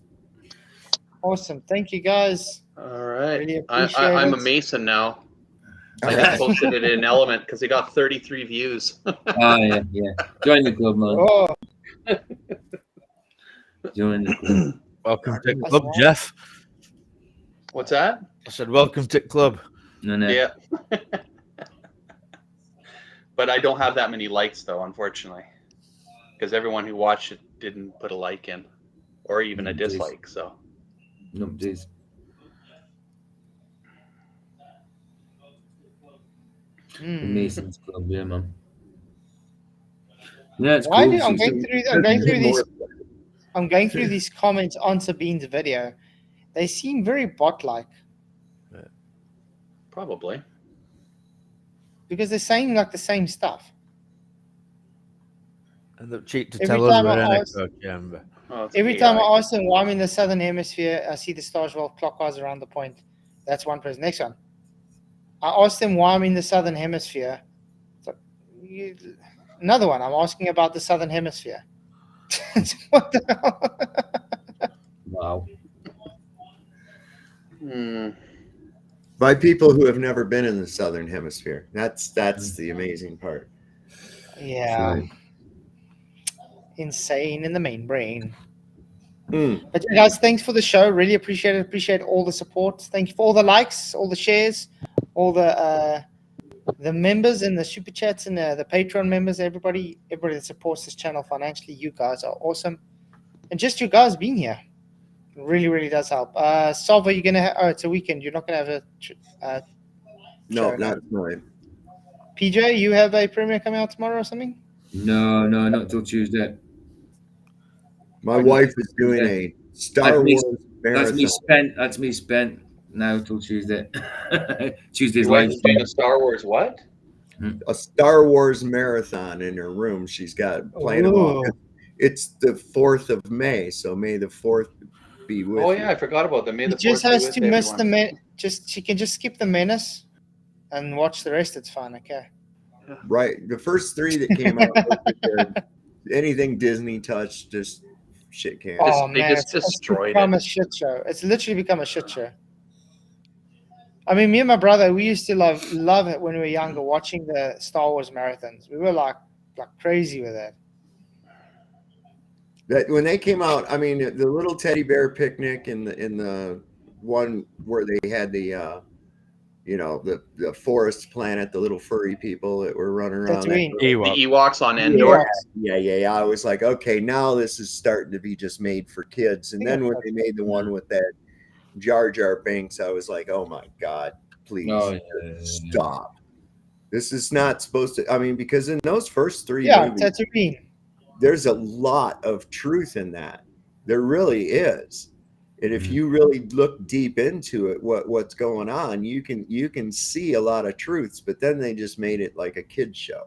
Awesome. Thank you, guys. All right. Really appreciate I'm it. a Mason now. I just posted it in Element because they got 33 views. Yeah. Join the club, man. Oh. Join the club. Welcome to the club, Jeff. What's that? I said, welcome to the club. No. Yeah. But I don't have that many likes, though, unfortunately. Because everyone who watched it didn't put a like in. Or even a dislike, so. No, please. The Masons Club, yeah, man. Yeah, it's Why cool. I'm going through these comments on Sabine's video. They seem very bot-like. Probably. Because they're saying like the same stuff. And they're cheap to Every tell us time we're I in a ask- echo chamber. Every time I ask them why I'm in the southern hemisphere, I see the stars roll clockwise around the point. That's one person. Next one. I asked them why I'm in the southern hemisphere. Another one. I'm asking about the southern hemisphere. What the hell? Wow. By people who have never been in the southern hemisphere. That's the amazing part. Yeah. Right. Insane in the main brain. But guys, thanks for the show. Really appreciate it. Appreciate all the support. Thank you for all the likes, all the shares, all the members and the super chats and the Patreon members. Everybody that supports this channel financially. You guys are awesome, and just you guys being here really does help. Salva, you're gonna it's a weekend. You're not gonna have a No, show, not tonight. PJ, you have a premiere coming out tomorrow or something? No, not till Tuesday. My wife is doing a Star Wars marathon. That's me spent now till Tuesday. Tuesday's Your wife live is doing stream. a Star Wars what? A Star Wars marathon in her room. She's got playing them all. It's the 4th of May, so May the 4th be with Oh you. yeah, I forgot about that. May She the just 4th be has with to miss everyone. she can just skip the menace and watch the rest. It's fine. Okay. Right. The first 3 that came out, anything Disney touched, just shit can. Oh They man, just it's destroyed become it. a shit show. It's literally become a shit show. I mean, me and my brother, we used to love it when we were younger, watching the Star Wars marathons. We were like crazy with that. That when they came out, I mean, the little teddy bear picnic in the one where they had the the forest planet, the little furry people that were running around. Tatooine. The Ewoks on Endor. Yeah. I was like, okay, now this is starting to be just made for kids. And then when they made the one with that Jar Jar Binks, I was like, oh my God, please stop. This is not supposed to. I mean, because in those first 3 movies, Tatooine. there's a lot of truth in that. There really is. And if you really look deep into it, what's going on, you can see a lot of truths. But then they just made it like a kid's show.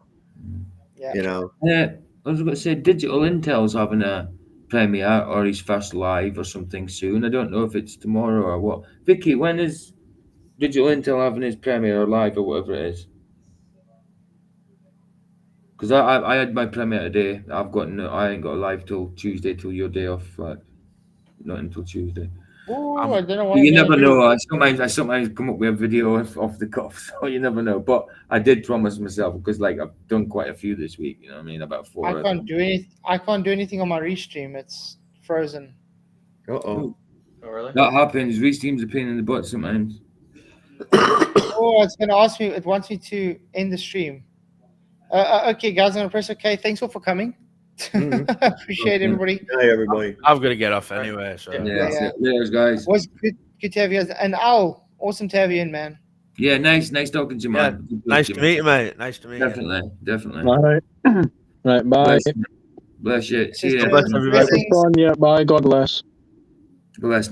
Yeah. You know. I was going to say Digital Intel's having a premiere or his first live or something soon. I don't know if it's tomorrow or what. Vicky, when is Digital Intel having his premiere or live or whatever it is? Because I had my premiere today. I ain't got a live till Tuesday, till your day off. Not until Tuesday. Oh, I don't know what You I'm never gonna do. know. I sometimes come up with a video off the cuff, so you never know. But I did promise myself because I've done quite a few this week. You know what I mean? About 4 I of can't them. do anything. I can't do anything on my restream. It's frozen. Uh-oh. Oh, really? That happens. Restream's a pain in the butt sometimes. Oh, it's gonna ask me. It wants me to end the stream. Okay, guys, I'm gonna press OK. Thanks all for coming. Appreciate everybody. Hi, everybody. I'm gonna get off anyway. So Yeah. Cheers, guys. It was good to have you guys. And Al, awesome to have you in, man. Yeah, nice talking to you, yeah, man. Good nice talking to meet you, mate. Nice to meet you. Definitely. All right. Right. Bye. Bless you. See Cheers. you. Bless everybody. Yeah. Bye. God bless. Bless.